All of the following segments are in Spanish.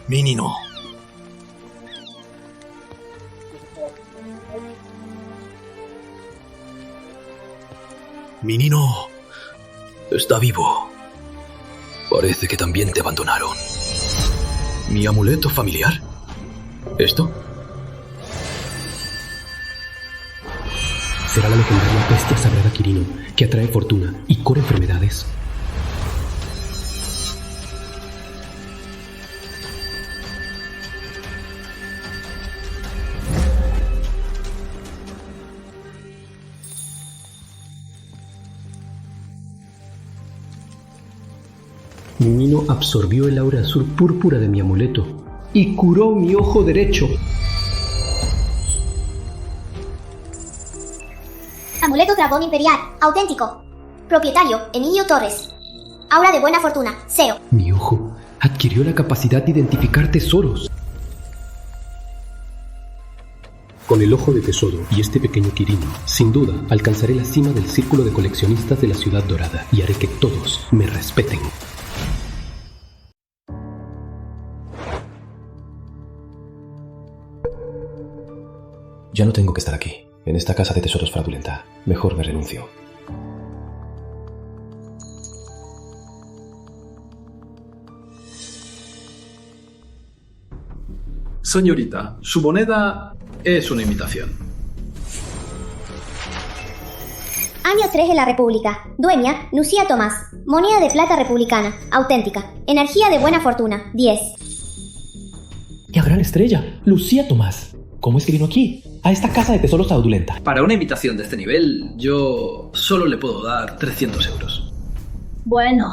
Minino. Minino está vivo. Parece que también te abandonaron. ¿Mi amuleto familiar? ¿Esto? Será la legendaria bestia sagrada Quirino, que atrae fortuna y cura enfermedades. Minino absorbió el aura azul púrpura de mi amuleto y curó mi ojo derecho. Amuleto Dragón Imperial, auténtico. Propietario, Emilio Torres. Aura de buena fortuna, 0. Mi ojo adquirió la capacidad de identificar tesoros. Con el ojo de tesoro y este pequeño Quirino, sin duda alcanzaré la cima del círculo de coleccionistas de la Ciudad Dorada y haré que todos me respeten. Ya no tengo que estar aquí, en esta casa de tesoros fraudulenta. Mejor me renuncio. Señorita, su moneda es una imitación. Año 3 de la República. Dueña, Lucía Tomás. Moneda de plata republicana, auténtica. Energía de buena fortuna, 10. ¡La gran estrella! ¡Lucía Tomás! ¿Cómo es que vino aquí? A esta casa de tesoros fraudulenta. Para una imitación de este nivel, yo solo le puedo dar 300 euros. Bueno,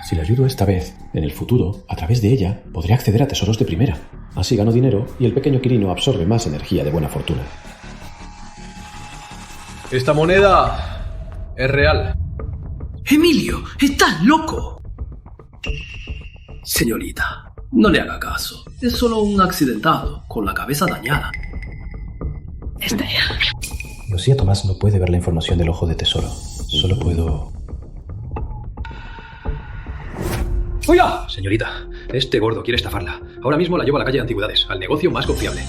Si le ayudo esta vez, en el futuro, a través de ella, podré acceder a tesoros de primera. Así gano dinero y el pequeño Quirino absorbe más energía de buena fortuna. Esta moneda es real. Emilio, estás loco. Señorita, no le haga caso. Es solo un accidentado, con la cabeza dañada. Lucía Tomás no puede ver la información del ojo de tesoro. Solo puedo... ¡Oiga! Señorita, este gordo quiere estafarla. Ahora mismo la llevo a la calle de antigüedades, al negocio más confiable.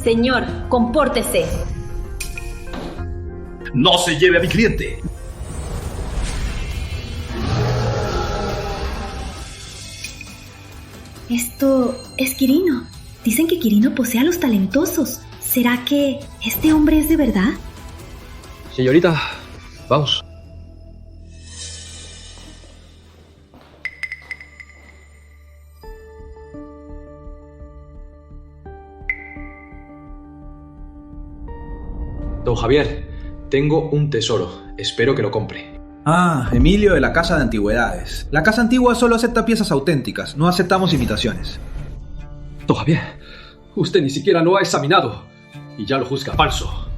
señor, compórtese. ¡No se lleve a mi cliente! Esto es Quirino. Dicen que Quirino posee a los talentosos. ¿Será que este hombre es de verdad? Señorita, vamos. Don Javier, tengo un tesoro. Espero que lo compre. Ah, Emilio de la Casa de Antigüedades. La Casa Antigua solo acepta piezas auténticas, no aceptamos imitaciones. Don Javier, usted ni siquiera lo ha examinado y ya lo juzga falso.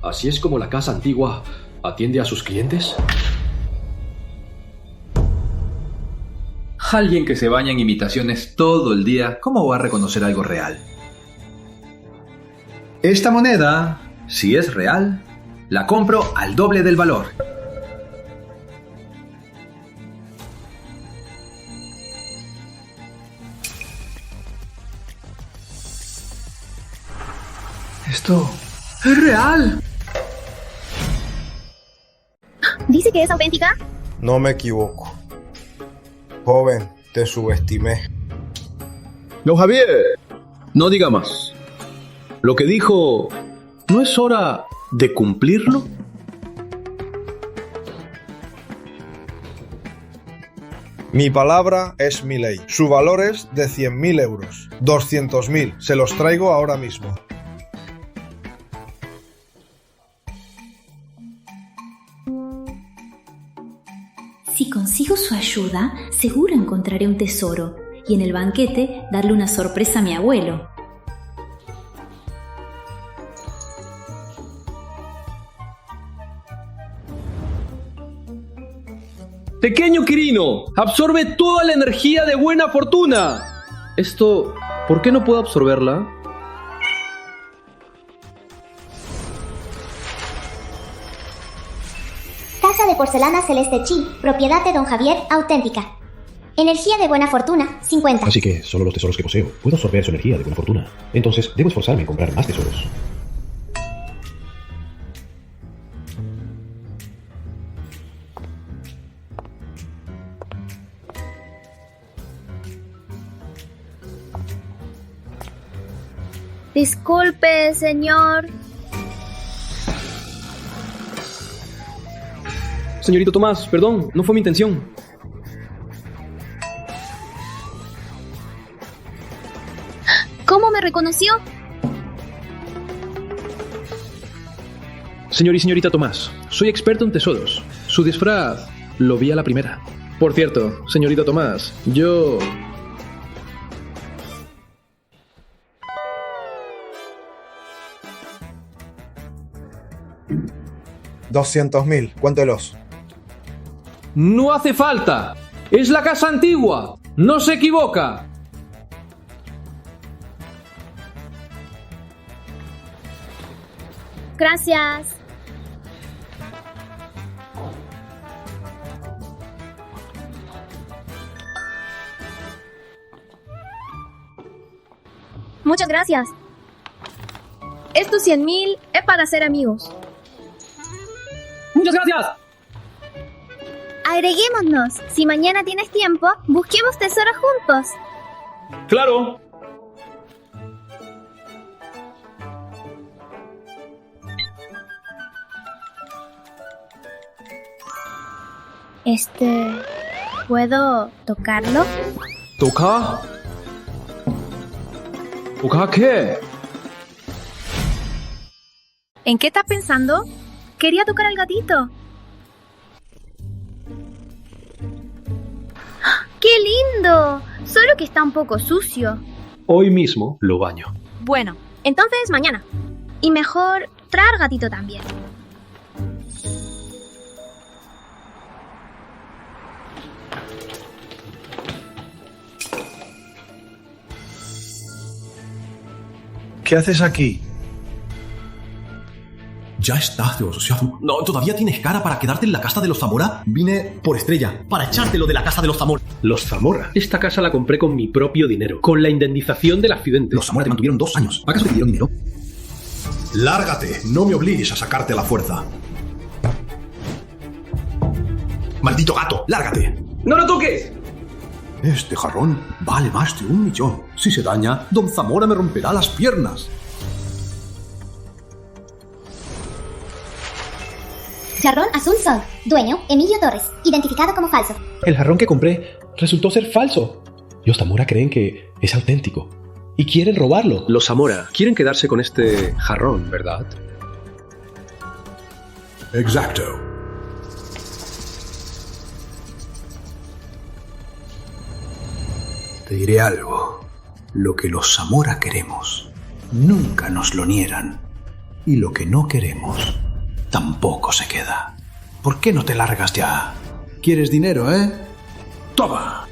¿Así es como la Casa Antigua atiende a sus clientes? Alguien que se baña en imitaciones todo el día, ¿cómo va a reconocer algo real? Esta moneda, si es real, la compro al doble del valor. Esto es real. ¿Dice que es auténtica? No me equivoco. Joven, te subestimé. Don Javier, no diga más. Lo que dijo, ¿no es hora de cumplirlo? Mi palabra es mi ley. Su valor es de 100.000 euros. 200.000. Se los traigo ahora mismo. Si consigo su ayuda, seguro encontraré un tesoro y en el banquete darle una sorpresa a mi abuelo. Pequeño Quirino, absorbe toda la energía de buena fortuna. Esto, ¿por qué no puedo absorberla? Casa de porcelana Celeste Chi, propiedad de Don Javier, auténtica. Energía de buena fortuna, 50. Así que solo los tesoros que poseo puedo absorber su energía de buena fortuna. Entonces debo esforzarme en comprar más tesoros. Disculpe, señor. Señorito Tomás, perdón, no fue mi intención. ¿Cómo me reconoció? Señor y señorita Tomás, soy experto en tesoros. Su disfraz lo vi a la primera. Por cierto, señorita Tomás, yo... $200.000, cuéntelos. ¡No hace falta! ¡Es la casa antigua! ¡No se equivoca! Gracias. Muchas gracias. Estos 100.000 es para ser amigos. ¡Muchas gracias! Agreguémonos. Si mañana tienes tiempo, busquemos tesoros juntos. ¡Claro! ¿Puedo tocarlo? ¿Toca? ¿Toca qué? ¿En qué estás pensando? Quería tocar al gatito. ¡Qué lindo! Solo que está un poco sucio. Hoy mismo lo baño. Bueno, entonces mañana. Y mejor traer gatito también. ¿Qué haces aquí? Ya está, Teodosio. No, ¿todavía tienes cara para quedarte en la casa de los Zamora? Vine por Estrella, para echártelo de la casa de los Zamora. ¿Los Zamora? Esta casa la compré con mi propio dinero, con la indemnización del accidente. Los Zamora te mantuvieron 2 años. ¿Acaso te dieron dinero? Lárgate, no me obligues a sacarte a la fuerza. ¡Maldito gato! ¡Lárgate! ¡No lo toques! Este jarrón vale más de 1 millón. Si se daña, don Zamora me romperá las piernas. Jarrón azul sol. Dueño, Emilio Torres. Identificado como falso. El jarrón que compré resultó ser falso. Los Zamora creen que es auténtico y quieren robarlo. Los Zamora quieren quedarse con este jarrón, ¿verdad? Exacto. Te diré algo. Lo que los Zamora queremos, nunca nos lo niegan. Y lo que no queremos, tampoco se queda. ¿Por qué no te largas ya? ¿Quieres dinero, ¡Toma!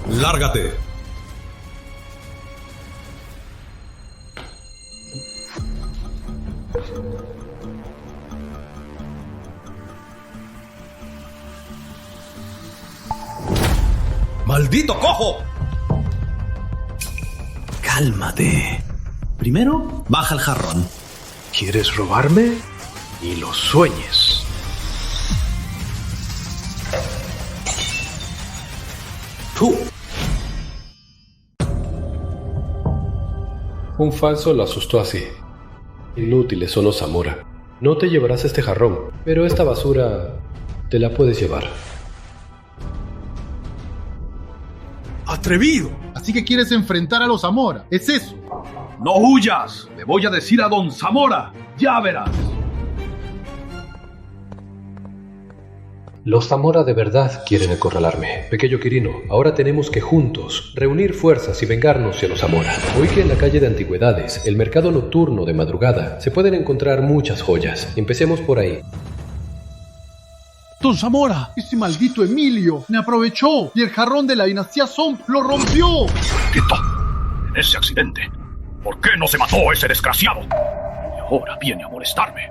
¡Lárgate! ¡Maldito cojo! Cálmate. Primero, baja el jarrón. ¿Quieres robarme? Ni lo sueñes. ¡Tú! Un falso lo asustó así. Inútiles son los Zamora. No te llevarás este jarrón, pero esta basura te la puedes llevar. ¡Atrevido! Así que quieres enfrentar a los Zamora, ¿es eso? ¡No huyas! Le voy a decir a don Zamora. ¡Ya verás! Los Zamora de verdad quieren acorralarme. Pequeño Quirino, ahora tenemos que juntos reunir fuerzas y vengarnos de los Zamora. Hoy que en la calle de antigüedades, el mercado nocturno de madrugada, se pueden encontrar muchas joyas. Empecemos por ahí. ¡Don Zamora! ¡Ese maldito Emilio me aprovechó y el jarrón de la dinastía Song lo rompió! ¡Quieto! En ese accidente, ¿por qué no se mató ese desgraciado? Y ahora viene a molestarme.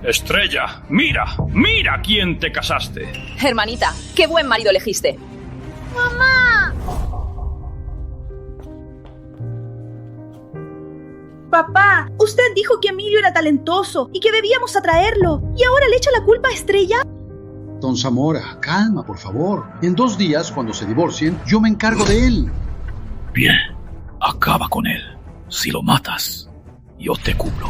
Estrella, mira, mira quién te casaste. Hermanita, qué buen marido elegiste. ¡Mamá! Papá, usted dijo que Emilio era talentoso y que debíamos atraerlo. ¿Y ahora le echa la culpa a Estrella? Don Zamora, calma, por favor. En 2 días, cuando se divorcien, yo me encargo de él. Bien, acaba con él. Si lo matas, yo te cubro.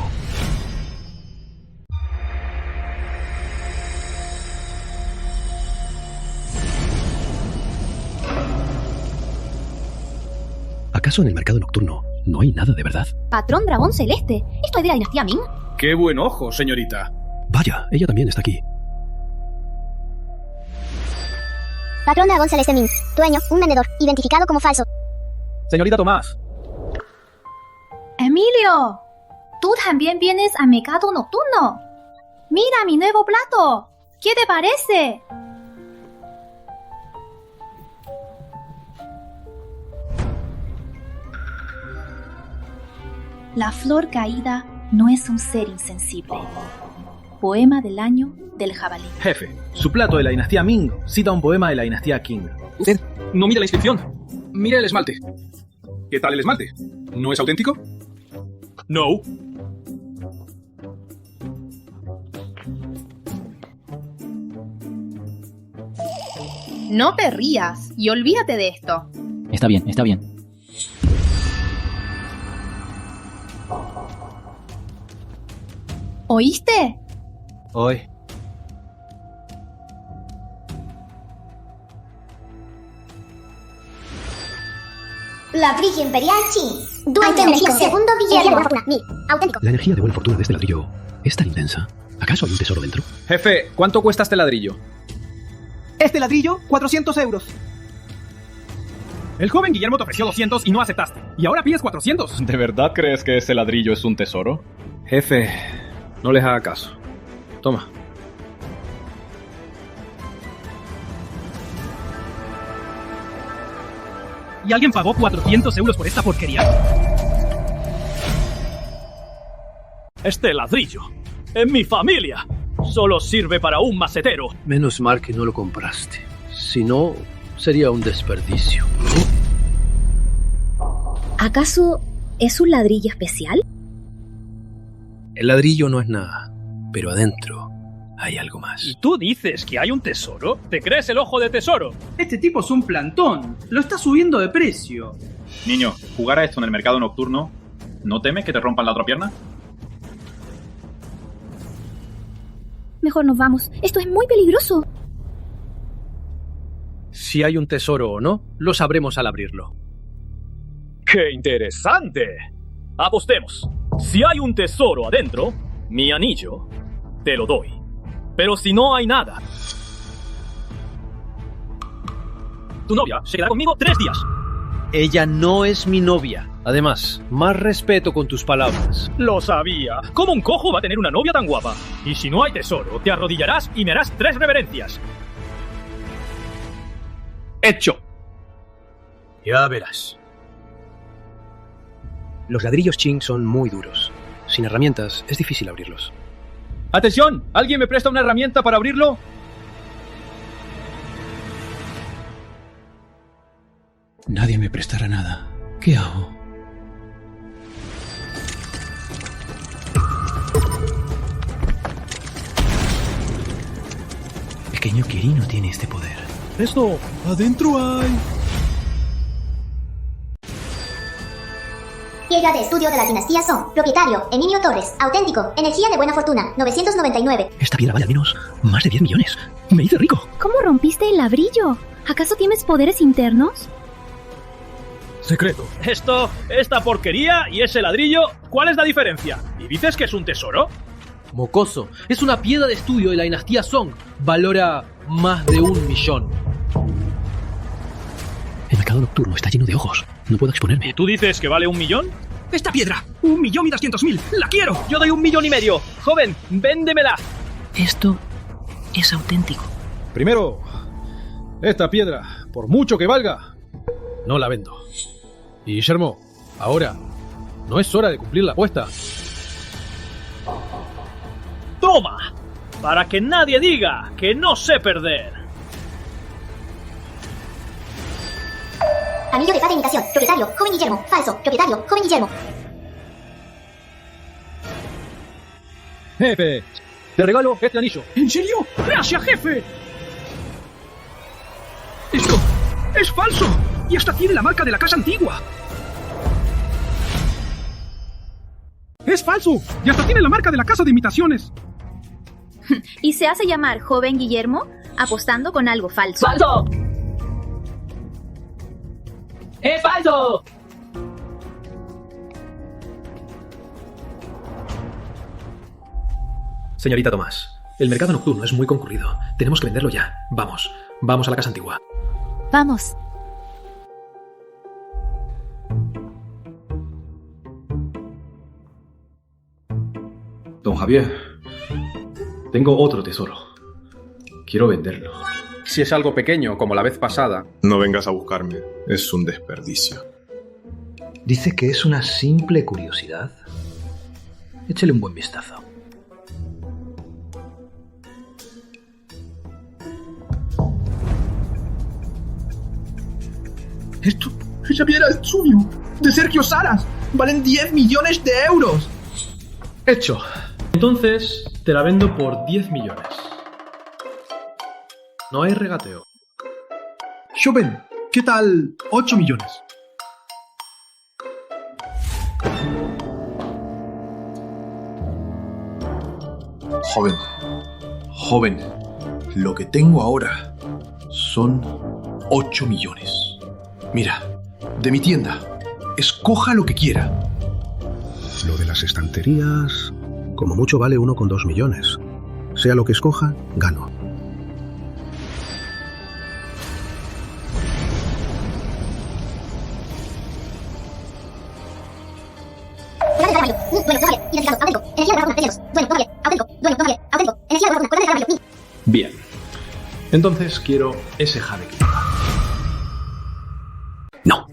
¿Acaso en el mercado nocturno no hay nada de verdad? Patrón Dragón Celeste. ¿Esto es de la dinastía Ming? ¡Qué buen ojo, señorita! Vaya, ella también está aquí. Patrón Dragón Celeste Ming. Dueño, un vendedor. Identificado como falso. Señorita Tomás. Emilio, ¿tú también vienes al mercado nocturno? Mira mi nuevo plato. ¿Qué te parece? La flor caída no es un ser insensible. Poema del año del jabalí. Jefe, su plato de la dinastía Ming cita un poema de la dinastía Qing. Usted no mira la inscripción. Mira el esmalte. ¿Qué tal el esmalte? ¿No es auténtico? No. No te rías y olvídate de esto. Está bien, está bien. ¿Oíste? Hoy. Ladrillo Imperial Qing. Auténtico. Segundo billete de buena fortuna. 1000. Auténtico. La energía de buena fortuna de este ladrillo es tan intensa. ¿Acaso hay un tesoro dentro? Jefe, ¿cuánto cuesta este ladrillo? Este ladrillo, 400 euros. El joven Guillermo te ofreció 200 y no aceptaste. Y ahora pides 400. ¿De verdad crees que ese ladrillo es un tesoro? Jefe, no les haga caso. Toma. ¿Y alguien pagó 400 euros por esta porquería? Este ladrillo, en mi familia, solo sirve para un macetero. Menos mal que no lo compraste. Si no, sería un desperdicio. ¿Acaso es un ladrillo especial? El ladrillo no es nada, pero adentro hay algo más. ¿Y tú dices que hay un tesoro? ¿Te crees el ojo de tesoro? Este tipo es un plantón. Lo está subiendo de precio. Niño, jugar a esto en el mercado nocturno, ¿no temes que te rompan la otra pierna? Mejor nos vamos. Esto es muy peligroso. Si hay un tesoro o no, lo sabremos al abrirlo. ¡Qué interesante! Apostemos. Si hay un tesoro adentro, mi anillo, te lo doy. Pero si no hay nada, tu novia se quedará conmigo 3 días. Ella no es mi novia. Además, más respeto con tus palabras. Lo sabía. ¿Cómo un cojo va a tener una novia tan guapa? Y si no hay tesoro, te arrodillarás y me harás 3 reverencias. Hecho. Ya verás. Los ladrillos Qing son muy duros. Sin herramientas es difícil abrirlos. ¡Atención! ¿Alguien me presta una herramienta para abrirlo? Nadie me prestará nada. ¿Qué hago? Pequeño Quirino tiene este poder. Esto, adentro hay... Piedra de estudio de la dinastía Song. Propietario, Emilio Torres. Auténtico. Energía de buena fortuna. 999. Esta piedra vale al menos más de 10 millones. Me hice rico. ¿Cómo rompiste el ladrillo? ¿Acaso tienes poderes internos? Secreto. Esta porquería y ese ladrillo, ¿cuál es la diferencia? ¿Y dices que es un tesoro? Mocoso, es una piedra de estudio de la dinastía Song. Valora más de 1 millón. El mercado nocturno está lleno de ojos. No puedo exponerme. ¿Y tú dices que vale 1 millón? ¡Esta piedra! 1.200.000. ¡La quiero! Yo doy 1,5 millones. Joven, véndemela. Esto es auténtico. Primero, esta piedra, por mucho que valga, no la vendo. Y Guillermo, ahora, ¿no es hora de cumplir la apuesta? ¡Toma! ¡Toma! Para que nadie diga que no sé perder. Anillo de paz de imitación. Propietario, joven Guillermo. Falso. Propietario, joven Guillermo. Jefe, te regalo este anillo. ¿En serio? ¡Gracias, jefe! ¡Esto es falso! Y hasta tiene la marca de la casa antigua. ¡Es falso! Y hasta tiene la marca de la casa de imitaciones. Y se hace llamar joven Guillermo apostando con algo falso. ¡Falso! ¡Es falso! Señorita Tomás, el mercado nocturno es muy concurrido. Tenemos que venderlo ya. Vamos a la casa antigua. Vamos. Don Javier, tengo otro tesoro. Quiero venderlo. Si es algo pequeño, como la vez pasada. No vengas a buscarme. Es un desperdicio. Dice que es una simple curiosidad. Échale un buen vistazo. Esto es Javier Alzubio, de Sergio Saras. Valen 10 millones de euros. Hecho. Entonces, te la vendo por 10 millones. No hay regateo. Joven, ¿qué tal 8 millones? Joven, lo que tengo ahora son 8 millones. Mira, de mi tienda, escoja lo que quiera. Lo de las estanterías, como mucho vale 1,2 millones. Sea lo que escoja, gano. Bien. Entonces quiero ese jade. No,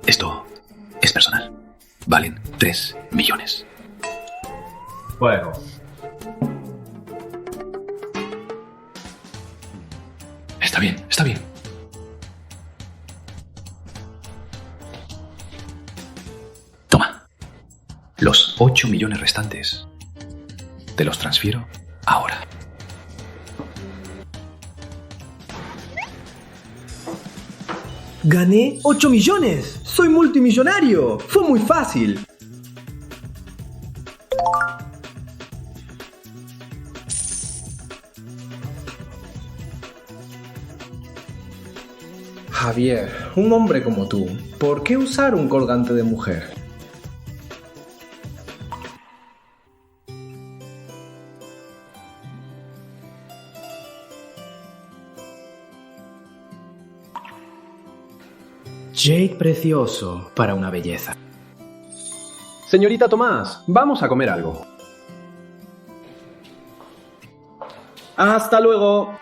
esto es personal. Valen 3 millones. Bueno. Está bien. Toma. Los 8 millones restantes te los transfiero ahora. Gané 8 millones. Soy multimillonario. Fue muy fácil. Javier, un hombre como tú, ¿por qué usar un colgante de mujer? Jade precioso para una belleza. Señorita Tomás, vamos a comer algo. Hasta luego.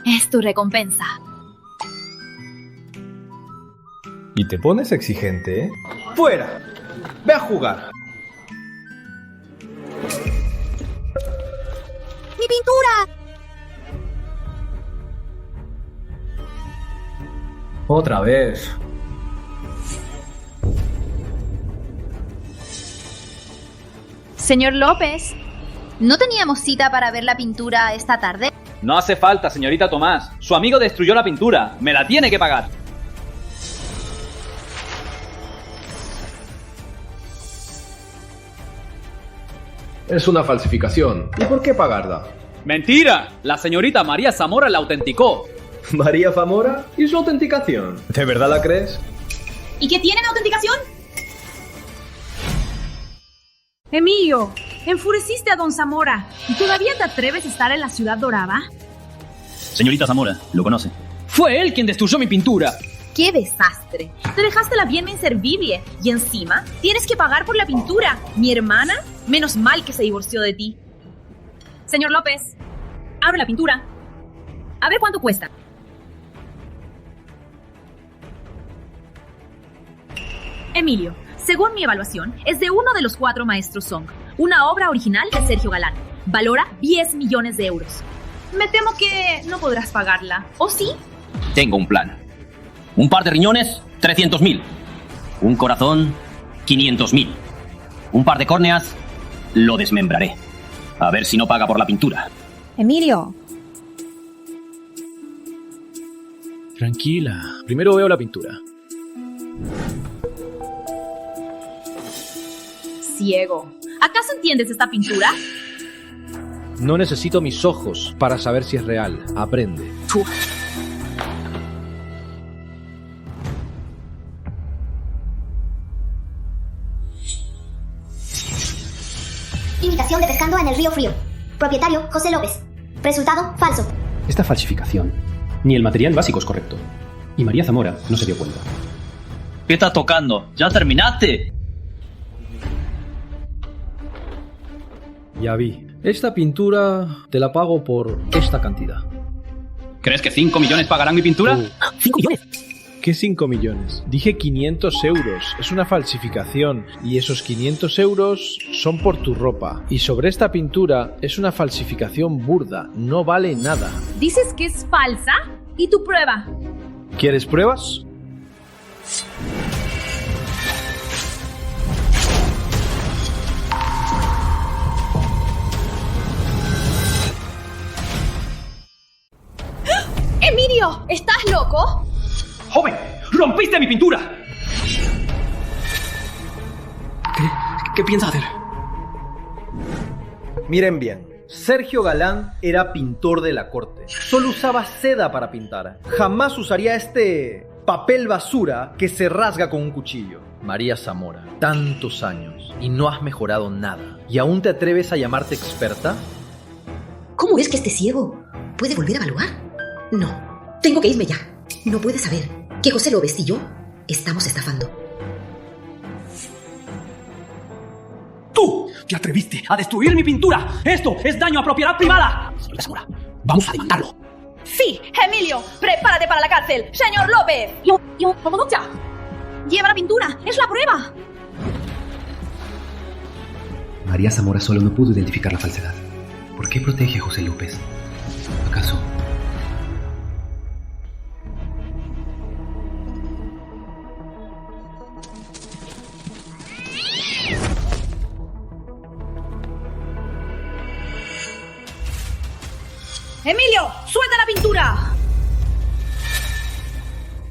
Es tu recompensa. ¿Y te pones exigente, eh? ¡Fuera! ¡Ve a jugar! ¡Mi pintura! Otra vez. Señor López, ¿no teníamos cita para ver la pintura esta tarde? No hace falta, señorita Tomás. Su amigo destruyó la pintura. Me la tiene que pagar. Es una falsificación. ¿Y por qué pagarla? ¡Mentira! La señorita María Zamora la autenticó. ¿María Zamora? ¿Y su autenticación? ¿De verdad la crees? ¿Y qué tiene la autenticación? Emilio, enfureciste a don Zamora. ¿Y todavía te atreves a estar en la ciudad dorada? Señorita Zamora, ¿lo conoce? Fue él quien destruyó mi pintura. ¡Qué desastre! Te dejaste la bien inservible. Y encima, tienes que pagar por la pintura. ¿Mi hermana? Menos mal que se divorció de ti. Señor López, abre la pintura. A ver cuánto cuesta. Emilio, según mi evaluación, es de uno de los 4 maestros Song. Una obra original de Sergio Galán. Valora 10 millones de euros. Me temo que no podrás pagarla. ¿O sí? Tengo un plan. Un par de riñones, 300.000. Un corazón, 500.000. Un par de córneas, lo desmembraré. A ver si no paga por la pintura. Emilio. Tranquila. Primero veo la pintura. Ciego. ¿Acaso entiendes esta pintura? No necesito mis ojos para saber si es real. Aprende. Imitación de pescando en el río frío. Propietario, José López. Resultado, falso. Esta falsificación, ni el material básico es correcto. Y María Zamora no se dio cuenta. ¿Qué estás tocando? ¿Ya terminaste? Ya vi. Esta pintura te la pago por esta cantidad. ¿Crees que 5 millones pagarán mi pintura? ¿5 millones? ¿Qué 5 millones? Dije 500 euros. Es una falsificación. Y esos 500 euros son por tu ropa. Y sobre esta pintura es una falsificación burda. No vale nada. ¿Dices que es falsa? ¿Y tu prueba? ¿Quieres pruebas? ¡Emilio! ¿Estás loco? ¡Joven! ¡Rompiste mi pintura! ¿Qué piensas hacer? Miren bien, Sergio Galán era pintor de la corte. Solo usaba seda para pintar. Jamás usaría este papel basura que se rasga con un cuchillo. María Zamora, tantos años y no has mejorado nada. ¿Y aún te atreves a llamarte experta? ¿Cómo es que este ciego puede volver a evaluar? No, tengo que irme ya. No puede saber que José López y yo estamos estafando. ¡Tú! ¡Te atreviste a destruir mi pintura! ¡Esto es daño a propiedad privada! Señora Zamora, vamos a demandarlo. Sí, Emilio, prepárate para la cárcel. Señor López. Lleva la pintura, es la prueba. María Zamora solo no pudo identificar la falsedad. ¿Por qué protege a José López? ¿Acaso? ¡Emilio, suelta la pintura!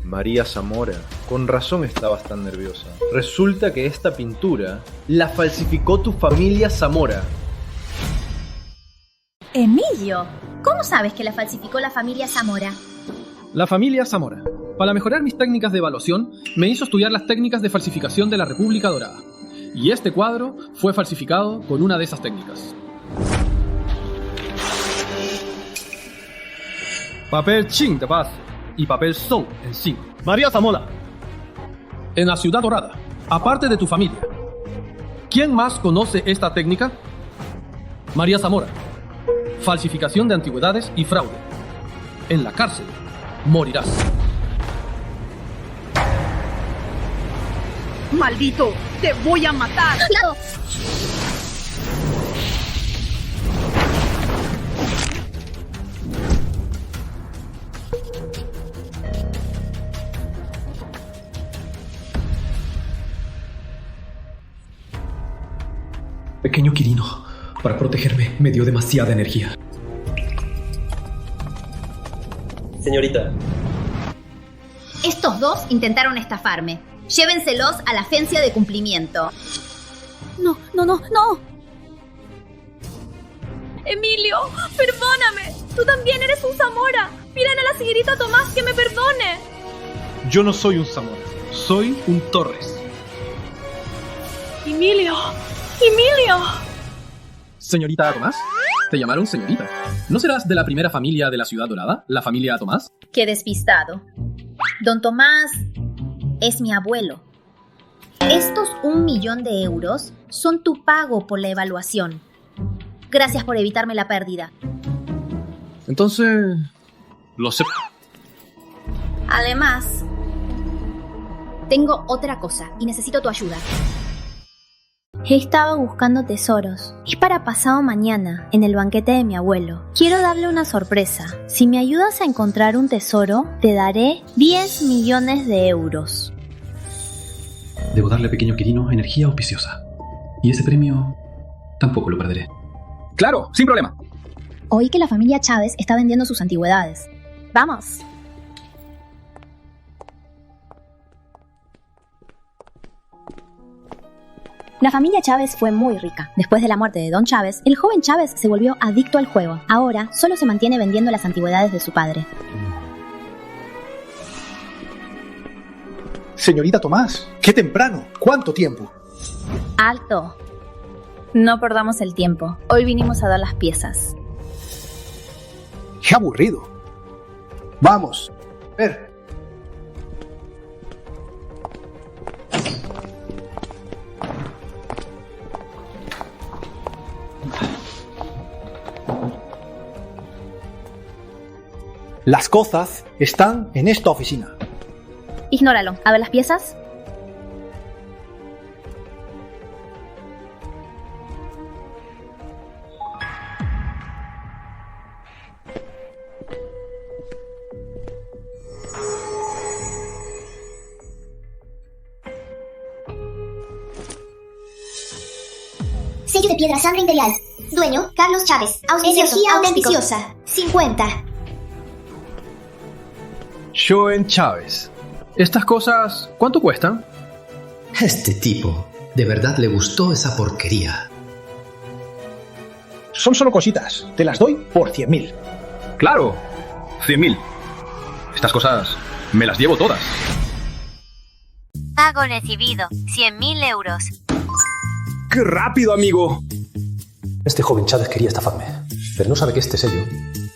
María Zamora, con razón estabas tan nerviosa. Resulta que esta pintura la falsificó tu familia Zamora. Emilio, ¿cómo sabes que la falsificó la familia Zamora? La familia Zamora, para mejorar mis técnicas de evaluación, me hizo estudiar las técnicas de falsificación de la República Dorada. Y este cuadro fue falsificado con una de esas técnicas. Papel Qing de base y papel Song encima. María Zamora. En la Ciudad Dorada, aparte de tu familia, ¿quién más conoce esta técnica? María Zamora. Falsificación de antigüedades y fraude. En la cárcel morirás. ¡Maldito! ¡Te voy a matar! ¡Claro! Pequeño Quirino, para protegerme, me dio demasiada energía. Señorita. Estos dos intentaron estafarme. Llévenselos a la agencia de cumplimiento. No. Emilio, perdóname. Tú también eres un Zamora. Pídele a la señorita Tomás que me perdone. Yo no soy un Zamora, soy un Torres. Emilio. Señorita Tomás, te llamaron señorita. ¿No serás de la primera familia de la Ciudad Dorada, la familia Tomás? Qué despistado. Don Tomás es mi abuelo. Estos 1 millón de euros son tu pago por la evaluación. Gracias por evitarme la pérdida. Entonces, lo sé. Además, Tengo otra cosa y necesito tu ayuda. He estado buscando tesoros. Y para pasado mañana, en el banquete de mi abuelo, quiero darle una sorpresa. Si me ayudas a encontrar un tesoro, te daré 10 millones de euros. Debo darle, pequeño Quirino, energía auspiciosa. Y ese premio tampoco lo perderé. Claro, sin problema. Oí que la familia Chávez está vendiendo sus antigüedades. ¡Vamos! La familia Chávez fue muy rica. Después de la muerte de Don Chávez, el joven Chávez se volvió adicto al juego. Ahora solo se mantiene vendiendo las antigüedades de su padre. Señorita Tomás, qué temprano. ¿Cuánto tiempo? ¡Alto! No perdamos el tiempo. Hoy vinimos a dar las piezas. ¡Qué aburrido! Vamos, ver. Las cosas están en esta oficina. Ignóralo. A ver las piezas. Sello de piedra sangre imperial. Dueño, Carlos Chávez. Energía auspiciosa. 50. Joven Chávez. ¿Estas cosas cuánto cuestan? Este tipo, de verdad le gustó esa porquería. Son solo cositas. Te las doy por 100.000. Claro, 100.000. Estas cosas me las llevo todas. Pago recibido, 100.000 euros. ¡Qué rápido, amigo! Este joven Chávez quería estafarme, pero no sabe que este sello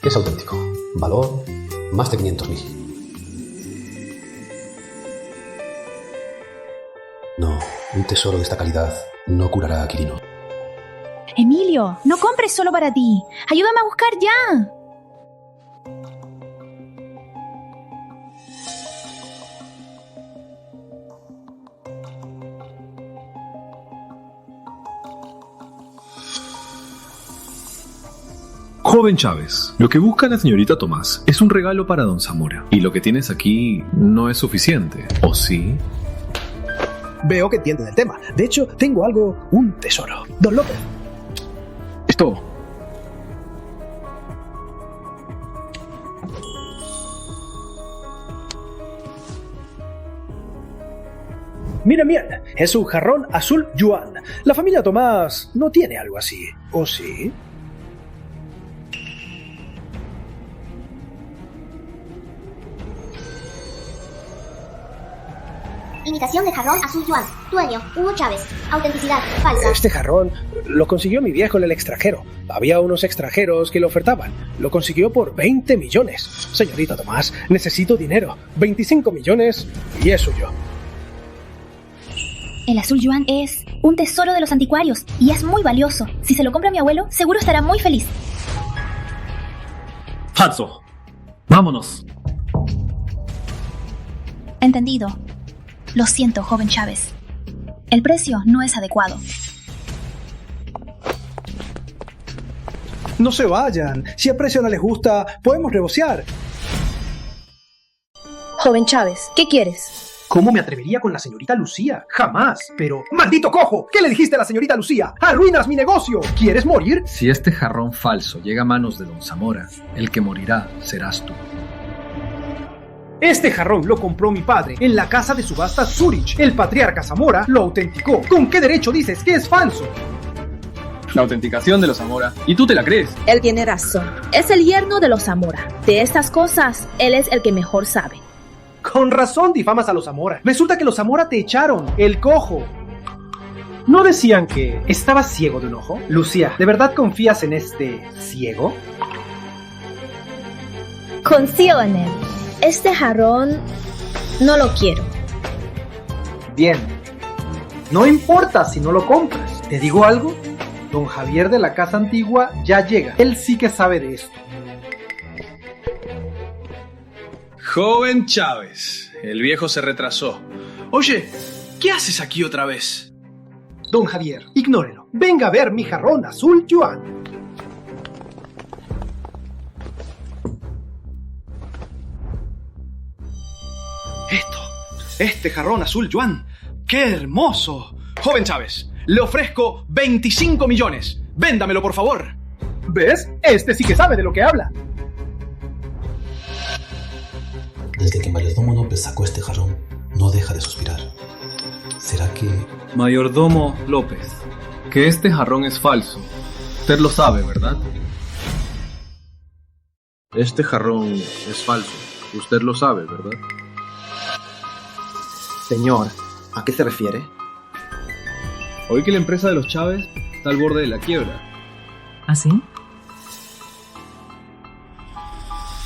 es auténtico. Valor, más de 500.000. No, un tesoro de esta calidad no curará a Quirino. Emilio, no compres solo para ti. Ayúdame a buscar ya. Joven Chávez, lo que busca la señorita Tomás es un regalo para don Zamora. Y lo que tienes aquí no es suficiente, ¿o sí? Veo que entienden el tema. De hecho, tengo algo, un tesoro. Don López. Esto. Miren bien, es un jarrón azul yuan. La familia Tomás no tiene algo así, ¿o sí? Imitación de jarrón azul yuan. Dueño, Hugo Chávez. Autenticidad, falsa. Este jarrón lo consiguió mi viejo en el extranjero. Había unos extranjeros que lo ofertaban. Lo consiguió por 20 millones. Señorita Tomás, necesito dinero. 25 millones y es suyo. El azul yuan es un tesoro de los anticuarios y es muy valioso. Si se lo compra mi abuelo, seguro estará muy feliz. Falso. Vámonos. Entendido. Lo siento, joven Chávez. El precio no es adecuado. No se vayan. Si el precio no les gusta, podemos negociar. Joven Chávez, ¿qué quieres? ¿Cómo me atrevería con la señorita Lucía? Jamás. Pero, ¡maldito cojo! ¿Qué le dijiste a la señorita Lucía? ¡Arruinas mi negocio! ¿Quieres morir? Si este jarrón falso llega a manos de don Zamora, el que morirá serás tú. Este jarrón lo compró mi padre en la casa de subastas Zurich. El patriarca Zamora lo autenticó. ¿Con qué derecho dices que es falso? La autenticación de los Zamora. ¿Y tú te la crees? Él tiene razón. Es el yerno de los Zamora. De estas cosas, él es el que mejor sabe. Con razón difamas a los Zamora. Resulta que los Zamora te echaron. El cojo. ¿No decían que estabas ciego de un ojo? Lucía, ¿de verdad confías en este ciego? Confío en él. Este jarrón no lo quiero. Bien. No importa si no lo compras. ¿Te digo algo? Don Javier de la Casa Antigua ya llega. Él sí que sabe de esto. Joven Chávez, el viejo se retrasó. Oye, ¿qué haces aquí otra vez? Don Javier, ignórelo. Venga a ver mi jarrón azul yuan. Este jarrón azul yuan. ¡Qué hermoso! Joven Chávez, le ofrezco 25 millones. Véndamelo, por favor. ¿Ves? Este sí que sabe de lo que habla. Desde que Mayordomo López sacó este jarrón, no deja de suspirar. ¿Será que...? Mayordomo López, que este jarrón es falso. Usted lo sabe, ¿verdad? Este jarrón es falso. Usted lo sabe, ¿verdad? Señor, ¿a qué se refiere? Oí que la empresa de los Chávez está al borde de la quiebra. ¿Ah, sí?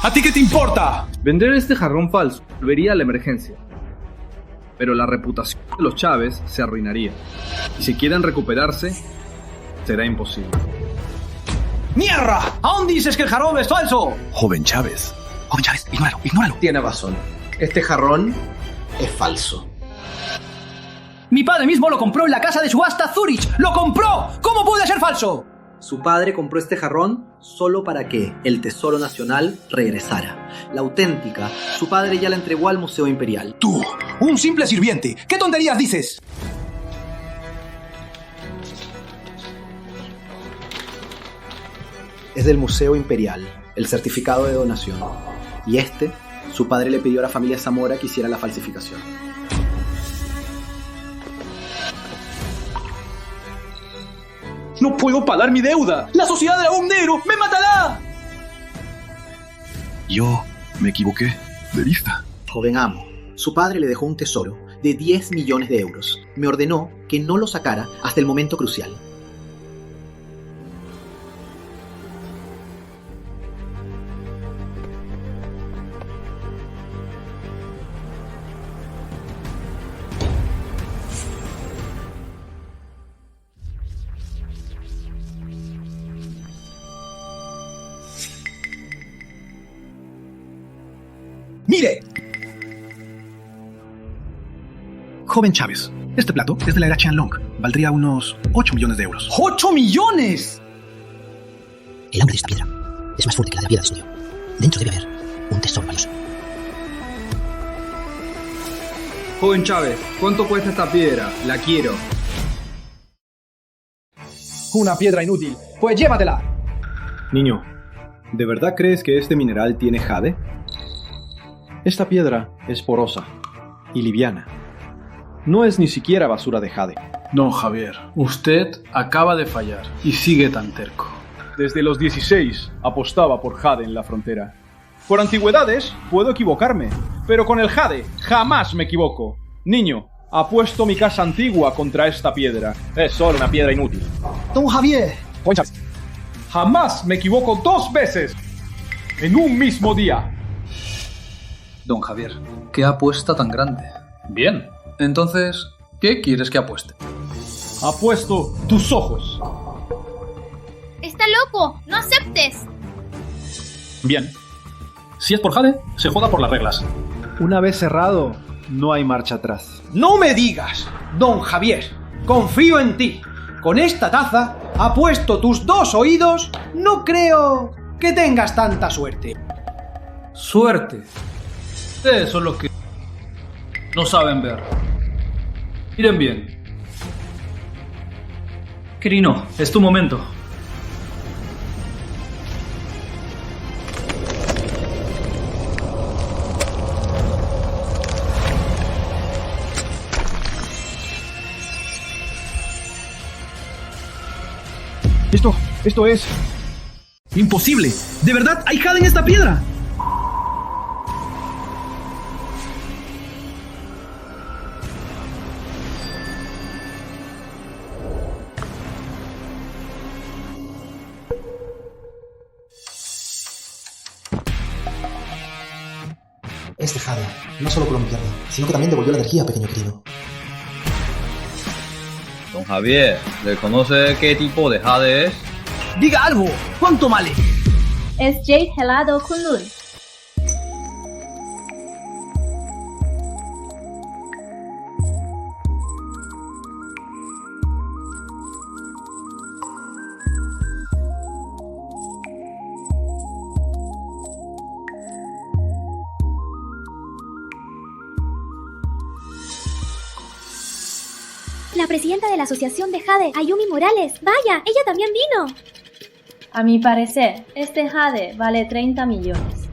¿A ti qué te importa? Vender este jarrón falso volvería a la emergencia. Pero la reputación de los Chávez se arruinaría. Y si quieren recuperarse, será imposible. ¡Mierda! ¿Aún dices que el jarrón es falso? Joven Chávez, Ignóralo. Tiene razón. Este jarrón es falso. Mi padre mismo lo compró en la casa de subasta Zurich. ¡Lo compró! ¿Cómo puede ser falso? Su padre compró este jarrón solo para que el Tesoro Nacional regresara. La auténtica, su padre ya la entregó al Museo Imperial. Tú, un simple sirviente. ¿Qué tonterías dices? Es del Museo Imperial, el certificado de donación. Y su padre le pidió a la familia Zamora que hiciera la falsificación. ¡No puedo pagar mi deuda! ¡La sociedad de Dragón Negro me matará! Yo me equivoqué de vista. Joven amo, su padre le dejó un tesoro de 10 millones de euros. Me ordenó que no lo sacara hasta el momento crucial. ¡Mire! Joven Chávez, este plato es de la era Qianlong. Valdría unos 8 millones de euros. ¡8 millones! El hambre de esta piedra es más fuerte que la de la piedra de sodio. Dentro debe haber un tesoro valioso. Joven Chávez, ¿cuánto cuesta esta piedra? La quiero. Una piedra inútil. Pues llévatela. Niño, ¿de verdad crees que este mineral tiene jade? Esta piedra es porosa y liviana. No es ni siquiera basura de jade. Don Javier, usted acaba de fallar y sigue tan terco. Desde los 16 apostaba por jade en la frontera. Por antigüedades puedo equivocarme, pero con el jade jamás me equivoco. Niño, apuesto mi casa antigua contra esta piedra. Es solo una piedra inútil. Don Javier. Jamás me equivoco 2 veces en un mismo día. Don Javier, ¿qué apuesta tan grande? Bien. Entonces, ¿qué quieres que apueste? Apuesto tus ojos. ¡Está loco! ¡No aceptes! Bien. Si es por jade, se juega por las reglas. Una vez cerrado, no hay marcha atrás. ¡No me digas! Don Javier, confío en ti. Con esta taza, apuesto tus 2 oídos. No creo que tengas tanta suerte. Suerte. Ustedes son los que no saben ver. Miren bien. Quirino, es tu momento. Esto es... ¡imposible! ¿De verdad hay jade en esta piedra? Este jade no solo curó mi pierna, sino que también devolvió la energía, pequeño querido. Don Javier, ¿le conoce qué tipo de jade es? ¡Diga algo! ¿Cuánto vale? Es Jade Helado Kunlun. La presidenta de la asociación de Jade, Ayumi Morales. Vaya, ella también vino. A mi parecer, este Jade vale 30 millones.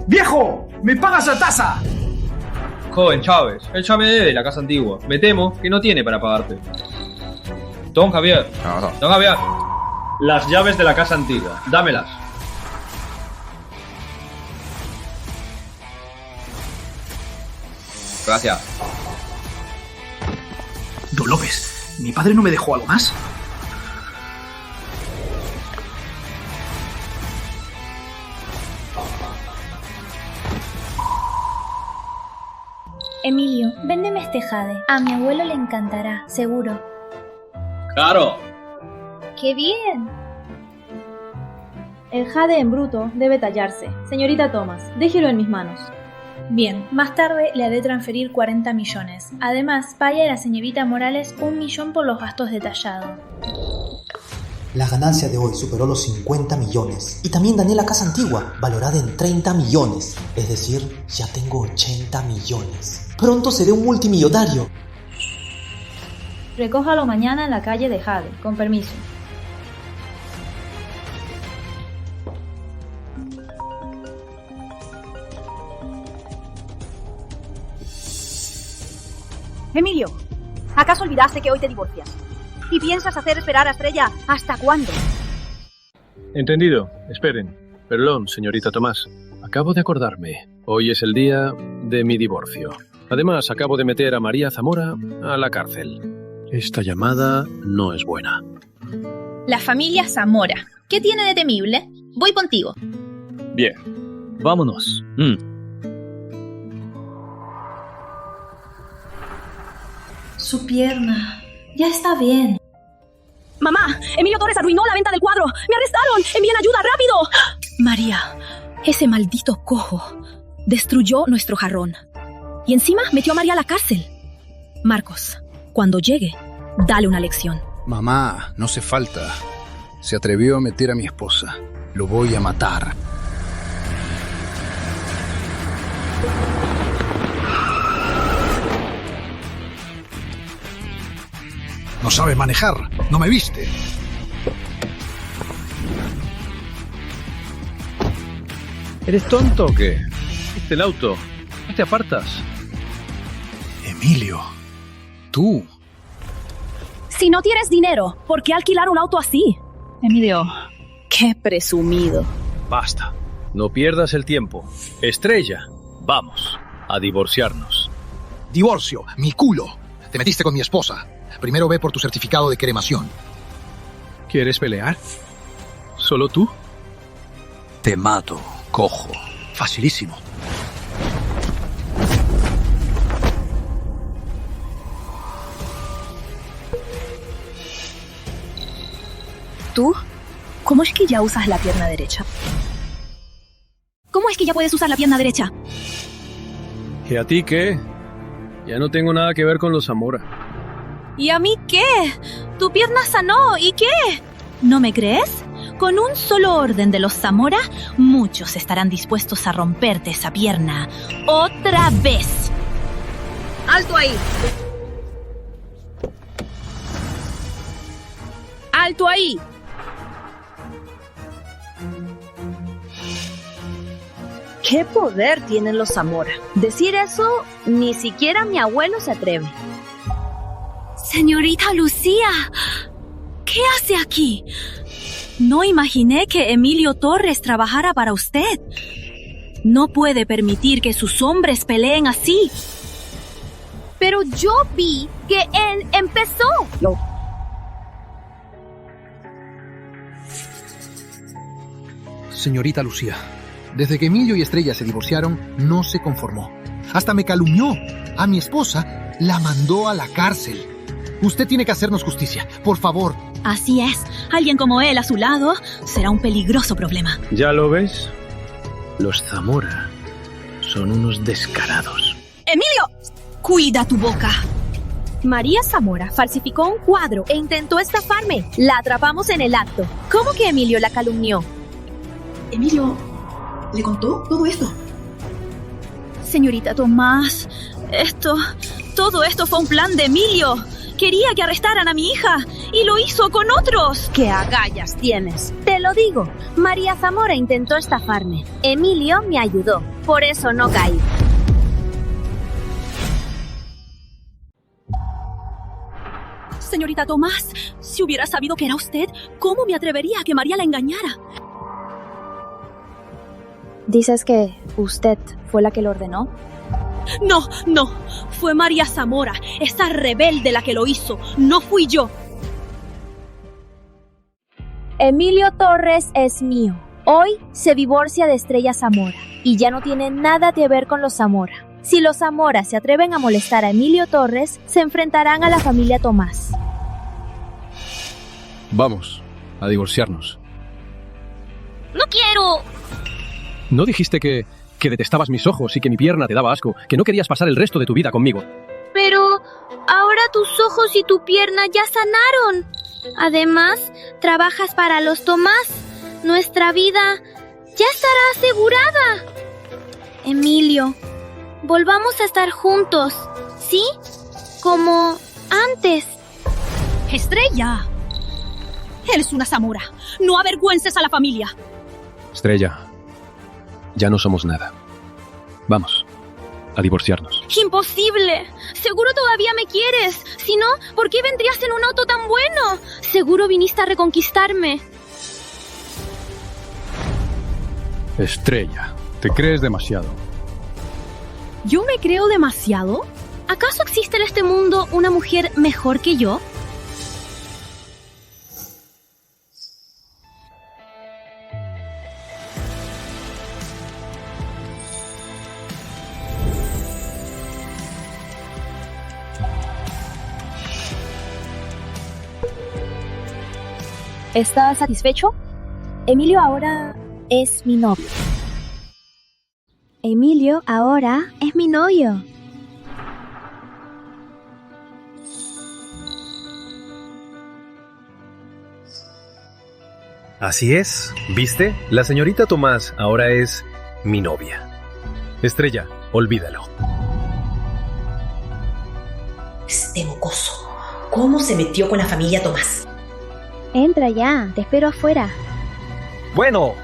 ¡Viejo! ¡Me pagas la tasa! Joven Chávez, él ya me debe la casa antigua. Me temo que no tiene para pagarte. Don Javier. Don Javier. Las llaves de la casa antigua. Dámelas. Gracias. Don López, ¿mi padre no me dejó algo más? Emilio, véndeme este jade. A mi abuelo le encantará, seguro. ¡Claro! ¡Qué bien! El jade en bruto debe tallarse. Señorita Thomas, déjelo en mis manos. Bien, más tarde le haré transferir 40 millones. Además, pague a la señorita Morales 1 millón por los gastos de tallado. La ganancia de hoy superó los 50 millones. Y también gané la casa antigua, valorada en 30 millones. Es decir, ya tengo 80 millones. Pronto seré un multimillonario. Recójalo mañana en la calle de Jade, con permiso. Emilio, ¿acaso olvidaste que hoy te divorcias? ¿Y piensas hacer esperar a Estrella hasta cuándo? Entendido. Esperen. Perdón, señorita Tomás. Acabo de acordarme. Hoy es el día de mi divorcio. Además, acabo de meter a María Zamora a la cárcel. Esta llamada no es buena. La familia Zamora. ¿Qué tiene de temible? Voy contigo. Bien. Vámonos. Su pierna. Ya está bien. ¡Mamá! ¡Emilio Torres arruinó la venta del cuadro! ¡Me arrestaron! ¡Envíen ayuda, rápido! María, ese maldito cojo destruyó nuestro jarrón. Y encima metió a María a la cárcel. Marcos, cuando llegue, dale una lección. Mamá, no hace falta. Se atrevió a meter a mi esposa. Lo voy a matar. No sabe manejar. ¿No me viste? ¿Eres tonto o qué? ¿Viste el auto? ¿No te apartas? Emilio, tú. Si no tienes dinero, ¿por qué alquilar un auto así? Emilio, qué presumido. Basta. No pierdas el tiempo. Estrella, vamos a divorciarnos. Divorcio, mi culo. Te metiste con mi esposa. Primero ve por tu certificado de cremación. ¿Quieres pelear? ¿Solo tú? Te mato, cojo. Facilísimo. ¿Tú? ¿Cómo es que ya usas la pierna derecha? ¿Cómo es que ya puedes usar la pierna derecha? ¿Y a ti qué? Ya no tengo nada que ver con los Zamora. ¿Y a mí qué? Tu pierna sanó, ¿y qué? ¿No me crees? Con un solo orden de los Zamora, muchos estarán dispuestos a romperte esa pierna. ¡Otra vez! ¡Alto ahí! ¡Alto ahí! ¿Qué poder tienen los Zamora? Decir eso, ni siquiera mi abuelo se atreve. Señorita Lucía, ¿qué hace aquí? No imaginé que Emilio Torres trabajara para usted. No puede permitir que sus hombres peleen así. Pero yo vi que él empezó. Señorita Lucía, desde que Emilio y Estrella se divorciaron, no se conformó. Hasta me calumnió. A mi esposa la mandó a la cárcel. Usted tiene que hacernos justicia, por favor. Así es. Alguien como él a su lado será un peligroso problema. ¿Ya lo ves? Los Zamora son unos descarados. ¡Emilio! ¡Cuida tu boca! María Zamora falsificó un cuadro e intentó estafarme. La atrapamos en el acto. ¿Cómo que Emilio la calumnió? Emilio, ¿le contó todo esto? Señorita Tomás, esto Todo esto fue un plan de Emilio. Quería que arrestaran a mi hija y lo hizo con otros. ¡Qué agallas tienes! Te lo digo, María Zamora intentó estafarme. Emilio me ayudó, por eso no caí. Señorita Tomás, si hubiera sabido que era usted, ¿cómo me atrevería a que María la engañara? ¿Dices que usted fue la que lo ordenó? No, fue María Zamora, esa rebelde la que lo hizo, no fui yo. Emilio Torres es mío. Hoy se divorcia de Estrella Zamora y ya no tiene nada que ver con los Zamora. Si los Zamora se atreven a molestar a Emilio Torres, se enfrentarán a la familia Tomás. Vamos, a divorciarnos. ¡No quiero! ¿No dijiste que detestabas mis ojos y que mi pierna te daba asco, que no querías pasar el resto de tu vida conmigo? Pero ahora tus ojos y tu pierna ya sanaron. Además, trabajas para los Tomás. Nuestra vida ya estará asegurada. Emilio, volvamos a estar juntos, ¿sí? Como antes. ¡Estrella! Eres una Zamora. No avergüences a la familia. Estrella, ya no somos nada. Vamos, a divorciarnos. ¡Imposible! Seguro todavía me quieres. Si no, ¿por qué vendrías en un auto tan bueno? Seguro viniste a reconquistarme. Estrella, te crees demasiado. ¿Yo me creo demasiado? ¿Acaso existe en este mundo una mujer mejor que yo? ¿Estás satisfecho? Emilio ahora es mi novio. Emilio ahora es mi novio. Así es, ¿viste? La señorita Tomás ahora es mi novia. Estrella, olvídalo. Este mocoso, ¿cómo se metió con la familia Tomás? Entra ya, te espero afuera. Bueno.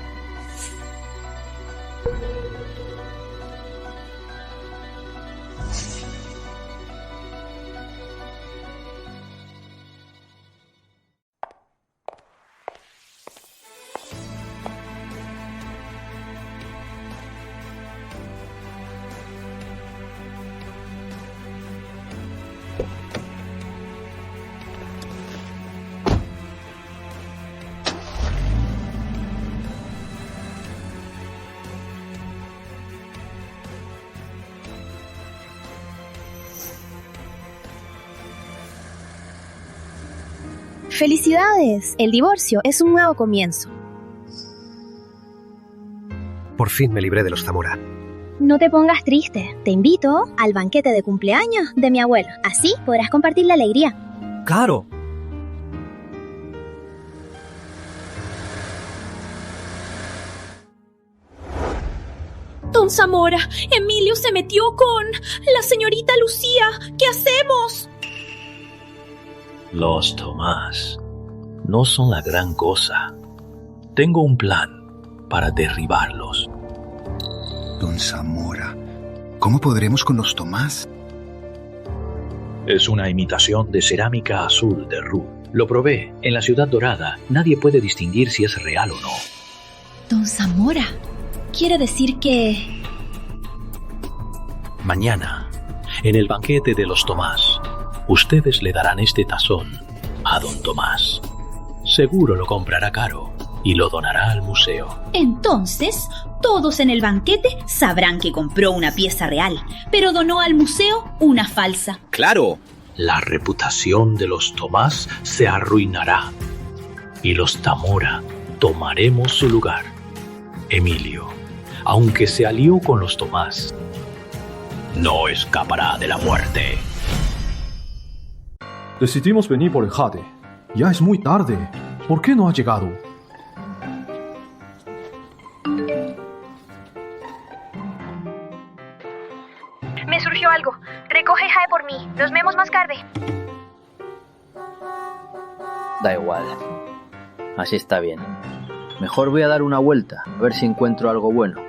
¡Felicidades! El divorcio es un nuevo comienzo. Por fin me libré de los Zamora. No te pongas triste. Te invito al banquete de cumpleaños de mi abuelo. Así podrás compartir la alegría. ¡Claro! Don Zamora, Emilio se metió con la señorita Lucía. ¿Qué hacemos? Los Tomás no son la gran cosa. Tengo un plan para derribarlos. Don Zamora, ¿cómo podremos con los Tomás? Es una imitación de cerámica azul de Ru. Lo probé en la Ciudad Dorada. Nadie puede distinguir si es real o no. Don Zamora, quiere decir que... Mañana, en el banquete de los Tomás, ustedes le darán este tazón a don Tomás. Seguro lo comprará caro y lo donará al museo. Entonces, todos en el banquete sabrán que compró una pieza real, pero donó al museo una falsa. ¡Claro! La reputación de los Tomás se arruinará y los Zamora tomaremos su lugar. Emilio, aunque se alió con los Tomás, no escapará de la muerte. Decidimos venir por el jade. Ya es muy tarde. ¿Por qué no ha llegado? Me Me surgió algo. Recoge Jade por mí. Nos vemos más tarde. Da igual. Así está bien. Mejor voy a dar una vuelta, a ver si encuentro algo bueno.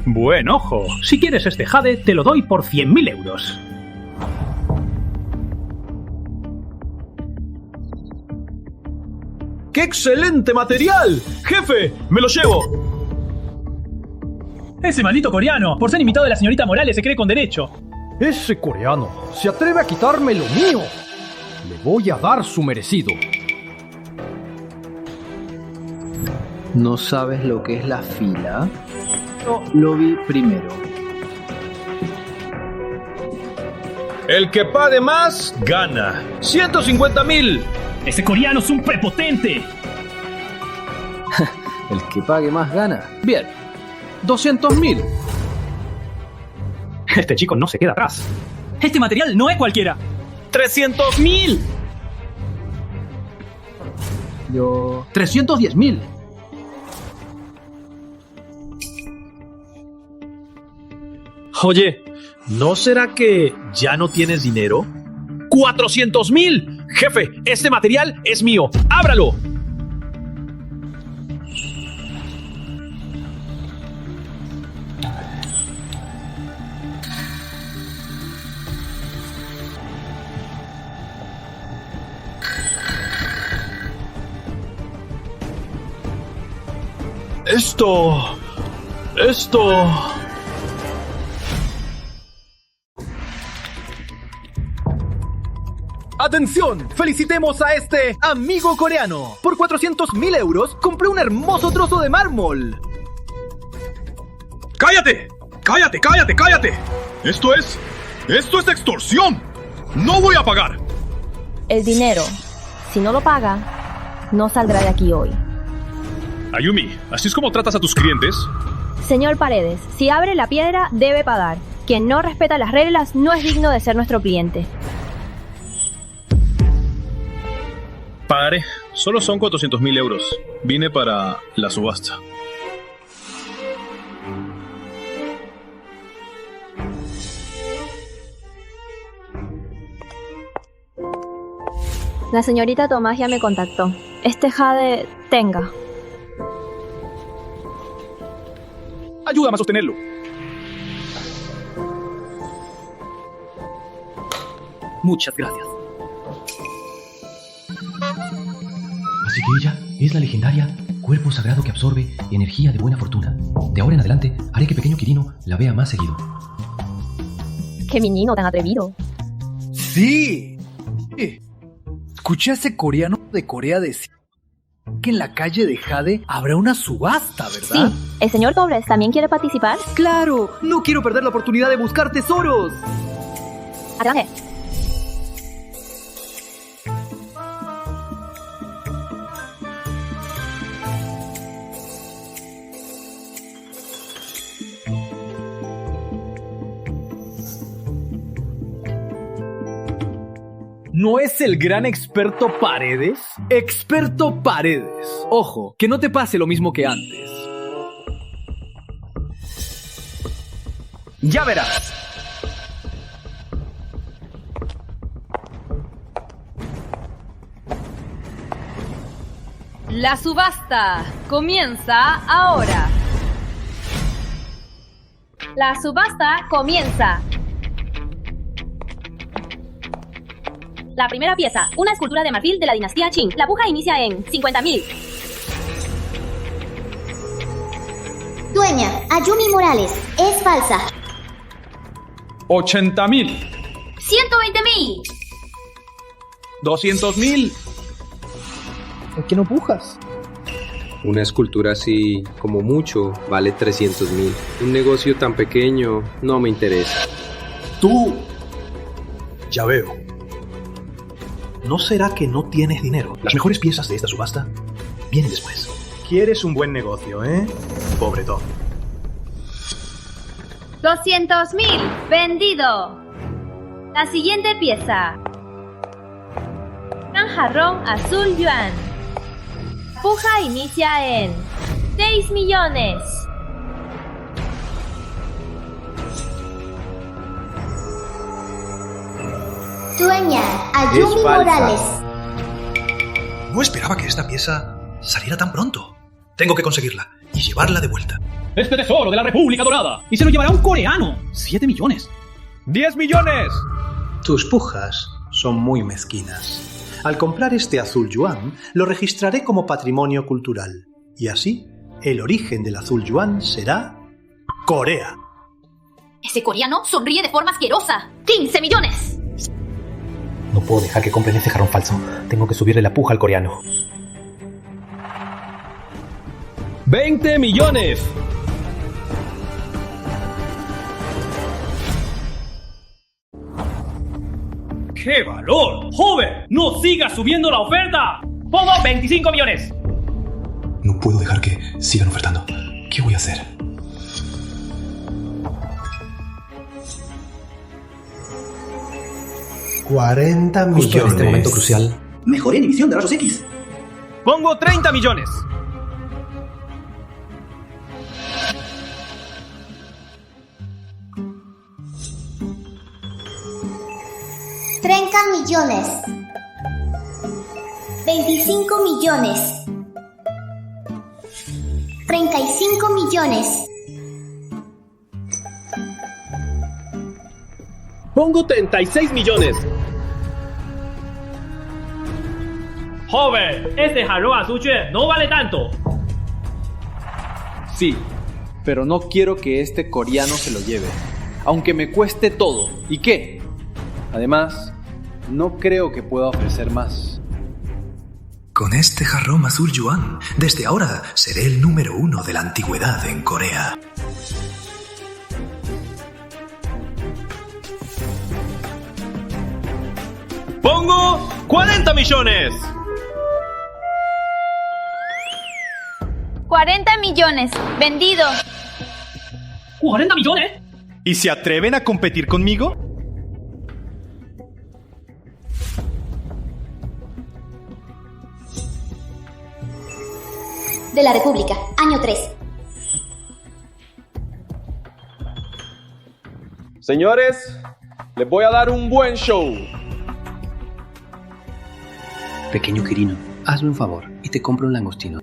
Buen ojo. Si quieres este jade, te lo doy por 100.000 euros. ¡Qué excelente material! ¡Jefe! ¡Me lo llevo! Ese maldito coreano, por ser invitado de la señorita Morales, se cree con derecho. Ese coreano se atreve a quitarme lo mío. Le voy a dar su merecido. ¿No sabes lo que es la fila? Yo lo vi primero. El que pague más, gana. 150.000. Ese coreano es un prepotente. El que pague más gana. Bien. 200.000. Este chico no se queda atrás. Este material no es cualquiera. 300.000. Yo... 310.000. Oye, ¿no será que ya no tienes dinero? ¡400.000! Jefe, este material es mío. ¡Ábralo! Esto... ¡Atención! ¡Felicitemos a este amigo coreano! Por 400.000 euros compré un hermoso trozo de mármol. ¡Cállate! ¡Cállate, cállate, cállate! ¡Esto es extorsión! ¡No voy a pagar! El dinero, si no lo paga, no saldrá de aquí hoy. Ayumi, ¿así es como tratas a tus clientes? Señor Paredes, si abre la piedra, debe pagar. Quien no respeta las reglas no es digno de ser nuestro cliente. Pagaré. Solo son 400.000 euros. Vine para la subasta. La señorita Tomás ya me contactó. Este jade, tenga. Ayúdame a sostenerlo. Muchas gracias. Así que ella es la legendaria cuerpo sagrado que absorbe energía de buena fortuna. De ahora en adelante haré que pequeño Quirino la vea más seguido. ¡Qué menino tan atrevido! ¡Sí! Escuché a ese coreano de Corea decir que en la calle de Jade habrá una subasta, ¿verdad? Sí. ¿El señor Torres también quiere participar? ¡Claro! ¡No quiero perder la oportunidad de buscar tesoros! Adelante. ¿No es el gran experto Paredes? ¡Experto Paredes! Ojo, que no te pase lo mismo que antes. ¡Ya verás! La subasta comienza ahora. La subasta comienza. La primera pieza, una escultura de marfil de la dinastía Qing. La puja inicia en 50.000. Dueña, Ayumi Morales. Es falsa. 80.000. 120.000. 200.000. ¿Por qué no pujas? Una escultura así, como mucho, vale 300.000. Un negocio tan pequeño no me interesa. Tú. Ya veo. ¿No será que no tienes dinero? Las mejores piezas de esta subasta vienen después. Quieres un buen negocio, ¿eh? Pobretón. 200.000. Vendido. La siguiente pieza. Un jarrón azul yuan. Puja inicia en 6 millones. Dueña, Ayumi Morales. No esperaba que esta pieza saliera tan pronto. Tengo que conseguirla y llevarla de vuelta. Este tesoro de la República Dorada. Y se lo llevará un coreano. 7 millones. 10 millones. Tus pujas son muy mezquinas. Al comprar este azul yuan, lo registraré como patrimonio cultural. Y así, el origen del azul yuan será Corea. Ese coreano sonríe de forma asquerosa. 15 millones. No puedo dejar que compren ese jarrón falso. Tengo que subirle la puja al coreano. 20 millones. ¡Qué valor! ¡Joven! ¡No sigas subiendo la oferta! ¡Pongo 25 millones! No puedo dejar que sigan ofertando. ¿Qué voy a hacer? $40 millones. Justo en este momento crucial. Mejoré en emisión de rayos X. Pongo 30 millones. $30 millones. 25 millones. 35 millones. Pongo 36 millones. Joven, este jarrón azul no vale tanto. Sí, pero no quiero que este coreano se lo lleve, aunque me cueste todo. ¿Y qué? Además, no creo que pueda ofrecer más. Con este jarrón azul yuan, desde ahora seré el número 1 de la antigüedad en Corea. Pongo 40 millones. 40 millones. Vendido. ¿40 millones? ¿Y se atreven a competir conmigo? De la República, año 3. Señores, les voy a dar un buen show. Pequeño Quirino, hazme un favor y te compro un langostino.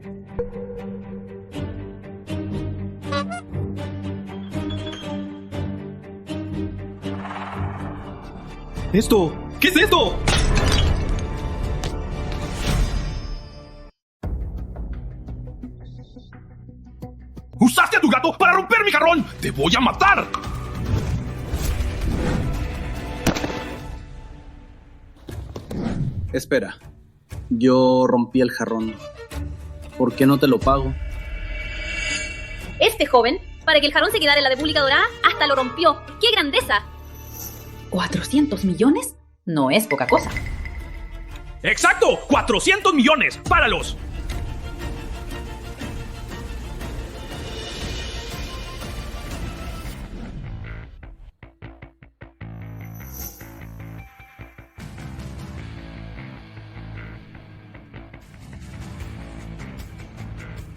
¿Esto? ¿Qué es esto? ¡Usaste a tu gato para romper mi jarrón! ¡Te voy a matar! Espera, yo rompí el jarrón. ¿Por qué no te lo pago? Este joven, para que el jarrón se quedara en la República Dorada, hasta lo rompió. ¡Qué grandeza! ¿400 millones? No es poca cosa. ¡Exacto! ¡400 millones! ¡Páralos!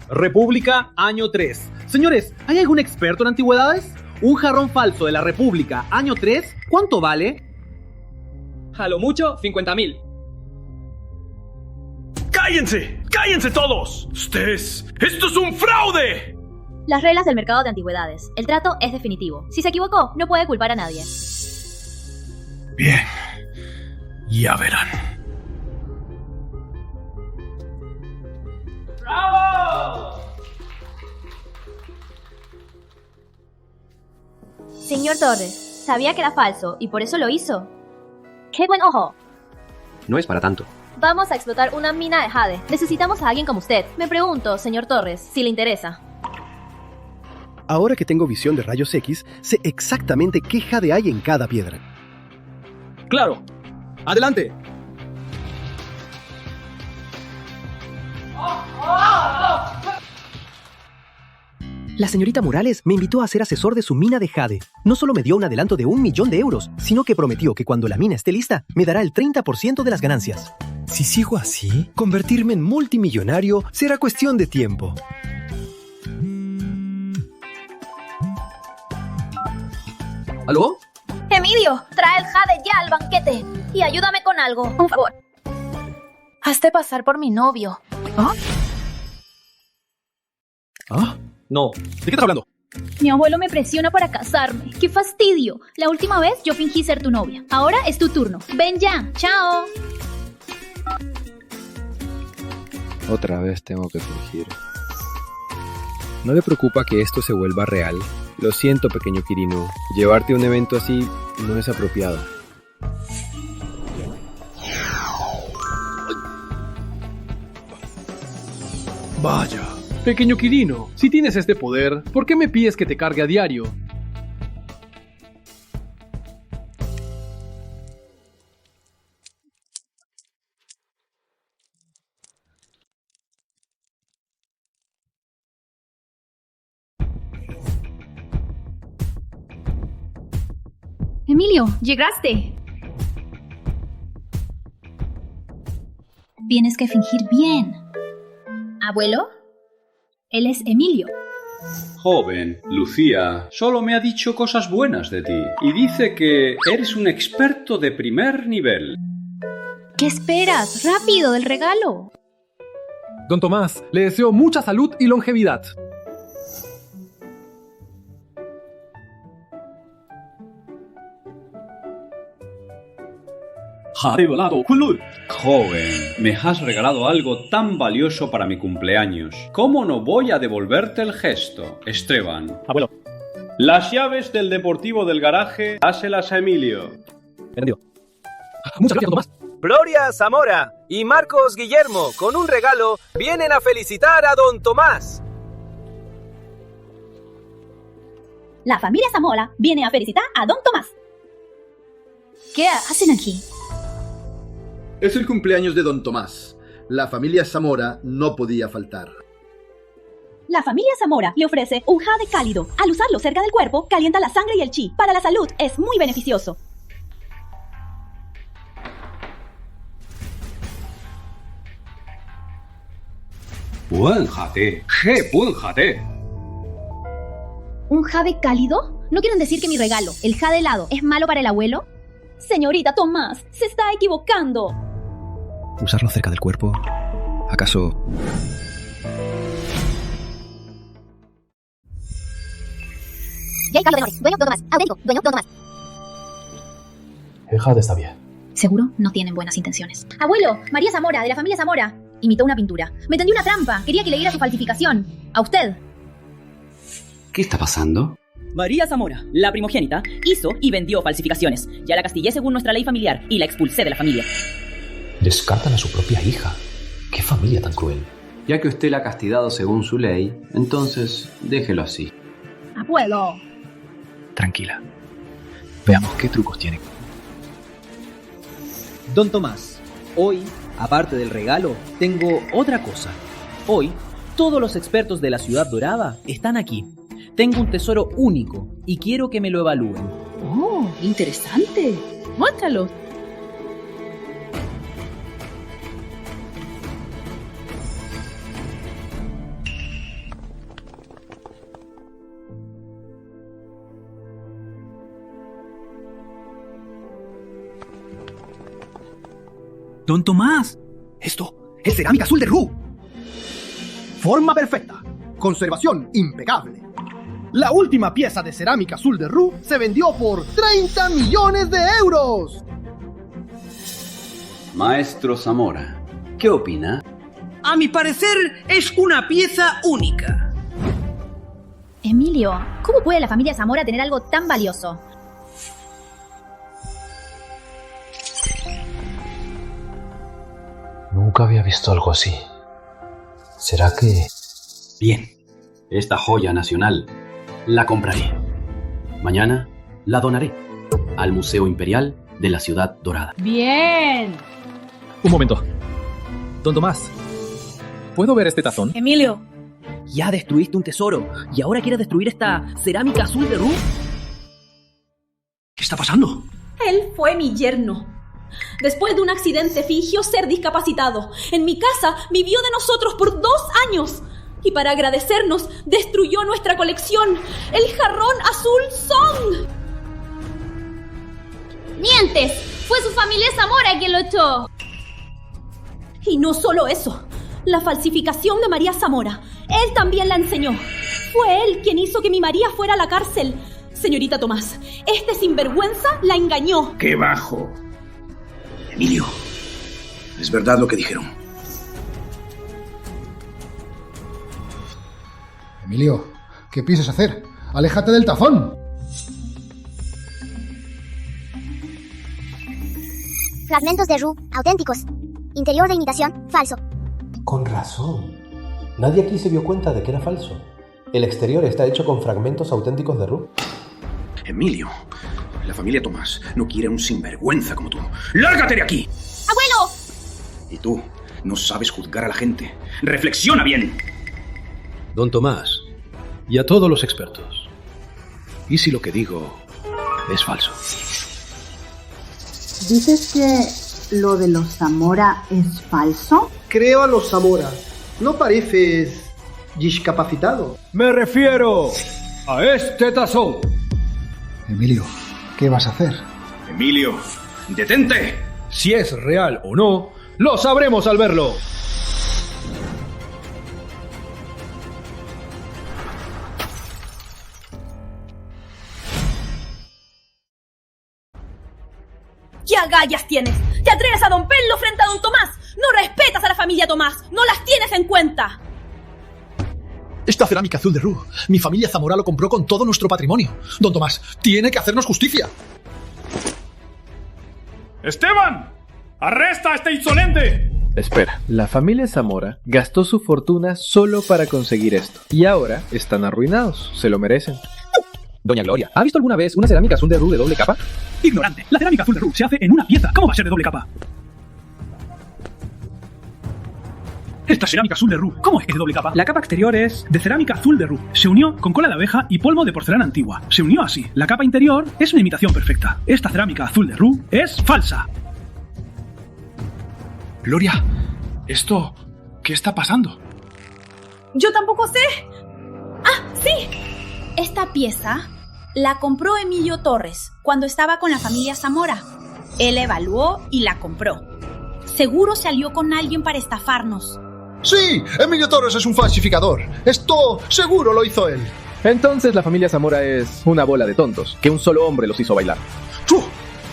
República, año 3. Señores, ¿hay algún experto en antigüedades? Un jarrón falso de la República, año 3, ¿cuánto vale? A lo mucho, 50.000. ¡Cállense! ¡Cállense todos! ¡Ustedes! ¡Esto es un fraude! Las reglas del mercado de antigüedades. El trato es definitivo. Si se equivocó, no puede culpar a nadie. Bien. Ya verán. ¡Bravo! Señor Torres, sabía que era falso y por eso lo hizo. ¡Qué buen ojo! No es para tanto. Vamos a explotar una mina de jade. Necesitamos a alguien como usted. Me pregunto, señor Torres, si le interesa. Ahora que tengo visión de rayos X, sé exactamente qué jade hay en cada piedra. ¡Claro! ¡Adelante! La señorita Morales me invitó a ser asesor de su mina de jade. No solo me dio un adelanto de 1 millón de euros, sino que prometió que cuando la mina esté lista, me dará el 30% de las ganancias. Si sigo así, convertirme en multimillonario será cuestión de tiempo. ¿Aló? Emilio, trae el jade ya al banquete y ayúdame con algo, un favor. Hazte pasar por mi novio. ¿Ah? ¿Ah? No. ¿De qué estás hablando? Mi abuelo me presiona para casarme. ¡Qué fastidio! La última vez yo fingí ser tu novia. Ahora es tu turno. Ven ya. ¡Chao! Otra vez tengo que fingir. ¿No le preocupa que esto se vuelva real? Lo siento, pequeño Quirino. Llevarte a un evento así no es apropiado. Vaya. Pequeño Quirino, si tienes este poder, ¿por qué me pides que te cargue a diario? Emilio, llegaste. Tienes que fingir bien. ¿Abuelo? Él es Emilio. Joven, Lucía, solo me ha dicho cosas buenas de ti y dice que eres un experto de primer nivel. ¿Qué esperas? ¡Rápido, del regalo! Don Tomás, le deseo mucha salud y longevidad. Joven, me has regalado algo tan valioso para mi cumpleaños. ¿Cómo no voy a devolverte el gesto? Esteban. Abuelo. Las llaves del deportivo del garaje, dáselas a Emilio. Entendido. Muchas gracias, Tomás. Gloria Zamora y Marcos Guillermo, con un regalo, vienen a felicitar a Don Tomás. La familia Zamora viene a felicitar a Don Tomás. ¿Qué hacen aquí? Es el cumpleaños de Don Tomás. La familia Zamora no podía faltar. La familia Zamora le ofrece un jade cálido. Al usarlo cerca del cuerpo, calienta la sangre y el chi. Para la salud es muy beneficioso. Buen jade. ¡Qué buen jade! ¿Un jade cálido? ¿No quieren decir que mi regalo, el jade helado, es malo para el abuelo? Señorita Tomás, se está equivocando. ¿Usarlo cerca del cuerpo? ¿Acaso...? Ya hay Carlos de Norris, dueño Don Tomás, auténtico, dueño Don Tomás. El jade está bien. Seguro no tienen buenas intenciones. Abuelo, María Zamora, de la familia Zamora. Imitó una pintura. Me tendió una trampa. Quería que leyera su falsificación. A usted. ¿Qué está pasando? María Zamora, la primogénita, hizo y vendió falsificaciones. Ya la castigué según nuestra ley familiar y la expulsé de la familia. Descartan a su propia hija. ¡Qué familia tan cruel! Ya que usted la ha castigado según su ley, entonces déjelo así. Abuelo. Tranquila. Veamos qué trucos tiene. Don Tomás, hoy, aparte del regalo, tengo otra cosa. Hoy, todos los expertos de la Ciudad Dorada están aquí. Tengo un tesoro único y quiero que me lo evalúen. ¡Oh, interesante! ¡Muéstralo! Don Tomás, esto es cerámica azul de Ru. Forma perfecta, conservación impecable. La última pieza de cerámica azul de Ru se vendió por 30 millones de euros. Maestro Zamora, ¿qué opina? A mi parecer es una pieza única. Emilio, ¿cómo puede la familia Zamora tener algo tan valioso? Nunca había visto algo así. ¿Será que...? Bien, esta joya nacional la compraré. Mañana la donaré al Museo Imperial de la Ciudad Dorada. ¡Bien! Un momento. Don Tomás, ¿puedo ver este tazón? Emilio, Ya destruiste un tesoro y ahora quieres destruir esta cerámica azul de Ru. ¿Qué está pasando? Él fue mi yerno. Después de un accidente fingió ser discapacitado. En mi casa vivió de nosotros por 2 años. Y para agradecernos, destruyó nuestra colección, el jarrón azul Song. ¡Mientes! Fue su familia Zamora quien lo echó. Y no solo eso, la falsificación de María Zamora. Él también la enseñó. Fue él quien hizo que mi María fuera a la cárcel. Señorita Tomás, este sinvergüenza la engañó. ¡Qué bajo! Emilio, es verdad lo que dijeron. Emilio, ¿qué piensas hacer? ¡Aléjate del tazón! Fragmentos de Ru, auténticos. Interior de imitación, falso. Con razón. Nadie aquí se dio cuenta de que era falso. El exterior está hecho con fragmentos auténticos de Ru. Emilio, la familia Tomás no quiere un sinvergüenza como tú. ¡Lárgate de aquí! ¡Abuelo! Y tú, no sabes juzgar a la gente. ¡Reflexiona bien! Don Tomás, y a todos los expertos, ¿y si lo que digo es falso? ¿Dices que lo de los Zamora es falso? Creo a los Zamora. ¿No pareces discapacitado? Me refiero a este tazón. Emilio, ¿qué vas a hacer? Emilio, detente. Si es real o no, lo sabremos al verlo. ¿Qué agallas tienes? ¿Te atreves a romperlo frente a don Tomás? No respetas a la familia Tomás, no las tienes en cuenta. Esta cerámica azul de Ru, mi familia Zamora lo compró con todo nuestro patrimonio. Don Tomás, tiene que hacernos justicia. ¡Esteban! ¡Arresta a este insolente! Espera, la familia Zamora gastó su fortuna solo para conseguir esto. Y ahora están arruinados, se lo merecen. Doña Gloria, ¿ha visto alguna vez una cerámica azul de Ru de doble capa? Ignorante, la cerámica azul de Ru se hace en una pieza. ¿Cómo va a ser de doble capa? Esta cerámica azul de Ru, ¿cómo es que es de doble capa? La capa exterior es de cerámica azul de Ru. Se unió con cola de abeja y polvo de porcelana antigua. Se unió así. La capa interior es una imitación perfecta. Esta cerámica azul de Ru es falsa. Gloria, ¿esto qué está pasando? Yo tampoco sé. ¡Ah, sí! Esta pieza la compró Emilio Torres cuando estaba con la familia Zamora. Él la evaluó y la compró. Seguro se alió con alguien para estafarnos. ¡Sí! Emilio Torres es un falsificador. Esto seguro lo hizo él. Entonces la familia Zamora es una bola de tontos, que un solo hombre los hizo bailar.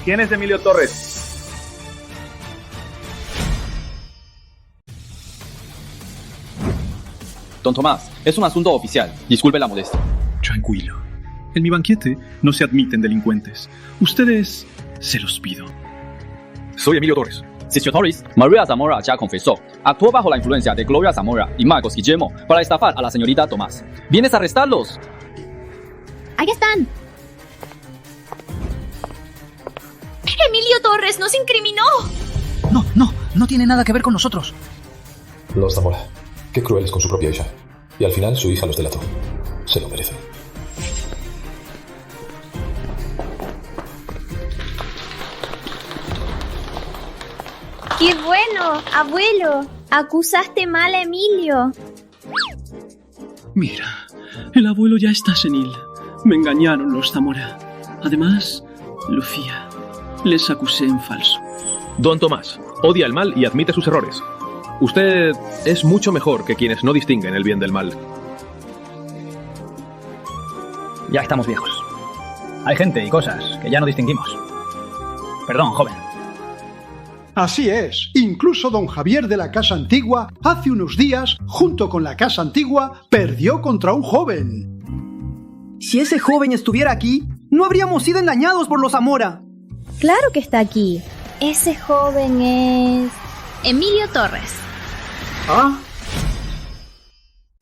¿Quién es Emilio Torres? Don Tomás, es un asunto oficial. Disculpe la molestia. Tranquilo. En mi banquete no se admiten delincuentes. Ustedes se los pido. Soy Emilio Torres. Sr. Torres, María Zamora ya confesó. Actuó bajo la influencia de Gloria Zamora y Marcos Guillermo para estafar a la señorita Tomás. ¿Vienes a arrestarlos? Ahí están. Emilio Torres nos incriminó. No tiene nada que ver con nosotros. Los Zamora, qué crueles con su propia hija. Y al final su hija los delató. Se lo merece. ¡Qué bueno, abuelo! Acusaste mal a Emilio. Mira, el abuelo ya está senil. Me engañaron los Zamora. Además, Lucía, les acusé en falso. Don Tomás, odia el mal y admite sus errores. Usted es mucho mejor que quienes no distinguen el bien del mal. Ya estamos viejos. Hay gente y cosas que ya no distinguimos. Perdón, joven. Así es, incluso don Javier de la Casa Antigua, hace unos días, junto con la Casa Antigua, perdió contra un joven. Si ese joven estuviera aquí, no habríamos sido engañados por los Zamora. Claro que está aquí. Ese joven es Emilio Torres. ¿Ah?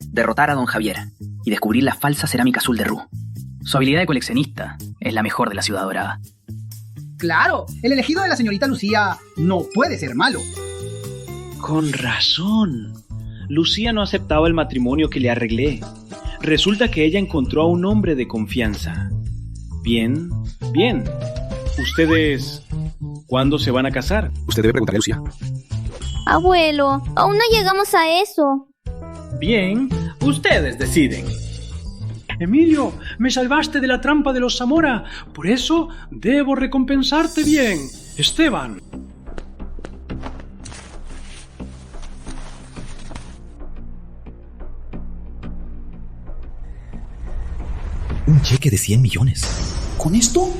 Derrotar a don Javier y descubrir la falsa cerámica azul de Ru. Su habilidad de coleccionista es la mejor de la Ciudad Dorada. Claro, el elegido de la señorita Lucía no puede ser malo. Con razón. Lucía no aceptaba el matrimonio que le arreglé. Resulta que ella encontró a un hombre de confianza. Bien, bien. ¿Ustedes cuándo se van a casar? Usted debe preguntarle a Lucía. Abuelo, aún no llegamos a eso. Bien, ustedes deciden. Emilio, me salvaste de la trampa de los Zamora. Por eso debo recompensarte bien. Esteban. Un cheque de 100 millones. ¿Con esto?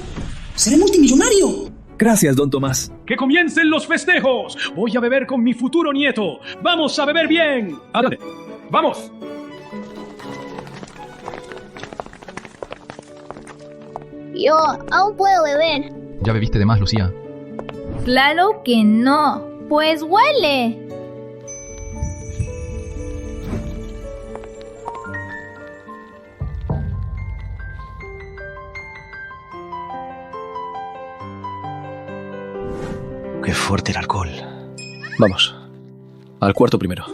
¡Seré multimillonario! Gracias, don Tomás. ¡Que comiencen los festejos! Voy a beber con mi futuro nieto. ¡Vamos a beber bien! ¡Ándale! ¡Vamos! Yo aún puedo beber. Ya bebiste de más, Lucía. Claro que no. Pues huele. Qué fuerte el alcohol. Vamos, al cuarto primero.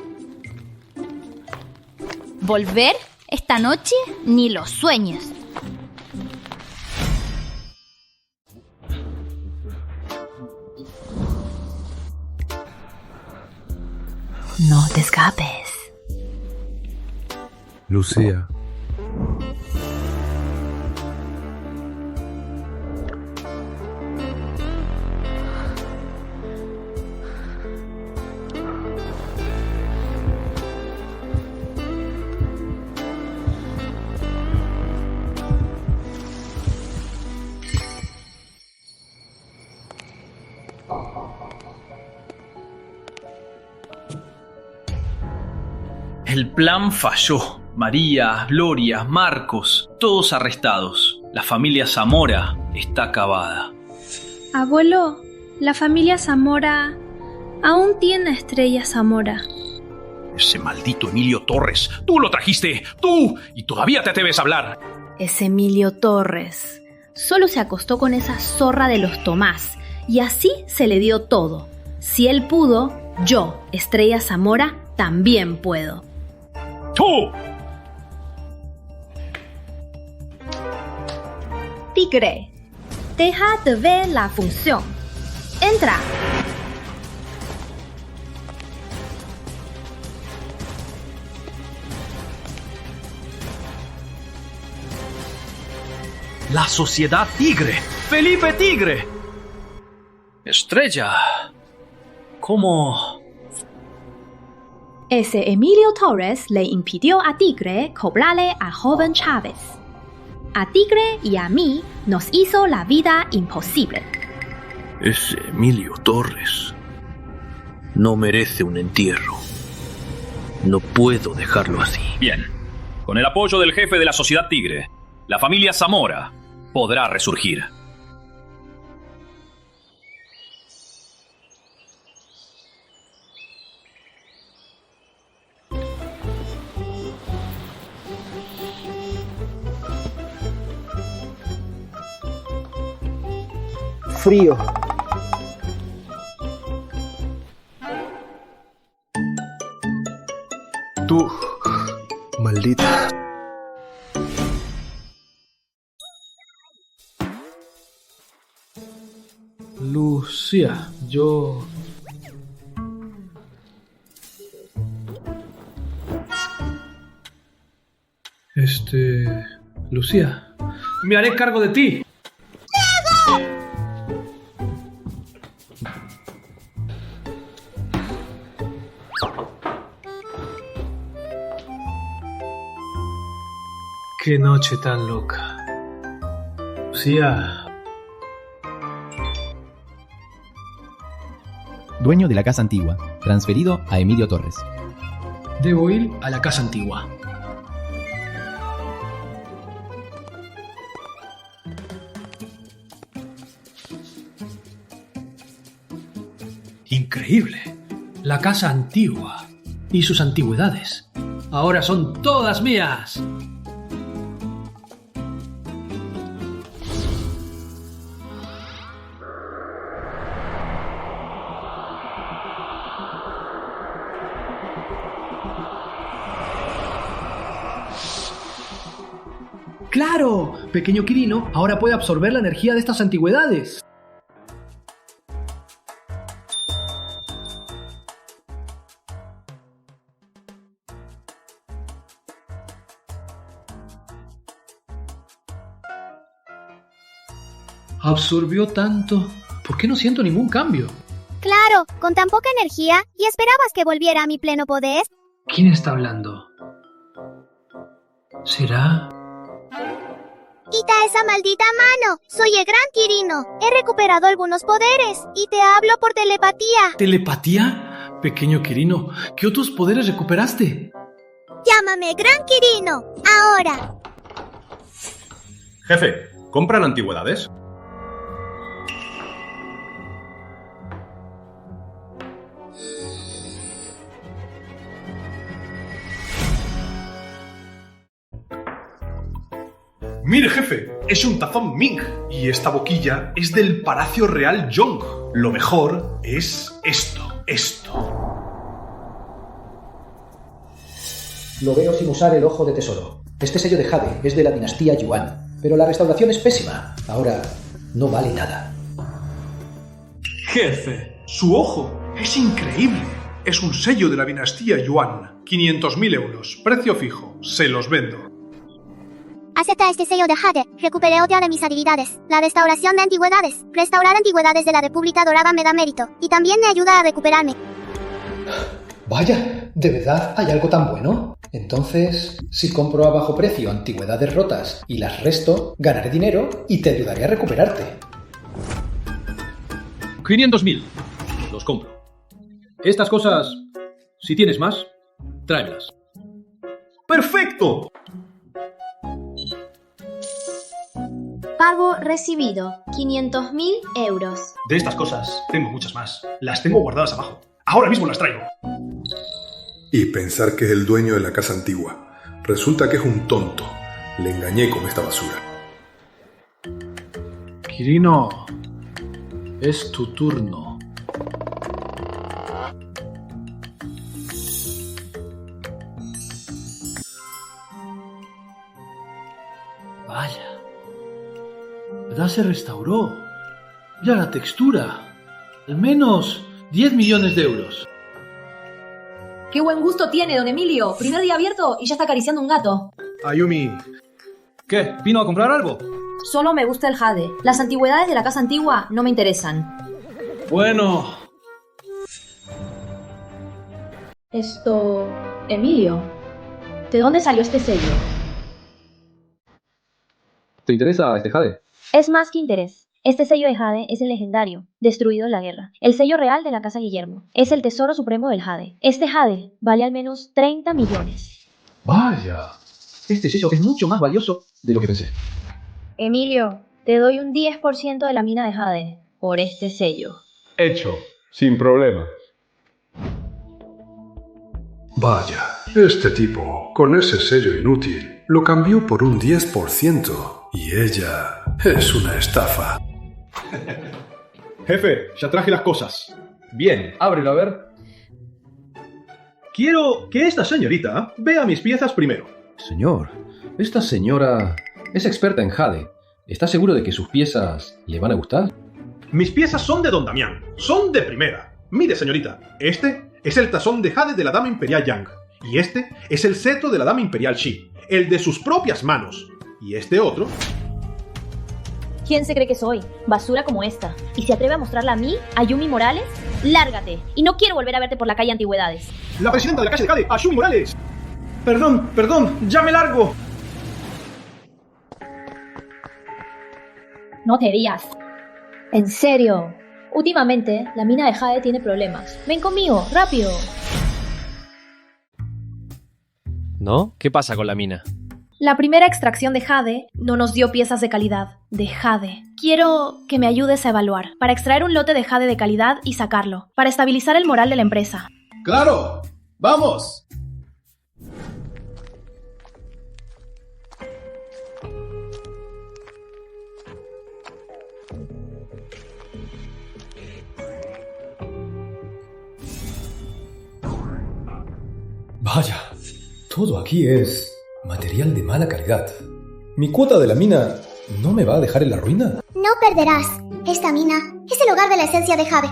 ¿Volver? Esta noche ni lo sueñes. No te escapes. Lucía. El plan falló. María, Gloria, Marcos, todos arrestados. La familia Zamora está acabada. Abuelo, la familia Zamora aún tiene a Estrella Zamora. Ese maldito Emilio Torres. ¡Tú lo trajiste! ¡Tú! Y todavía te atreves a hablar. Es Emilio Torres. Solo se acostó con esa zorra de los Tomás. Y así se le dio todo. Si él pudo, yo, Estrella Zamora, también puedo. ¡Tú! Tigre, deja de ver la función. Entra. La Sociedad Tigre. ¡Felipe Tigre! Estrella. ¿Cómo? Ese Emilio Torres le impidió a Tigre cobrarle a joven Chávez. A Tigre y a mí nos hizo la vida imposible. Ese Emilio Torres no merece un entierro. No puedo dejarlo así. Bien. Con el apoyo del jefe de la Sociedad Tigre, la familia Zamora podrá resurgir. Frío. Tú, maldita. Lucía, yo... Lucía, me haré cargo de ti. Qué noche tan loca. Lucía. Dueño de la casa antigua, transferido a Emilio Torres. Debo ir a la casa antigua. Increíble. La casa antigua y sus antigüedades ahora son todas mías. ¡Claro! Pequeño Quirino ahora puede absorber la energía de estas antigüedades. Absorbió tanto. ¿Por qué no siento ningún cambio? Claro, con tan poca energía, ¿y esperabas que volviera a mi pleno poder? ¿Quién está hablando? ¿Será? Quita esa maldita mano. Soy el Gran Quirino. He recuperado algunos poderes y te hablo por telepatía. ¿Telepatía? Pequeño Quirino, ¿qué otros poderes recuperaste? Llámame Gran Quirino, ahora. Jefe, ¿compran antigüedades? Mire, jefe, es un tazón Ming y esta boquilla es del Palacio Real Yong. Lo mejor es esto. Lo veo sin usar el ojo de tesoro. Este sello de jade es de la dinastía Yuan, pero la restauración es pésima. Ahora no vale nada. Jefe, su ojo es increíble. Es un sello de la dinastía Yuan. 500.000 euros, precio fijo. Se los vendo. Acepta este sello de jade. Recuperé otra de mis habilidades, la restauración de antigüedades. Restaurar antigüedades de la República Dorada me da mérito, y también me ayuda a recuperarme. Vaya, ¿de verdad hay algo tan bueno? Entonces, si compro a bajo precio antigüedades rotas y las resto, ganaré dinero y te ayudaré a recuperarte. 500.000. Los compro. Estas cosas, si tienes más, tráemelas. ¡Perfecto! Pago recibido, 500.000 euros. De estas cosas, tengo muchas más. Las tengo guardadas abajo. Ahora mismo las traigo. Y pensar que es el dueño de la casa antigua. Resulta que es un tonto. Le engañé con esta basura. Quirino, es tu turno. Vaya. Ya se restauró. Ya la textura. Al menos 10 millones de euros. ¡Qué buen gusto tiene, don Emilio! Primer día abierto y ya está acariciando un gato. Ayumi, ¿qué? ¿Vino a comprar algo? Solo me gusta el jade. Las antigüedades de la casa antigua no me interesan. Bueno. Emilio, ¿de dónde salió este sello? ¿Te interesa este jade? Es más que interés. Este sello de jade es el legendario, destruido en la guerra. El sello real de la casa Guillermo. Es el tesoro supremo del jade. Este jade vale al menos 30 millones. Vaya, este sello es mucho más valioso de lo que pensé. Emilio, te doy un 10% de la mina de jade por este sello. Hecho, sin problema. Vaya, este tipo, con ese sello inútil, lo cambió por un 10%. Y ella es una estafa. Jefe, ya traje las cosas. Bien, ábrelo a ver. Quiero que esta señorita vea mis piezas primero. Señor, esta señora es experta en jade. ¿Está seguro de que sus piezas le van a gustar? Mis piezas son de Don Damián. Son de primera. Mire, señorita, este es el tazón de jade de la Dama Imperial Yang. Y este es el cetro de la Dama Imperial Shi. El de sus propias manos. Y este otro... ¿Quién se cree que soy? Basura como esta. ¿Y se atreve a mostrarla a mí, Ayumi Morales? ¡Lárgate! Y no quiero volver a verte por la calle Antigüedades. ¡La presidenta de la calle de Jade, Ayumi Morales! Perdón, ya me largo. No te rías. En serio. Últimamente, la mina de jade tiene problemas. Ven conmigo, rápido. ¿No? ¿Qué pasa con la mina? La primera extracción de jade no nos dio piezas de calidad, de jade. Quiero que me ayudes a evaluar, para extraer un lote de jade de calidad y sacarlo, para estabilizar el moral de la empresa. ¡Claro! ¡Vamos! Vaya, todo aquí es material de mala calidad. ¿Mi cuota de la mina no me va a dejar en la ruina? No perderás. Esta mina es el hogar de la esencia de jade.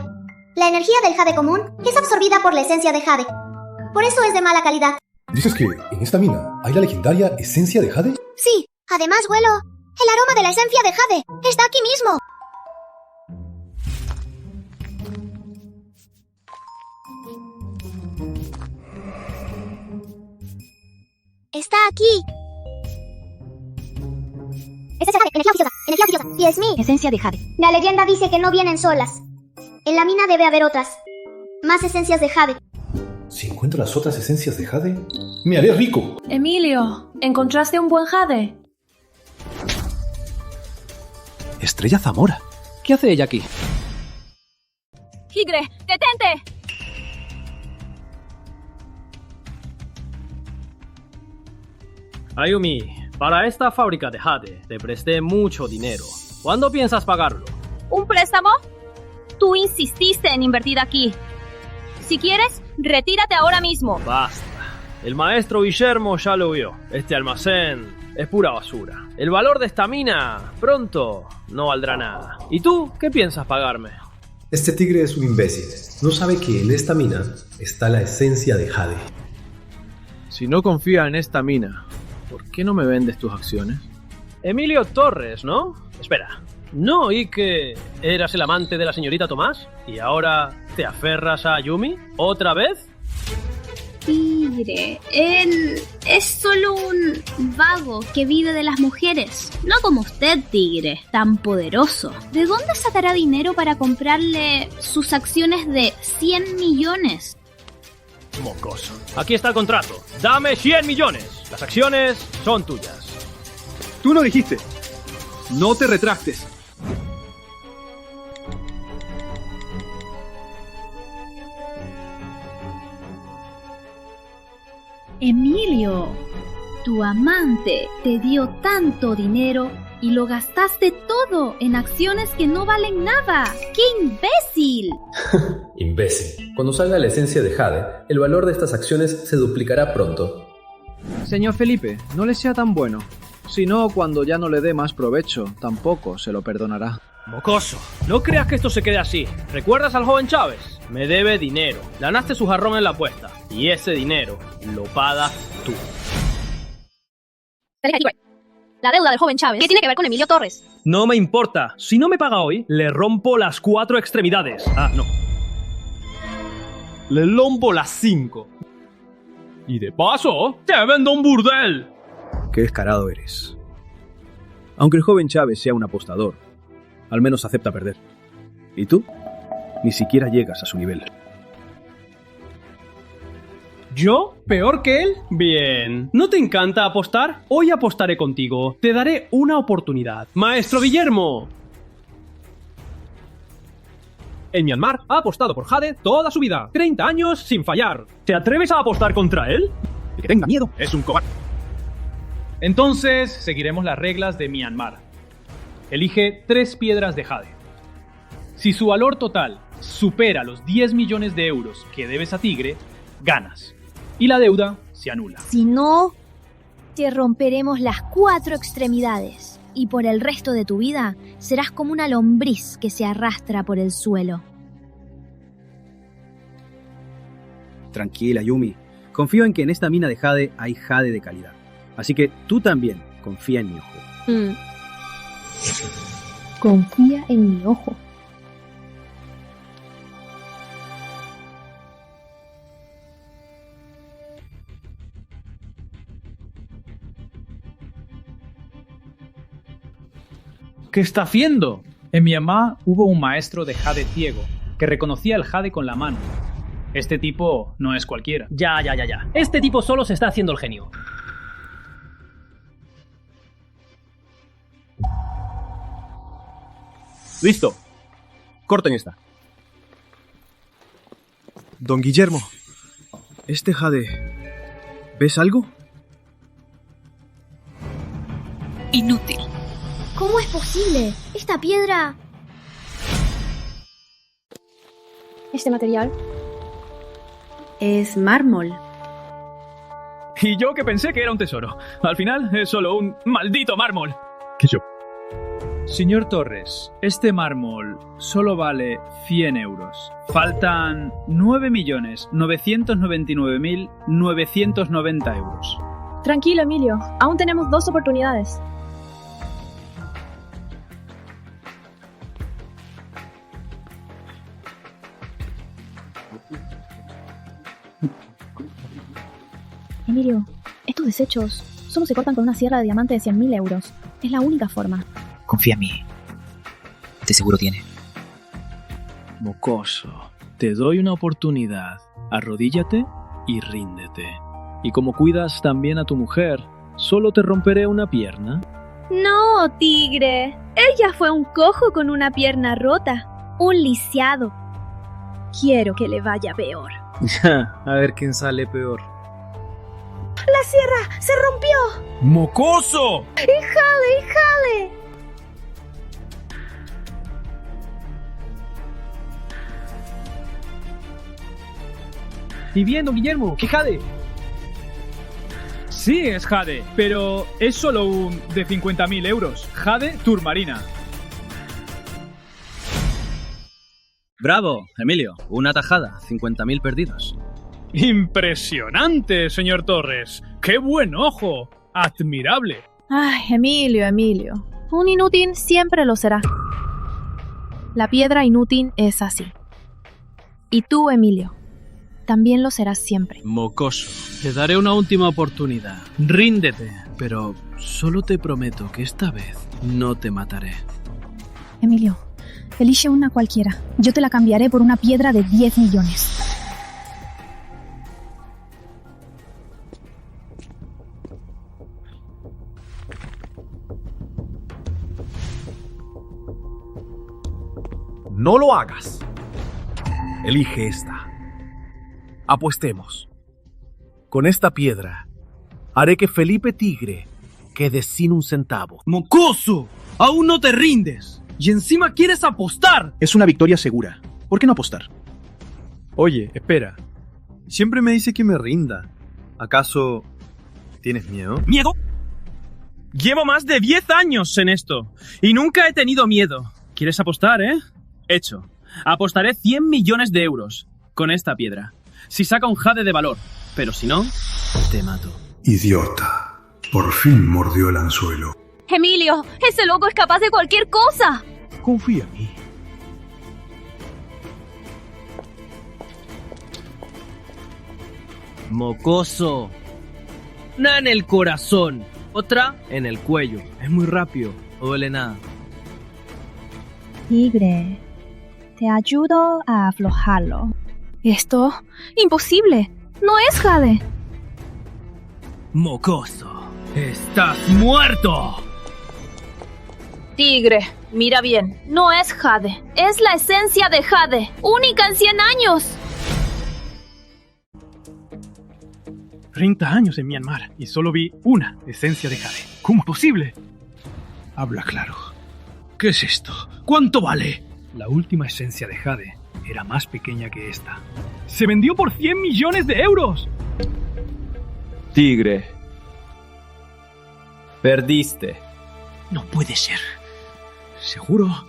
La energía del jade común es absorbida por la esencia de jade. Por eso es de mala calidad. ¿Dices que en esta mina hay la legendaria esencia de jade? Sí, además huelo el aroma de la esencia de jade. Está aquí mismo. Está aquí. Esencia de jade, energía oficiosa, energía oficiosa. Y es mi esencia de jade. La leyenda dice que no vienen solas. En la mina debe haber otras. Más esencias de jade. Si encuentro las otras esencias de jade, me haré rico. Emilio, ¿encontraste un buen jade? Estrella Zamora. ¿Qué hace ella aquí? ¡Tigre, detente! Ayumi, para esta fábrica de jade te presté mucho dinero. ¿Cuándo piensas pagarlo? ¿Un préstamo? Tú insististe en invertir aquí. Si quieres, retírate ahora mismo. Basta. El maestro Guillermo ya lo vio. Este almacén es pura basura. El valor de esta mina pronto no valdrá nada. ¿Y tú qué piensas pagarme? Este tigre es un imbécil. No sabe que en esta mina está la esencia de jade. Si no confía en esta mina, ¿por qué no me vendes tus acciones? Emilio Torres, ¿no? Espera. ¿No oí que eras el amante de la señorita Tomás? ¿Y ahora te aferras a Ayumi? ¿Otra vez? Tigre, él es solo un vago que vive de las mujeres. No como usted, tigre, tan poderoso. ¿De dónde sacará dinero para comprarle sus acciones de 100 millones? Mocoso. Aquí está el contrato. Dame 100 millones. Las acciones son tuyas. Tú lo dijiste. No te retractes. Emilio, tu amante te dio tanto dinero y lo gastaste todo en acciones que no valen nada. ¡Qué imbécil! Imbécil. Cuando salga la esencia de jade, el valor de estas acciones se duplicará pronto. Señor Felipe, no le sea tan bueno. Si no, cuando ya no le dé más provecho, tampoco se lo perdonará. Mocoso, no creas que esto se quede así. ¿Recuerdas al joven Chávez? Me debe dinero. Ganaste su jarrón en la apuesta. Y ese dinero lo pagas tú. La deuda del joven Chávez. ¿Qué tiene que ver con Emilio Torres? No me importa. Si no me paga hoy, le rompo las 4 extremidades. Ah, no. Le lombo las 5. Y de paso, te vendo un burdel. Qué descarado eres. Aunque el joven Chávez sea un apostador, al menos acepta perder. ¿Y tú? Ni siquiera llegas a su nivel. ¿Yo? ¿Peor que él? Bien. ¿No te encanta apostar? Hoy apostaré contigo. Te daré una oportunidad. ¡Maestro Guillermo! En Myanmar ha apostado por jade toda su vida. 30 años sin fallar. ¿Te atreves a apostar contra él? El que tenga miedo es un cobarde. Entonces, seguiremos las reglas de Myanmar. Elige 3 piedras de jade. Si su valor total supera los 10 millones de euros que debes a Tigre, ganas. Y la deuda se anula. Si no, te romperemos las 4 extremidades. Y por el resto de tu vida, serás como una lombriz que se arrastra por el suelo. Tranquila, Yumi. Confío en que en esta mina de jade hay jade de calidad. Así que tú también confía en mi ojo. Confía en mi ojo. ¿Qué está haciendo? En Myanmar hubo un maestro de jade ciego que reconocía el jade con la mano. Este tipo no es cualquiera. Ya. Este tipo solo se está haciendo el genio. Listo. Corten esta. Don Guillermo, este jade... ¿Ves algo? Inútil. ¿Cómo es posible? Esta piedra... Este material es mármol. Y yo que pensé que era un tesoro. Al final es solo un maldito mármol. ¿Qué yo? Señor Torres, este mármol solo vale 100 euros. Faltan 9.999.990 euros. Tranquilo, Emilio. Aún tenemos 2 oportunidades. Emilio, estos desechos solo se cortan con una sierra de diamante de 100.000 euros. Es la única forma. Confía en mí. De seguro tiene. Mocoso, te doy una oportunidad. Arrodíllate y ríndete. Y como cuidas también a tu mujer, solo te romperé una pierna. No, tigre. Ella fue un cojo con una pierna rota. Un lisiado. Quiero que le vaya peor. A ver quién sale peor. ¡La sierra se rompió! ¡Mocoso! ¡Jale! Y bien, don Guillermo, ¿qué jade? Sí, es jade, pero es solo un de 50.000 euros. Jade turmarina. Bravo, Emilio. Una tajada. 50.000 perdidos. ¡Impresionante, señor Torres! ¡Qué buen ojo! ¡Admirable! Ay, Emilio. Un inútil siempre lo será. La piedra inútil es así. Y tú, Emilio, también lo serás siempre. Mocoso, te daré una última oportunidad. Ríndete, pero solo te prometo que esta vez no te mataré. Emilio, elige una cualquiera. Yo te la cambiaré por una piedra de 10 millones. No lo hagas. Elige esta. Apuestemos. Con esta piedra, haré que Felipe Tigre quede sin un centavo. ¡Mocoso! ¡Aún no te rindes! ¡Y encima quieres apostar! Es una victoria segura. ¿Por qué no apostar? Oye, espera. Siempre me dice que me rinda. ¿Acaso tienes miedo? ¿Miedo? Llevo más de 10 años en esto y nunca he tenido miedo. ¿Quieres apostar, Hecho. Apostaré 100 millones de euros con esta piedra. Si saca un jade de valor. Pero si no, te mato. Idiota. Por fin mordió el anzuelo. Emilio, ese loco es capaz de cualquier cosa. Confía en mí. Mocoso. Una en el corazón. Otra en el cuello. Es muy rápido. No duele nada. Tigre, te ayudo a aflojarlo. Esto, imposible. No es jade. Mocoso, estás muerto. Tigre, mira bien. No es jade. Es la esencia de jade. Única en 100 años. 30 años en Myanmar y solo vi una esencia de jade. ¿Cómo es posible? Habla claro. ¿Qué es esto? ¿Cuánto vale? La última esencia de jade era más pequeña que esta. ¡Se vendió por 100 millones de euros! Tigre. Perdiste. No puede ser. Seguro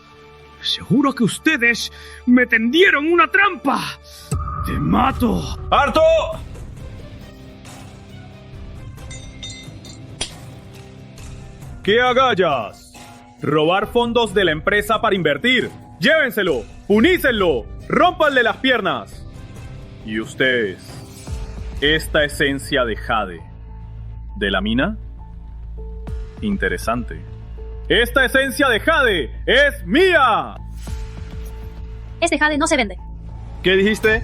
que ustedes me tendieron una trampa. ¡Te mato! ¡Harto! ¿Qué agallas? Robar fondos de la empresa para invertir. ¡Llévenselo! ¡Unícenlo! ¡Rómpanle las piernas! Y ustedes, esta esencia de jade, ¿de la mina? Interesante. ¡Esta esencia de jade es mía! Este jade no se vende. ¿Qué dijiste?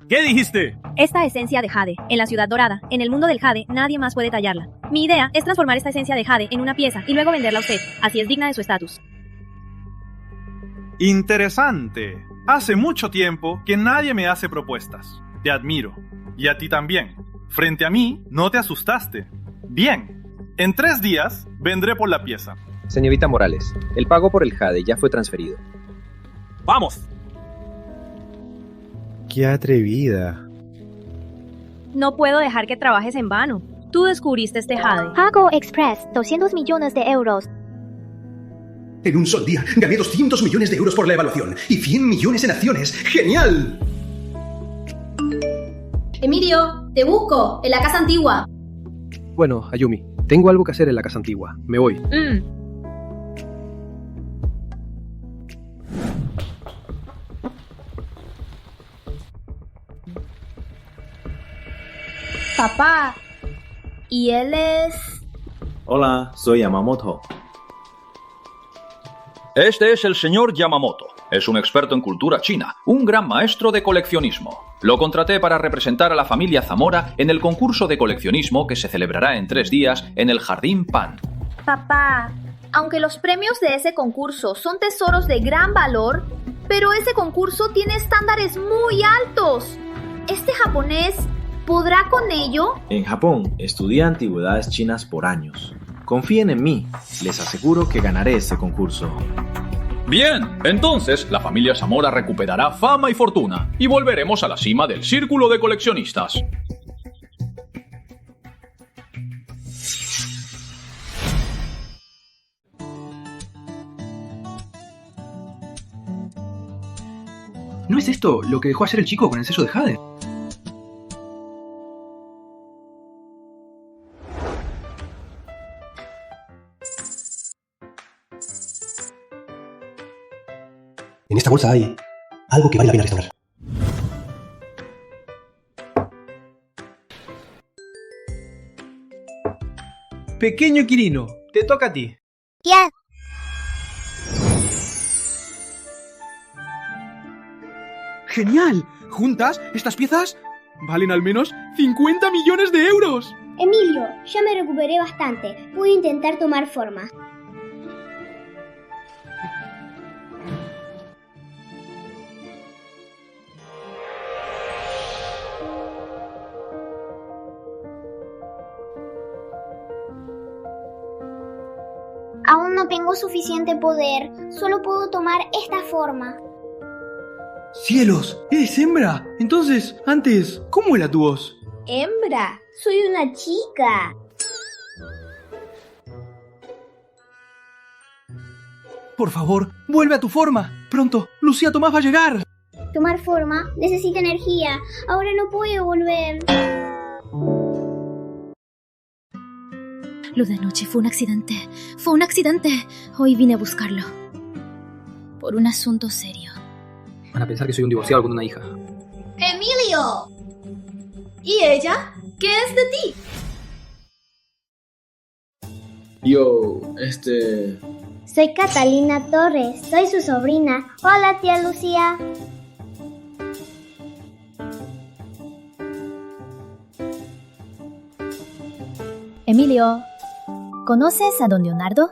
¿Qué dijiste? Esta esencia de jade, en la ciudad dorada, en el mundo del jade, nadie más puede tallarla. Mi idea es transformar esta esencia de jade en una pieza y luego venderla a usted. Así es digna de su estatus. Interesante. Hace mucho tiempo que nadie me hace propuestas. Te admiro. Y a ti también. Frente a mí, no te asustaste. Bien. En 3 días, vendré por la pieza. Señorita Morales, el pago por el jade ya fue transferido. ¡Vamos! ¡Qué atrevida! No puedo dejar que trabajes en vano. Tú descubriste este jade. Pago Express, 200 millones de euros. En un solo día gané 200 millones de euros por la evaluación y 100 millones en acciones. ¡Genial! Emilio, te busco, en la casa antigua. Bueno, Ayumi, tengo algo que hacer en la casa antigua. Me voy. Papá, ¿y él es...? Hola, soy Yamamoto. Este es el señor Yamamoto. Es un experto en cultura china, un gran maestro de coleccionismo. Lo contraté para representar a la familia Zamora en el concurso de coleccionismo que se celebrará en 3 días en el Jardín Pan. Papá, aunque los premios de ese concurso son tesoros de gran valor, pero ese concurso tiene estándares muy altos. ¿Este japonés podrá con ello? En Japón, estudié antigüedades chinas por años. Confíen en mí, les aseguro que ganaré este concurso. Bien, entonces la familia Zamora recuperará fama y fortuna y volveremos a la cima del círculo de coleccionistas. ¿No es esto lo que dejó hacer el chico con el sello de jade? En esta bolsa hay algo que vale la pena restaurar. Pequeño Quirino, te toca a ti. ¿Qué? ¡Genial! ¿Juntas, estas piezas valen al menos 50 millones de euros! Emilio, ya me recuperé bastante. Voy a intentar tomar forma. Aún no tengo suficiente poder. Solo puedo tomar esta forma. ¡Cielos! ¿Eres hembra? Entonces, antes, ¿cómo era tu voz? ¿Hembra? Soy una chica. Por favor, vuelve a tu forma. Pronto, Lucía Tomás va a llegar. Tomar forma necesita energía. Ahora no puedo volver. Lo de anoche fue un accidente. Fue un accidente. Hoy vine a buscarlo. Por un asunto serio. Van a pensar que soy un divorciado con una hija. ¡Emilio! ¿Y ella? ¿Qué es de ti? Soy Catalina Torres. Soy su sobrina. Hola, tía Lucía. Emilio, ¿conoces a don Leonardo?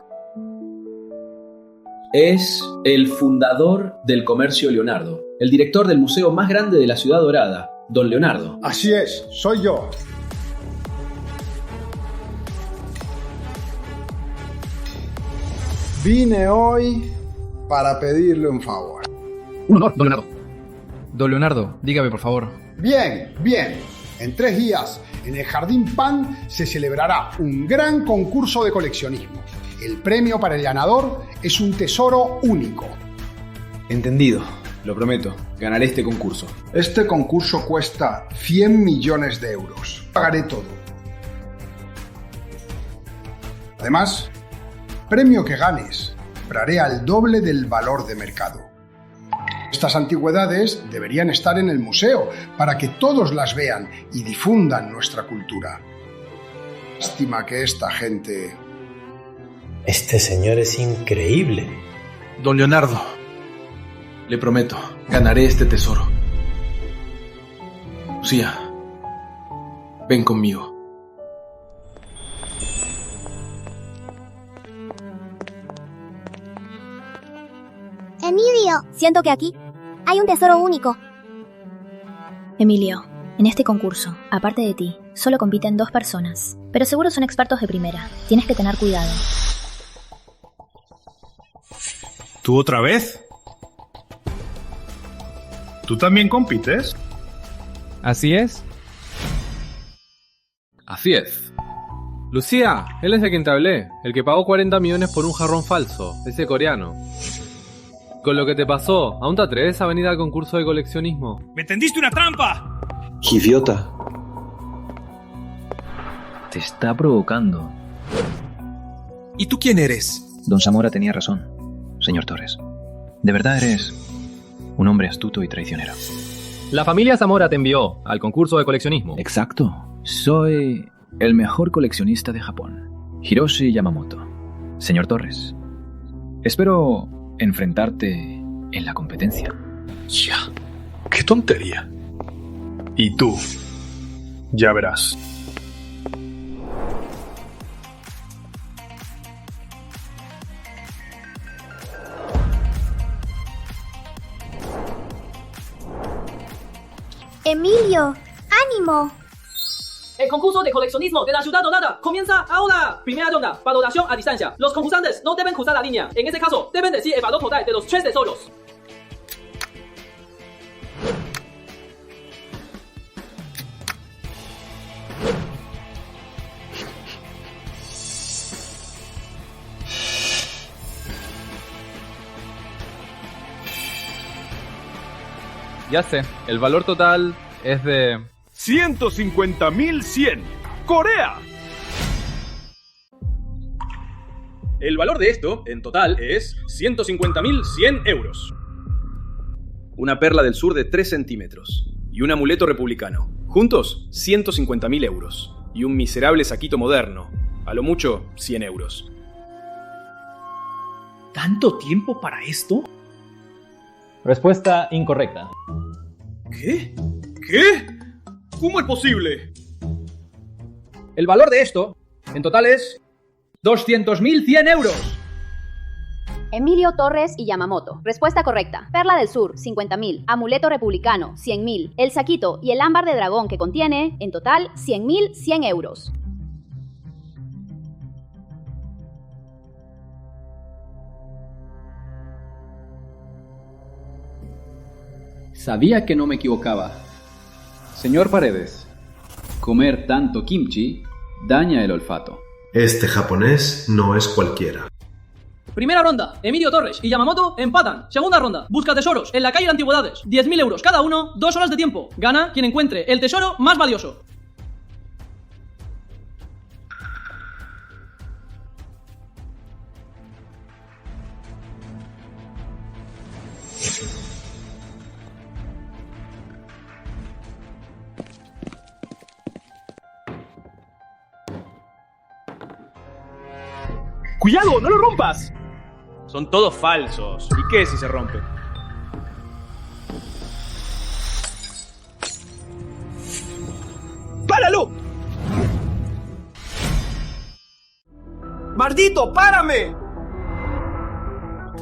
Es el fundador del comercio Leonardo, el director del museo más grande de la Ciudad Dorada, don Leonardo. Así es, soy yo. Vine hoy para pedirle un favor. Un honor, don Leonardo. Don Leonardo, dígame por favor. Bien, bien. En 3 días, en el Jardín Pan, se celebrará un gran concurso de coleccionismo. El premio para el ganador es un tesoro único. Entendido, lo prometo. Ganaré este concurso. Este concurso cuesta 100 millones de euros. Pagaré todo. Además, premio que ganes, compraré al doble del valor de mercado. Estas antigüedades deberían estar en el museo para que todos las vean y difundan nuestra cultura. Lástima que esta gente... Este señor es increíble. Don Leonardo, le prometo, ganaré este tesoro. Lucía, ven conmigo. Emilio, siento que aquí hay un tesoro único. Emilio, en este concurso, aparte de ti, solo compiten 2 personas. Pero seguro son expertos de primera. Tienes que tener cuidado. ¿Tú otra vez? ¿Tú también compites? Así es. Así es. Lucía, él es de quien te hablé, el que pagó 40 millones por un jarrón falso, ese coreano. Con lo que te pasó, ¿aún te atreves a venir al concurso de coleccionismo? ¡Me tendiste una trampa! Idiota. Te está provocando. ¿Y tú quién eres? Don Zamora tenía razón, señor Torres. De verdad eres un hombre astuto y traicionero. La familia Zamora te envió al concurso de coleccionismo. Exacto. Soy el mejor coleccionista de Japón, Hiroshi Yamamoto. Señor Torres, espero enfrentarte en la competencia. Ya, qué tontería. Y tú, ya verás. Emilio, ánimo. El concurso de coleccionismo de la Ciudad Dorada comienza ahora. Primera ronda, valoración a distancia. Los concursantes no deben cruzar la línea. En este caso, deben decir el valor total de los 3 tesoros. Ya sé, el valor total es de... 150.100. ¡Corea! El valor de esto, en total, es 150.100 euros. Una perla del sur de 3 centímetros. Y un amuleto republicano. Juntos, 150.000 euros. Y un miserable saquito moderno. A lo mucho, 100 euros. ¿Tanto tiempo para esto? Respuesta incorrecta. ¿Qué? ¿Qué? ¿Cómo es posible? El valor de esto, en total, es 200.100 euros. Emilio Torres y Yamamoto. Respuesta correcta. Perla del Sur, 50.000. Amuleto republicano, 100.000. El saquito y el ámbar de dragón que contiene, en total, 100.100 euros. Sabía que no me equivocaba. Señor Paredes, comer tanto kimchi daña el olfato. Este japonés no es cualquiera. Primera ronda, Emilio Torres y Yamamoto empatan. Segunda ronda, busca tesoros en la calle de antigüedades. 10.000 euros cada uno, 2 horas de tiempo. Gana quien encuentre el tesoro más valioso. ¡Cuidado, no lo rompas! Son todos falsos. ¿Y qué si se rompe? ¡Páralo! ¡Maldito, párame!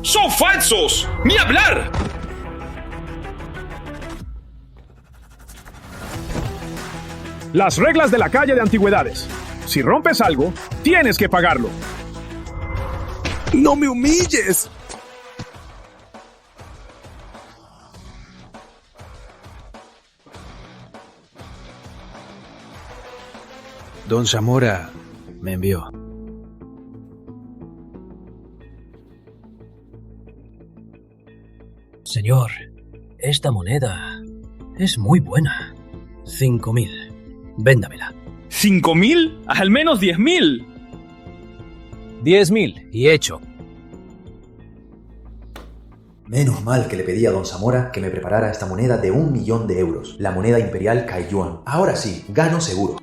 ¡Son falsos! ¡Ni hablar! Las reglas de la calle de antigüedades. Si rompes algo, tienes que pagarlo. ¡No me humilles! Don Zamora me envió. Señor, esta moneda es muy buena. 5.000. Véndamela. ¿5.000? Al menos 10.000. 10.000 y hecho. Menos mal que le pedí a don Zamora que me preparara esta moneda de 1 millón de euros, la moneda imperial Kaiyuan. Ahora sí, gano seguro.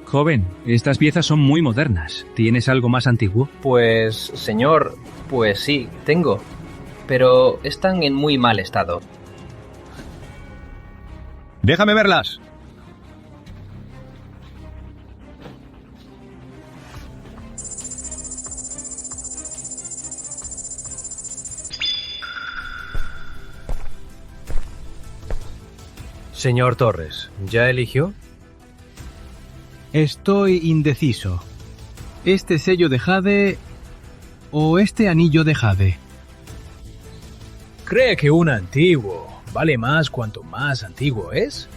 Joven, estas piezas son muy modernas. ¿Tienes algo más antiguo? Pues, señor, pues sí, tengo. Pero están en muy mal estado. Déjame verlas. Señor Torres, ¿ya eligió? Estoy indeciso. ¿Este sello de jade o este anillo de jade? ¿Cree que un antiguo vale más cuanto más antiguo es?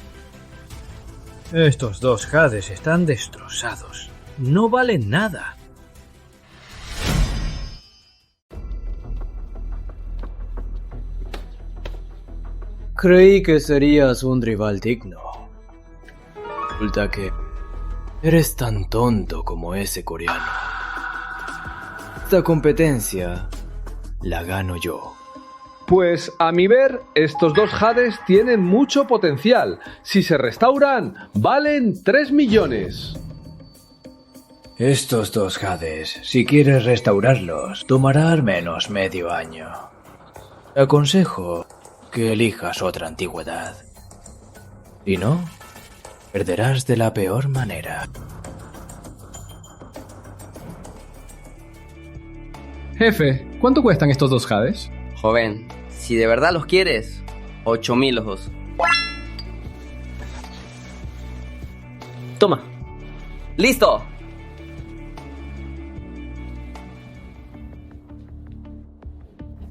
Estos dos jades están destrozados. No valen nada. Creí que serías un rival digno. Resulta que eres tan tonto como ese coreano. Esta competencia la gano yo. Pues a mi ver, estos dos jades tienen mucho potencial. Si se restauran, valen 3 millones. Estos dos jades, si quieres restaurarlos, tomará al menos medio año. Te aconsejo que elijas otra antigüedad. Si no, perderás de la peor manera. Jefe, ¿cuánto cuestan estos dos jades? Joven, si de verdad los quieres, 8.000 los dos. Toma. ¡Listo!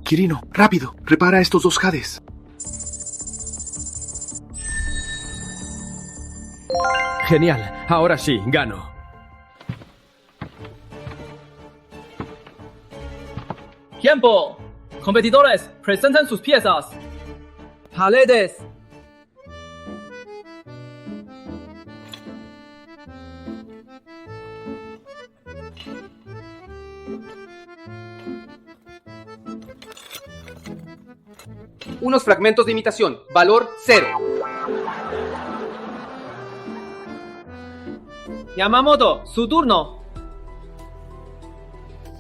Quirino, rápido, repara estos dos jades. Genial, ahora sí, gano. ¡Tiempo! Competidores, presenten sus piezas. ¡Jaledes! Unos fragmentos de imitación, valor 0. Yamamoto, su turno.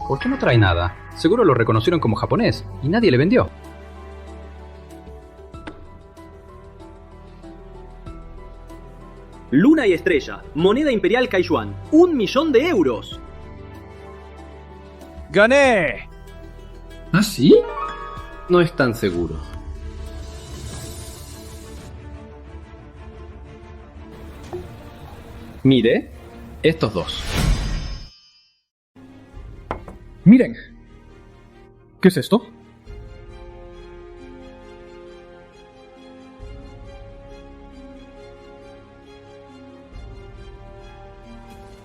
¿Por qué no trae nada? Seguro lo reconocieron como japonés y nadie le vendió. Luna y estrella, moneda imperial Kaiyuan, 1.000.000 de euros. ¡Gané! ¿Ah, sí? No es tan seguro. Mire, estos dos. Miren. ¿Qué es esto?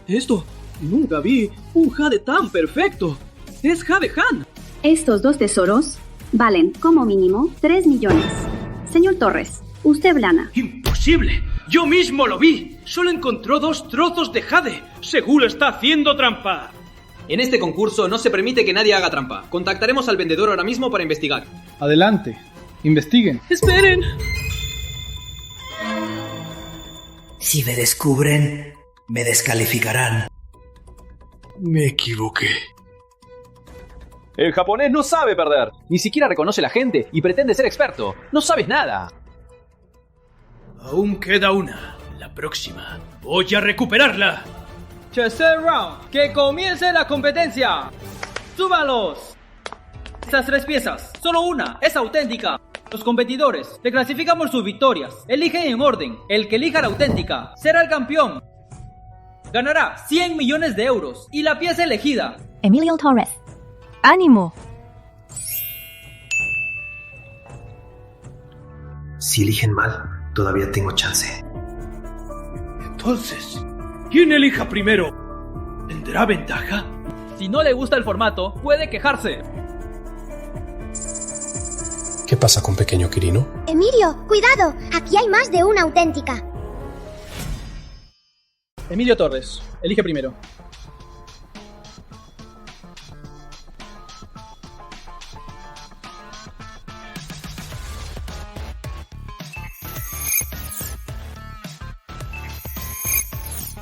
Esto, nunca vi un jade tan perfecto. Es Jade Han. Estos dos tesoros valen como mínimo 3 millones. Señor Torres, usted blana. ¡Imposible! ¡Yo mismo lo vi! Solo encontró 2 trozos de jade. Seguro está haciendo trampa. En este concurso no se permite que nadie haga trampa. Contactaremos al vendedor ahora mismo para investigar. Adelante, investiguen. ¡Esperen! Si me descubren, me descalificarán. Me equivoqué. El japonés no sabe perder. Ni siquiera reconoce la gente y pretende ser experto. No sabes nada. Aún queda una. La próxima. Voy a recuperarla. Tercer round. ¡Que comience la competencia! ¡Súbalos! Estas 3 piezas, solo una es auténtica. Los competidores se clasifican por sus victorias. Eligen en orden. El que elija la auténtica será el campeón. Ganará 100 millones de euros y la pieza elegida. Emilio Torres. ¡Ánimo! Si eligen mal, todavía tengo chance. Entonces, ¿quién elija primero? ¿Tendrá ventaja? Si no le gusta el formato, puede quejarse. ¿Qué pasa con pequeño Quirino? Emilio, cuidado, aquí hay más de una auténtica. Emilio Torres, elige primero.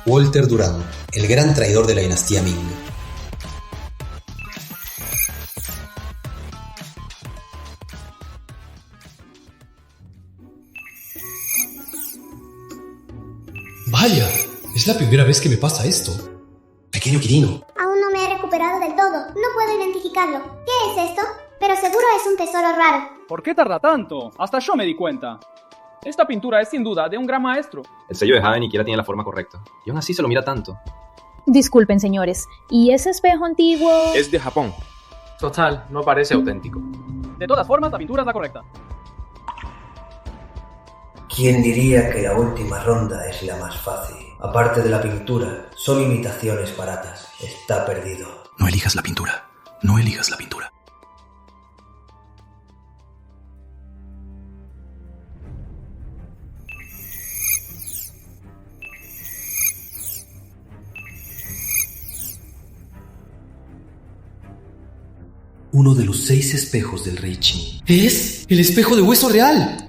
Walter Durán, el gran traidor de la dinastía Ming. Vaya, es la primera vez que me pasa esto. Pequeño Quirino. Aún no me he recuperado del todo, no puedo identificarlo. ¿Qué es esto? Pero seguro es un tesoro raro. ¿Por qué tarda tanto? Hasta yo me di cuenta. Esta pintura es sin duda de un gran maestro. El sello de Jade ni siquiera tiene la forma correcta. Y aún así se lo mira tanto. Disculpen, señores, ¿y ese espejo antiguo? Es de Japón. Total, no parece auténtico. De todas formas, la pintura es la correcta. ¿Quién diría que la última ronda es la más fácil? Aparte de la pintura, son imitaciones baratas. Está perdido. No elijas la pintura. No elijas la pintura. Uno de los 6 espejos del Rey Qin. ¡Es el espejo de hueso real!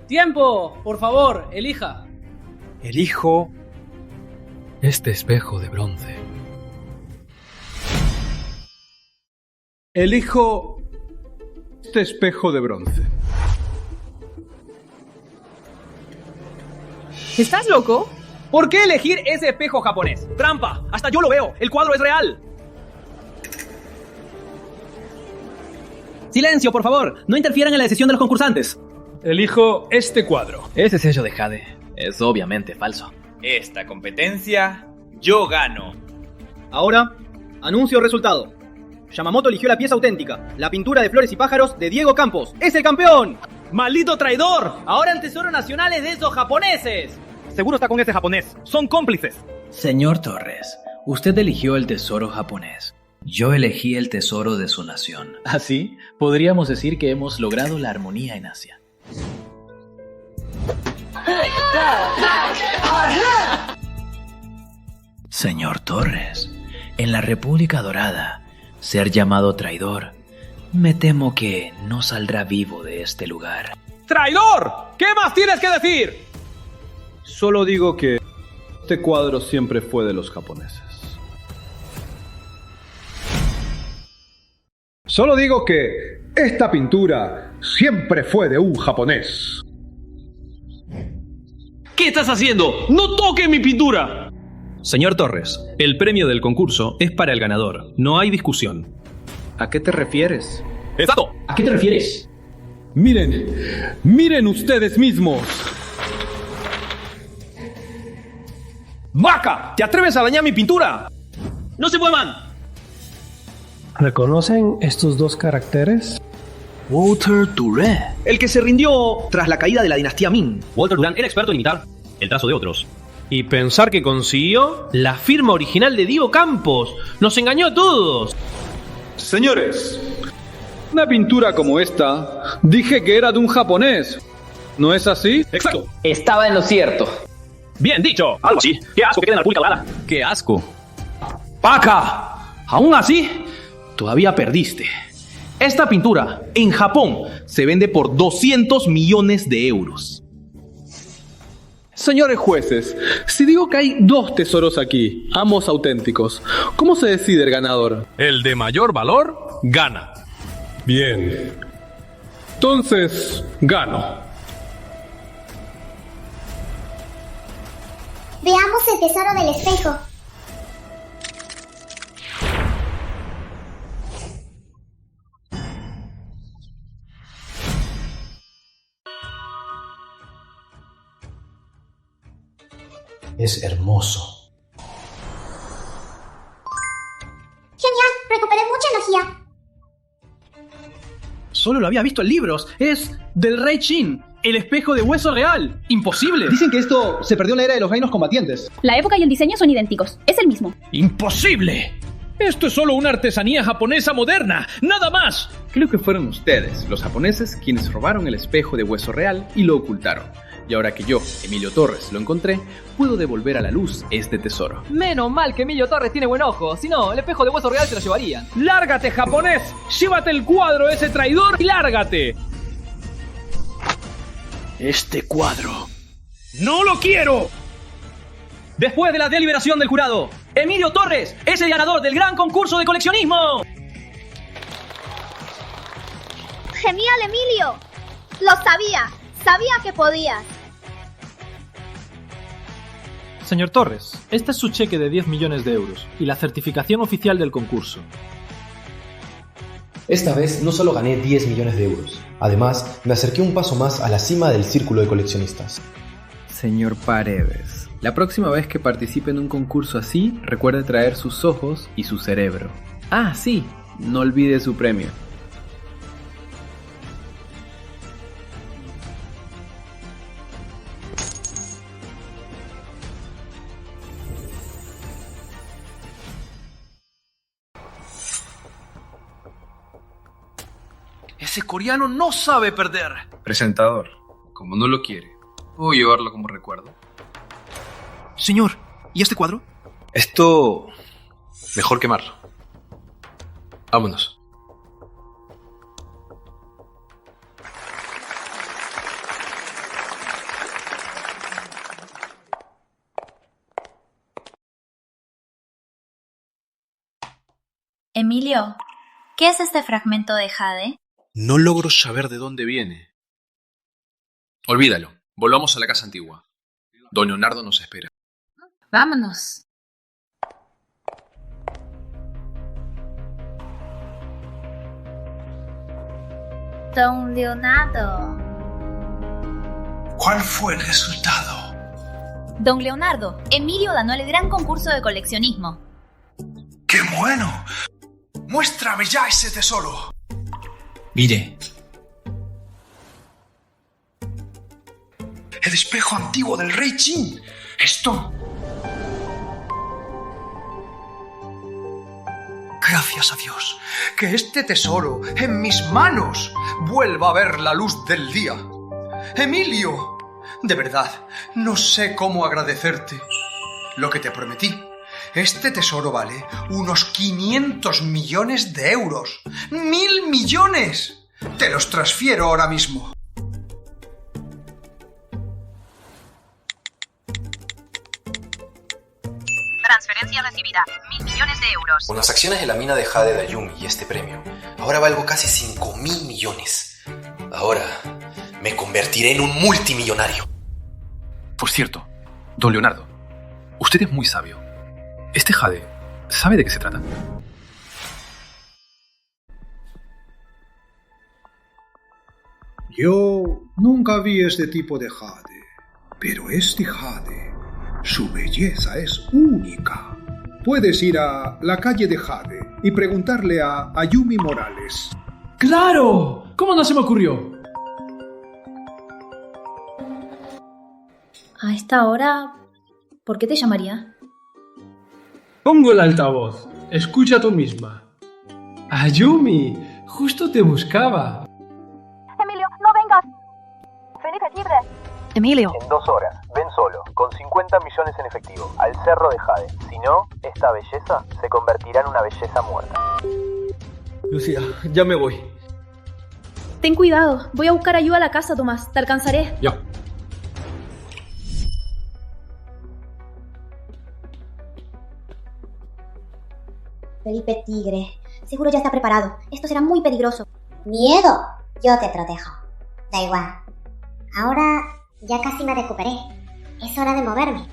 ¡Tiempo! Por favor, elija. Elijo este espejo de bronce. Elijo este espejo de bronce. ¿Estás loco? ¿Por qué elegir ese espejo japonés? ¡Trampa! ¡Hasta yo lo veo! ¡El cuadro es real! Silencio, por favor. No interfieran en la decisión de los concursantes. Elijo este cuadro. Ese sello de Jade es obviamente falso. Esta competencia, yo gano. Ahora, anuncio el resultado. Yamamoto eligió la pieza auténtica, la pintura de flores y pájaros de Diego Campos. ¡Es el campeón! ¡Maldito traidor! Ahora el tesoro nacional es de esos japoneses. Seguro está con ese japonés. Son cómplices. Señor Torres, usted eligió el tesoro japonés. Yo elegí el tesoro de su nación. Así, podríamos decir que hemos logrado la armonía en Asia. Señor Torres, en la República Dorada, ser llamado traidor, me temo que no saldrá vivo de este lugar. ¡Traidor! ¿Qué más tienes que decir? Solo digo que este cuadro siempre fue de los japoneses. Solo digo que esta pintura siempre fue de un japonés. ¿Qué estás haciendo? ¡No toque mi pintura! Señor Torres, el premio del concurso es para el ganador. No hay discusión. ¿A qué te refieres? ¡Exacto! ¿A qué te refieres? Miren ustedes mismos. ¡Vaca! ¿Te atreves a dañar mi pintura? ¡No se muevan! ¿Reconocen estos dos caracteres? Walter Duran. El que se rindió tras la caída de la dinastía Ming. Walter Duran era experto en imitar el trazo de otros. Y pensar que consiguió la firma original de Diego Campos. ¡Nos engañó a todos! Señores, una pintura como esta, dije que era de un japonés. ¿No es así? ¡Exacto! Estaba en lo cierto. Bien dicho, algo así. ¡Qué asco que quede en la República Dorada! ¡Qué asco! ¡Paca! Aún así, todavía perdiste. Esta pintura, en Japón, se vende por 200 millones de euros. Señores jueces, si digo que hay dos tesoros aquí, ambos auténticos, ¿cómo se decide el ganador? El de mayor valor, gana. Bien. Entonces, gano. Veamos el tesoro del espejo. Es hermoso. Genial, recuperé mucha energía. Solo lo había visto en libros. Es del Rey Qin, el espejo de hueso real. ¡Imposible! Dicen que esto se perdió en la era de los reinos combatientes. La época y el diseño son idénticos. Es el mismo. ¡Imposible! Esto es solo una artesanía japonesa moderna. ¡Nada más! Creo que fueron ustedes, los japoneses, quienes robaron el espejo de hueso real y lo ocultaron. Y ahora que yo, Emilio Torres, lo encontré, puedo devolver a la luz este tesoro. Menos mal que Emilio Torres tiene buen ojo. Si no, el espejo de hueso real se lo llevarían. ¡Lárgate, japonés! ¡Llévate el cuadro de ese traidor y lárgate! Este cuadro. ¡No lo quiero! Después de la deliberación del jurado, Emilio Torres es el ganador del gran concurso de coleccionismo. Genial, Emilio. Lo sabía. Sabía que podías. Señor Torres, este es su cheque de 10 millones de euros y la certificación oficial del concurso. Esta vez no solo gané 10 millones de euros, además me acerqué un paso más a la cima del círculo de coleccionistas. Señor Paredes, la próxima vez que participe en un concurso así, recuerde traer sus ojos y su cerebro. Ah, sí, no olvide su premio. Ese coreano no sabe perder. Presentador, como no lo quiere, ¿puedo llevarlo como recuerdo? Señor, ¿y este cuadro? Esto... mejor quemarlo. Vámonos. Emilio, ¿qué es este fragmento de jade? No logro saber de dónde viene. Olvídalo. Volvamos a la casa antigua. Don Leonardo nos espera. Vámonos. Don Leonardo. ¿Cuál fue el resultado? Don Leonardo, Emilio ganó el gran concurso de coleccionismo. ¡Qué bueno! ¡Muéstrame ya ese tesoro! Mire. El espejo antiguo del rey Qin. Esto... Gracias a Dios, que este tesoro en mis manos vuelva a ver la luz del día. Emilio, de verdad, no sé cómo agradecerte lo que te prometí. Este tesoro vale unos 500 millones de euros. ¡1.000 millones! Te los transfiero ahora mismo. Transferencia recibida, 1.000 millones de euros. Con las acciones de la mina de jade de Ayumi y este premio, ahora valgo casi 5.000 millones. Ahora me convertiré en un multimillonario. Por cierto, don Leonardo, usted es muy sabio. Este jade, ¿sabe de qué se trata? Yo nunca vi este tipo de jade, pero este jade, su belleza es única. Puedes ir a la calle de Jade y preguntarle a Ayumi Morales. ¡Claro! ¿Cómo no se me ocurrió? A esta hora, ¿por qué te llamaría? Pongo el altavoz. Escucha tú misma. Ayumi, justo te buscaba. Emilio, no vengas. Felipe, libre. Emilio. En 2 horas, ven solo, con 50 millones en efectivo, al Cerro de Jade. Si no, esta belleza se convertirá en una belleza muerta. Lucía, ya me voy. Ten cuidado, voy a buscar ayuda a la casa, Tomás. Te alcanzaré. Ya. Felipe Tigre, seguro ya está preparado. Esto será muy peligroso. ¿Miedo? Yo te protejo. Da igual. Ahora ya casi me recuperé. Es hora de moverme.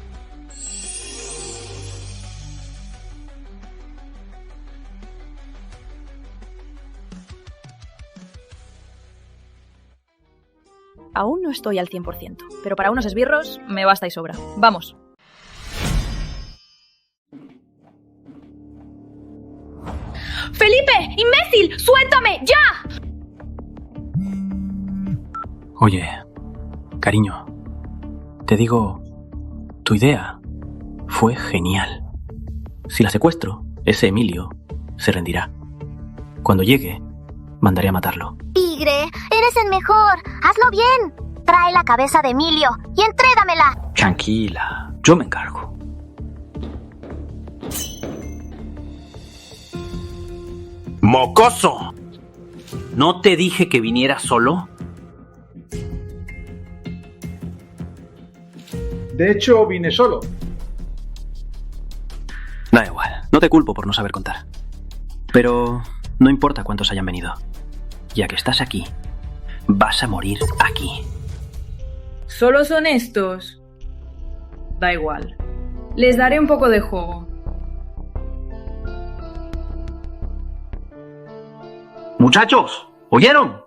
Aún no estoy al 100%, pero para unos esbirros me basta y sobra. ¡Vamos! ¡Felipe! ¡Imbécil! ¡Suéltame! ¡Ya! Oye, cariño, te digo, tu idea fue genial. Si la secuestro, ese Emilio se rendirá. Cuando llegue, mandaré a matarlo. Tigre, eres el mejor. Hazlo bien. Trae la cabeza de Emilio y entrégamela. Tranquila, yo me encargo. ¡Mocoso! ¿No te dije que viniera solo? De hecho, vine solo. Da igual, no te culpo por no saber contar. Pero no importa cuántos hayan venido. Ya que estás aquí, vas a morir aquí. ¿Solo son estos? Da igual. Les daré un poco de juego. Muchachos, ¿oyeron?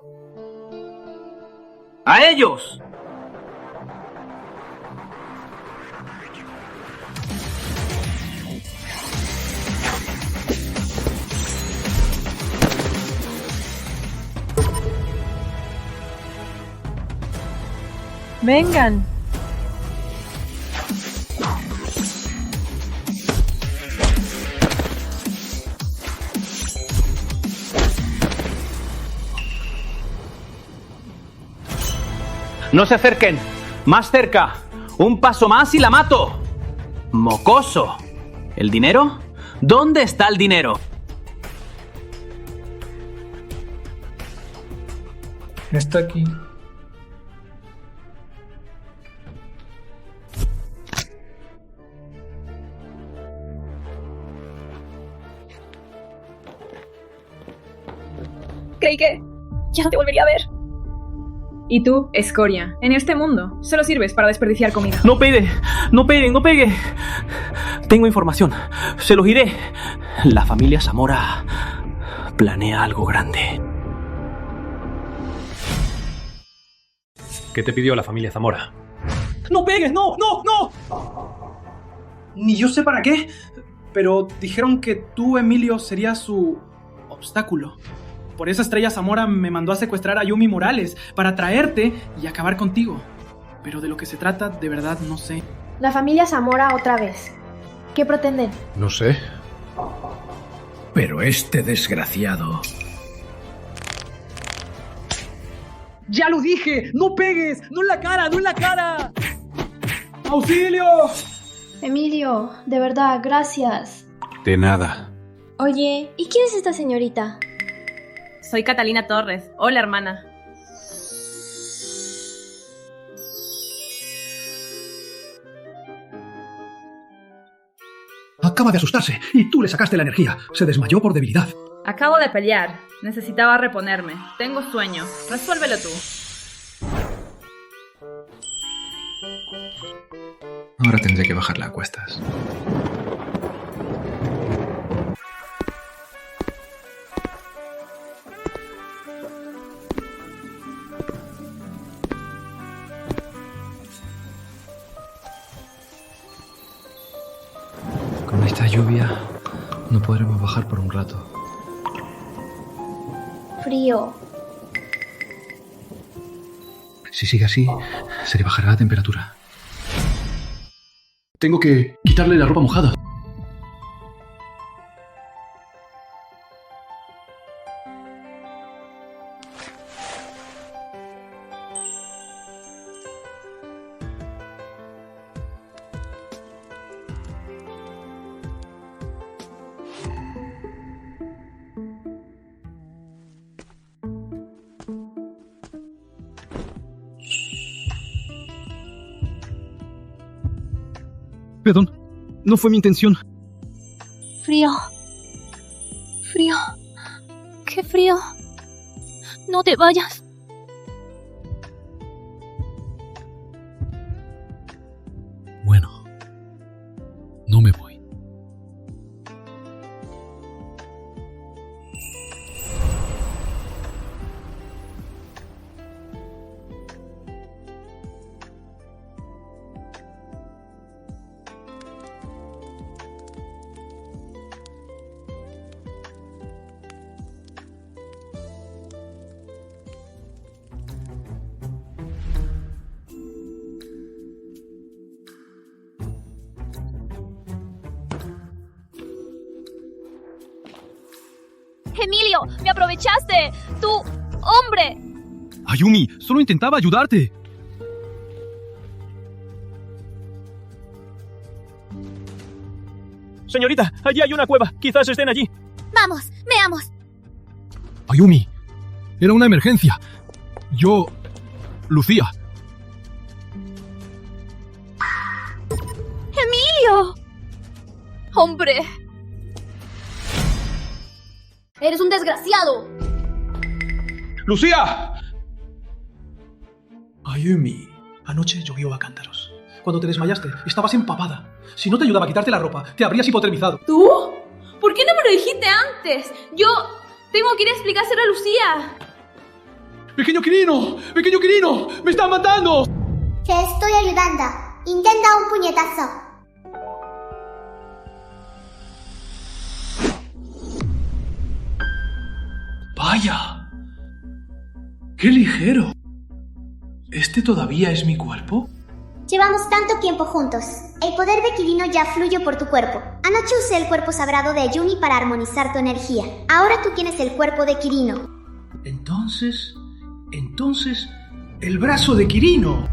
¡A ellos! Vengan. No se acerquen. Más cerca. Un paso más y la mato. Mocoso. ¿El dinero? ¿Dónde está el dinero? Está aquí. Creí que ya no te volvería a ver. Y tú, escoria, en este mundo solo sirves para desperdiciar comida. No pegue, no pegue, no pegue. Tengo información. Se los diré. La familia Zamora planea algo grande. ¿Qué te pidió la familia Zamora? ¡No pegues! ¡No! ¡No! ¡No! Ni yo sé para qué, pero dijeron que tú, Emilio, serías su obstáculo. Por eso Estrella Zamora me mandó a secuestrar a Yumi Morales para traerte y acabar contigo. Pero de lo que se trata, de verdad, no sé. La familia Zamora otra vez. ¿Qué pretenden? No sé. Pero este desgraciado... ¡Ya lo dije! ¡No pegues! ¡No en la cara! ¡No en la cara! ¡Auxilio! Emilio, de verdad, gracias. De nada. Oye, ¿y quién es esta señorita? Soy Catalina Torres. Hola, hermana. Acaba de asustarse y tú le sacaste la energía. Se desmayó por debilidad. Acabo de pelear. Necesitaba reponerme. Tengo sueño. Resuélvelo tú. Ahora tendré que bajarla a cuestas. Con esta lluvia no podremos bajar por un rato. Frío. Si sigue así, se le bajará la temperatura. Tengo que quitarle la ropa mojada. Perdón, no fue mi intención. Frío. Frío. Qué frío. No te vayas. Bueno, no me voy. Emilio, me aprovechaste. Tú, hombre. Ayumi, solo intentaba ayudarte. Señorita, allí hay una cueva. Quizás estén allí. Vamos, veamos. Ayumi, era una emergencia. Lucía. ¡Emilio! ¡Hombre! ¡Eres un desgraciado! ¡Lucía! Ayumi, anoche llovió a cántaros. Cuando te desmayaste, estabas empapada. Si no te ayudaba a quitarte la ropa, te habrías hipotermizado. ¿Tú? ¿Por qué no me lo dijiste antes? Yo Tengo que ir a explicárselo a Lucía. ¡Pequeño Quirino! ¡Pequeño Quirino! ¡Me están matando! Te estoy ayudando. Intenta un puñetazo. ¡Vaya! ¡Qué ligero! ¿Este todavía es mi cuerpo? Llevamos tanto tiempo juntos. El poder de Quirino ya fluye por tu cuerpo. Anoche usé el cuerpo sagrado de Ayumi para armonizar tu energía. Ahora tú tienes el cuerpo de Quirino. Entonces, el brazo de Quirino.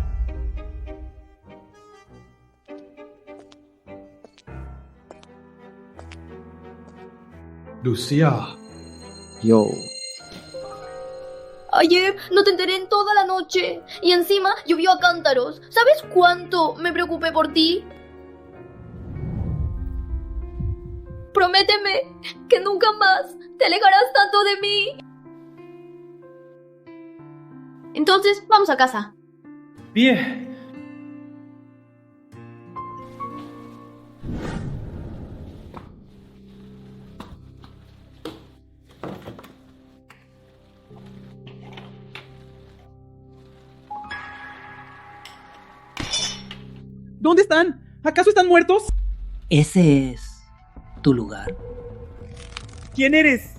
Lucía. Yo. Ayer no te enteré en toda la noche. Y encima llovió a cántaros. ¿Sabes cuánto me preocupé por ti? Prométeme que nunca más te alejarás tanto de mí. Entonces, vamos a casa. Bien. ¿Dónde están? ¿Acaso están muertos? Ese es tu lugar. ¿Quién eres?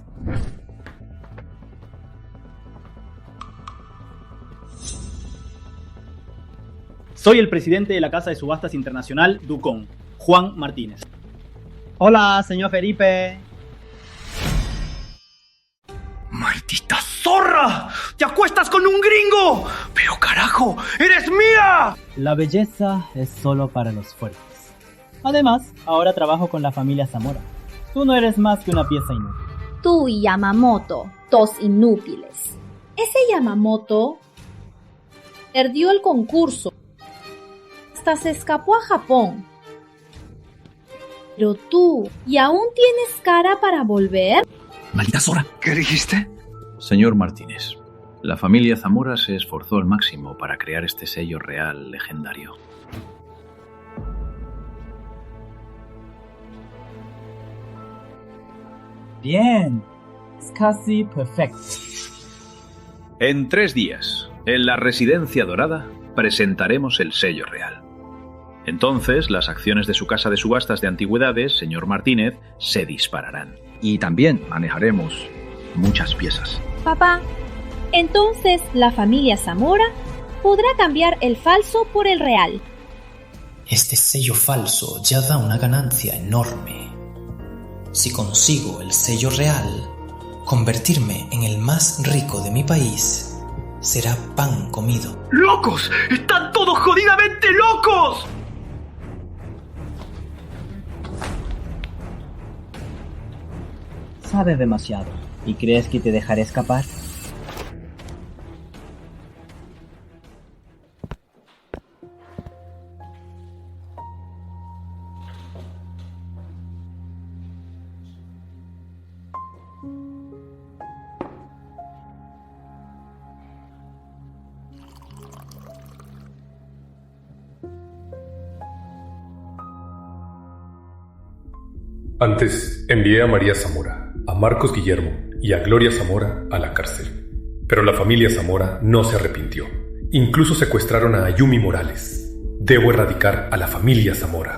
Soy el presidente de la Casa de Subastas Internacional, Ducón, Juan Martínez. Hola, señor Felipe. ¡Maldita zorra! ¡Te acuestas con un gringo! ¡Pero carajo! ¡Eres mía! La belleza es solo para los fuertes. Además, ahora trabajo con la familia Zamora. Tú no eres más que una pieza inútil. Tú y Yamamoto, dos inútiles. Ese Yamamoto perdió el concurso. Hasta se escapó a Japón. Pero tú, ¿y aún tienes cara para volver? ¡Maldita zorra! ¿Qué dijiste? Señor Martínez, la familia Zamora se esforzó al máximo para crear este sello real legendario. Bien. Es casi perfecto. En 3 días, en la Residencia Dorada, presentaremos el sello real. Entonces, las acciones de su casa de subastas de antigüedades, señor Martínez, se dispararán. Y también manejaremos muchas piezas. Papá, entonces la familia Zamora podrá cambiar el falso por el real. Este sello falso ya da una ganancia enorme. Si consigo el sello real, convertirme en el más rico de mi país será pan comido. ¡Locos! ¡Están todos jodidamente locos! Sabes demasiado. ¿Y crees que te dejaré escapar? Antes envié a María Zamora, a Marcos Guillermo y a Gloria Zamora a la cárcel. Pero la familia Zamora no se arrepintió. Incluso secuestraron a Ayumi Morales. Debo erradicar a la familia Zamora.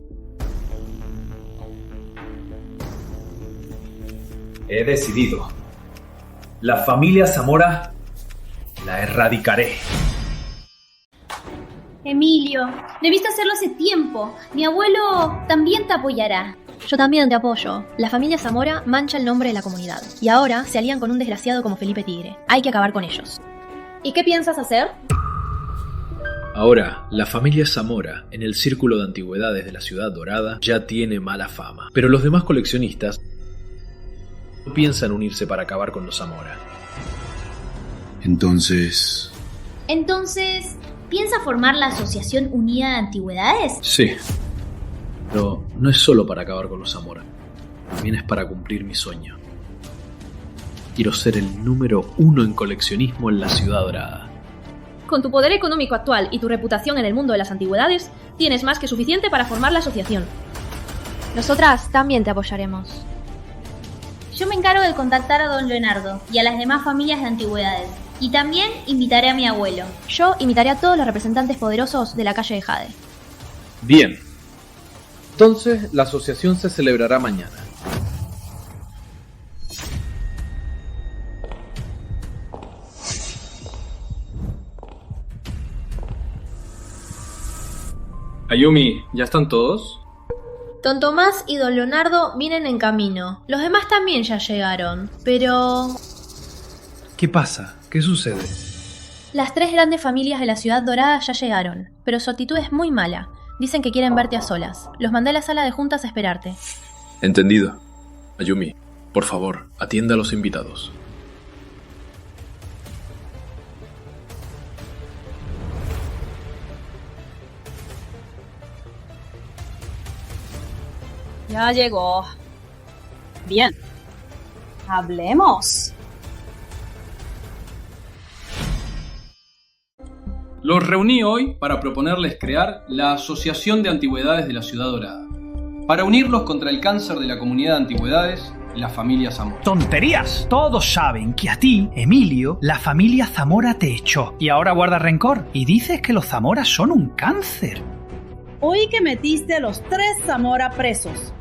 He decidido. La familia Zamora la erradicaré. Emilio, debiste hacerlo hace tiempo. Mi abuelo también te apoyará. Yo también te apoyo. La familia Zamora mancha el nombre de la comunidad. Y ahora se alían con un desgraciado como Felipe Tigre. Hay que acabar con ellos. ¿Y qué piensas hacer? Ahora, la familia Zamora, en el círculo de antigüedades de la Ciudad Dorada, ya tiene mala fama. Pero los demás coleccionistas no piensan unirse para acabar con los Zamora. Entonces, ¿piensa formar la Asociación Unida de Antigüedades? Sí. Pero no es solo para acabar con los Zamora. También es para cumplir mi sueño. Quiero ser el número 1 en coleccionismo en la Ciudad Dorada. Con tu poder económico actual y tu reputación en el mundo de las antigüedades, tienes más que suficiente para formar la asociación. Nosotras también te apoyaremos. Yo me encargo de contactar a don Leonardo y a las demás familias de antigüedades. Y también invitaré a mi abuelo. Yo invitaré a todos los representantes poderosos de la calle de Jade. Bien. Entonces, la asociación se celebrará mañana. Ayumi, ¿ya están todos? Don Tomás y don Leonardo vienen en camino. Los demás también ya llegaron, pero... ¿Qué pasa? ¿Qué sucede? Las 3 grandes familias de la Ciudad Dorada ya llegaron, pero su actitud es muy mala. Dicen que quieren verte a solas. Los mandé a la sala de juntas a esperarte. Entendido. Ayumi, por favor, atienda a los invitados. Ya llegó. Bien. Hablemos. Los reuní hoy para proponerles crear la Asociación de Antigüedades de la Ciudad Dorada, para unirlos contra el cáncer de la comunidad de antigüedades, la familia Zamora. ¡Tonterías! Todos saben que a ti, Emilio, la familia Zamora te echó y ahora guarda rencor y dices que los Zamoras son un cáncer. Oí que metiste a los 3 Zamora presos.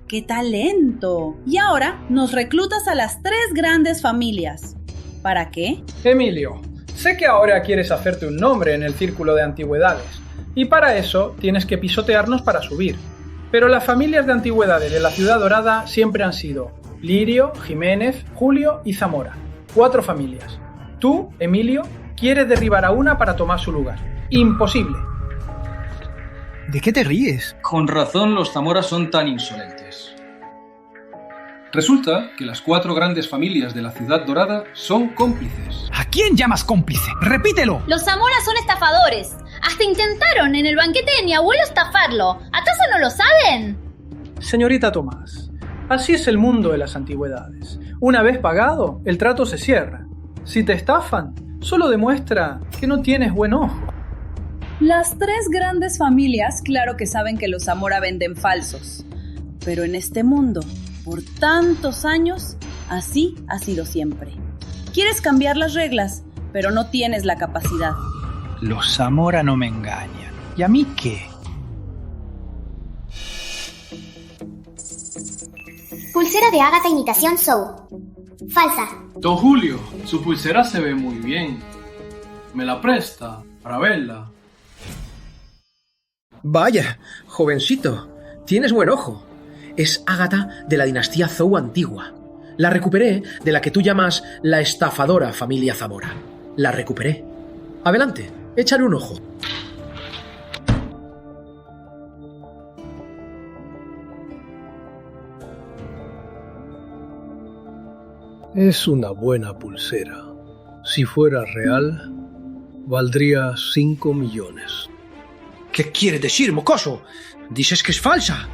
¡Qué talento! Y ahora nos reclutas a las 3 grandes familias. ¿Para qué? Emilio, sé que ahora quieres hacerte un nombre en el círculo de antigüedades, y para eso tienes que pisotearnos para subir. Pero las familias de antigüedades de la Ciudad Dorada siempre han sido Lirio, Jiménez, Julio y Zamora. 4 familias. Tú, Emilio, quieres derribar a una para tomar su lugar. Imposible. ¿De qué te ríes? Con razón los Zamoras son tan insolentes. Resulta que las 4 grandes familias de la Ciudad Dorada son cómplices. ¿A quién llamas cómplice? ¡Repítelo! Los Zamora son estafadores. Hasta intentaron en el banquete de mi abuelo estafarlo. ¿Acaso no lo saben? Señorita Tomás, así es el mundo de las antigüedades. Una vez pagado, el trato se cierra. Si te estafan, solo demuestra que no tienes buen ojo. Las 3 grandes familias claro que saben que los Zamora venden falsos. Pero en este mundo, por tantos años, así ha sido siempre. Quieres cambiar las reglas, pero no tienes la capacidad. Los Zamora no me engañan. ¿Y a mí qué? Pulsera de ágata imitación Zhou. Falsa. Don Julio, su pulsera se ve muy bien. ¿Me la presta para verla? Vaya, jovencito, tienes buen ojo. Es ágata de la dinastía Zhou antigua. La recuperé de la que tú llamas la estafadora familia Zamora. La recuperé. Adelante, échale un ojo. Es una buena pulsera. Si fuera real, valdría 5 millones. ¿Qué quiere decir, mocoso? ¿Dices que es falsa?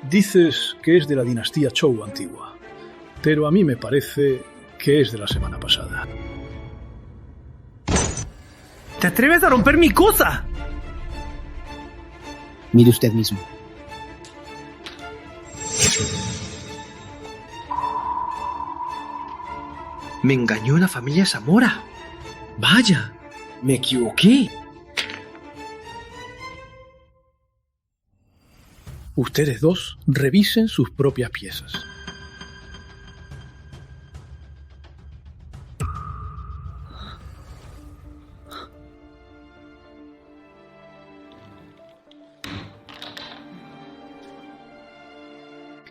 Dices que es de la dinastía Zhou antigua, pero a mí me parece que es de la semana pasada. ¿Te atreves a romper mi cosa? Mire usted mismo. Me engañó la familia Zamora. Vaya, me equivoqué. Ustedes dos revisen sus propias piezas.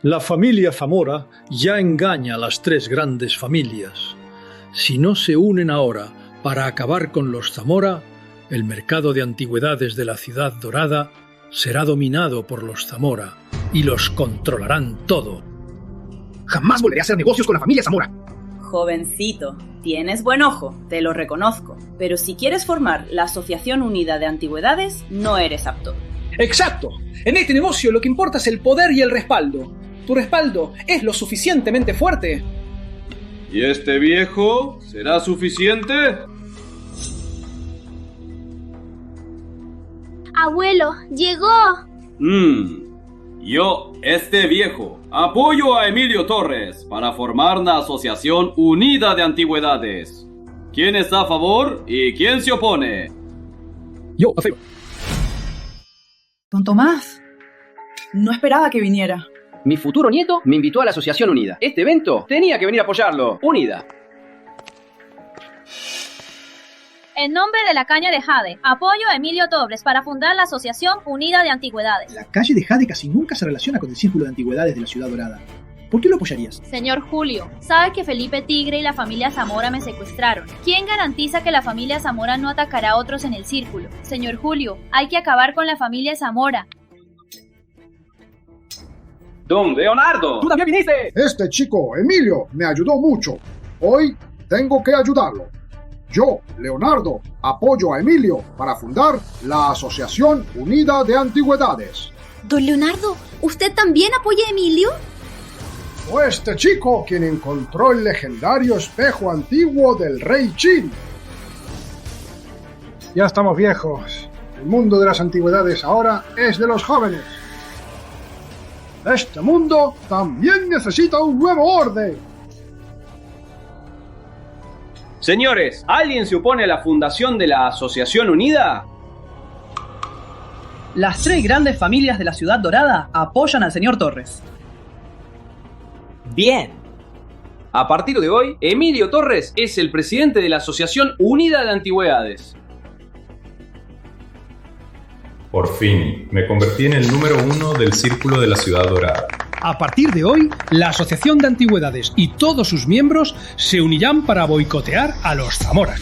La familia Zamora ya engaña a las 3 grandes familias. Si no se unen ahora para acabar con los Zamora, el mercado de antigüedades de la Ciudad Dorada será dominado por los Zamora y los controlarán todo. Jamás volveré a hacer negocios con la familia Zamora. Jovencito, tienes buen ojo, te lo reconozco. Pero si quieres formar la Asociación Unida de Antigüedades, no eres apto. ¡Exacto! En este negocio lo que importa es el poder y el respaldo. ¿Tu respaldo es lo suficientemente fuerte? ¿Y este viejo será suficiente? Abuelo, llegó. Yo, este viejo, apoyo a Emilio Torres para formar una asociación unida de antigüedades. ¿Quién está a favor y quién se opone? Yo, a favor. Don Tomás, no esperaba que viniera. Mi futuro nieto me invitó a la Asociación Unida. Este evento tenía que venir a apoyarlo. Unida. En nombre de la Caña de Jade, apoyo a Emilio Torres para fundar la Asociación Unida de Antigüedades. La calle de Jade casi nunca se relaciona con el Círculo de Antigüedades de la Ciudad Dorada. ¿Por qué lo apoyarías? Señor Julio, sabe que Felipe Tigre y la familia Zamora me secuestraron. ¿Quién garantiza que la familia Zamora no atacará a otros en el círculo? Señor Julio, hay que acabar con la familia Zamora. ¡Don Leonardo! ¡Tú también viniste! Este chico, Emilio, me ayudó mucho. Hoy tengo que ayudarlo. Yo, Leonardo, apoyo a Emilio para fundar la Asociación Unida de Antigüedades. Don Leonardo, ¿usted también apoya a Emilio? Fue este chico quien encontró el legendario espejo antiguo del rey Qin. Ya estamos viejos. El mundo de las antigüedades ahora es de los jóvenes. Este mundo también necesita un nuevo orden. Señores, ¿alguien se opone a la fundación de la Asociación Unida? Las 3 grandes familias de la Ciudad Dorada apoyan al señor Torres. Bien. A partir de hoy, Emilio Torres es el presidente de la Asociación Unida de Antigüedades. Por fin, me convertí en el número 1 del Círculo de la Ciudad Dorada. A partir de hoy, la Asociación de Antigüedades y todos sus miembros se unirán para boicotear a los Zamora.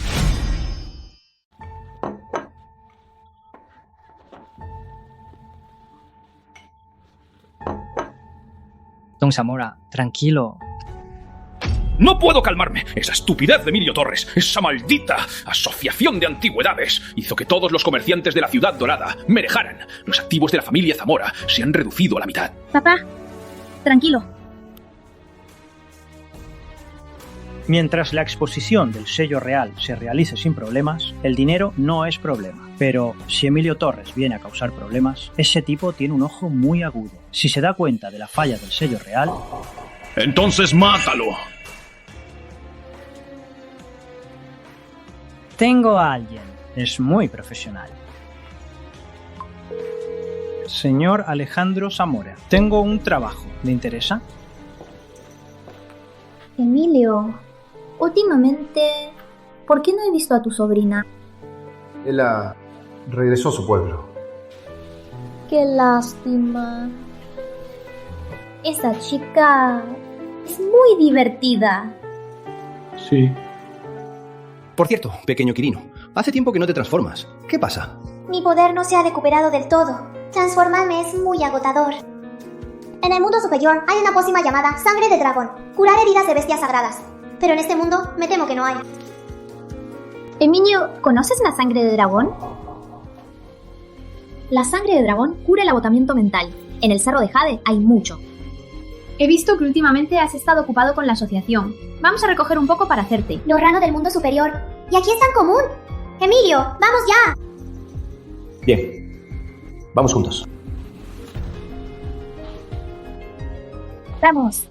Don Zamora, tranquilo. No puedo calmarme. Esa estupidez de Emilio Torres, esa maldita asociación de antigüedades, hizo que todos los comerciantes de la Ciudad Dorada me dejaran. Los activos de la familia Zamora se han reducido a la mitad. Papá, tranquilo. Mientras la exposición del sello real se realice sin problemas, el dinero no es problema. Pero si Emilio Torres viene a causar problemas, ese tipo tiene un ojo muy agudo. Si se da cuenta de la falla del sello real... ¡Entonces mátalo! Tengo a alguien. Es muy profesional. Señor Alejandro Zamora, tengo un trabajo. ¿Le interesa? Emilio, últimamente, ¿por qué no he visto a tu sobrina? Ella regresó a su pueblo. Qué lástima. Esa chica es muy divertida. Sí. Por cierto, pequeño Quirino, hace tiempo que no te transformas. ¿Qué pasa? Mi poder no se ha recuperado del todo. Transformarme es muy agotador. En el mundo superior hay una pócima llamada Sangre de Dragón, curar heridas de bestias sagradas. Pero en este mundo me temo que no hay. Emilio, ¿conoces la sangre de dragón? La sangre de dragón cura el agotamiento mental. En el Cerro de Jade hay mucho. He visto que últimamente has estado ocupado con la asociación. Vamos a recoger un poco para hacerte. Lo raro del mundo superior. Y aquí es tan común. Emilio, vamos ya. Bien. Vamos juntos. Vamos.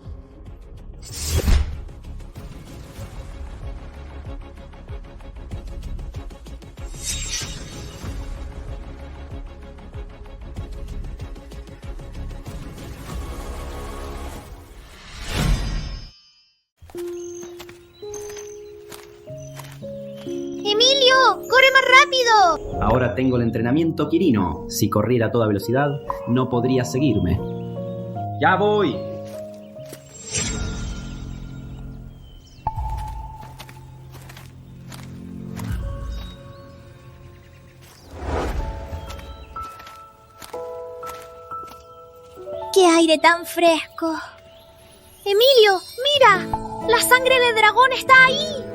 ¡Emilio! ¡Corre más rápido! Ahora tengo el entrenamiento Quirino. Si corriera a toda velocidad, no podrías seguirme. ¡Ya voy! ¡Qué aire tan fresco! ¡Emilio, mira! ¡La sangre de dragón está ahí!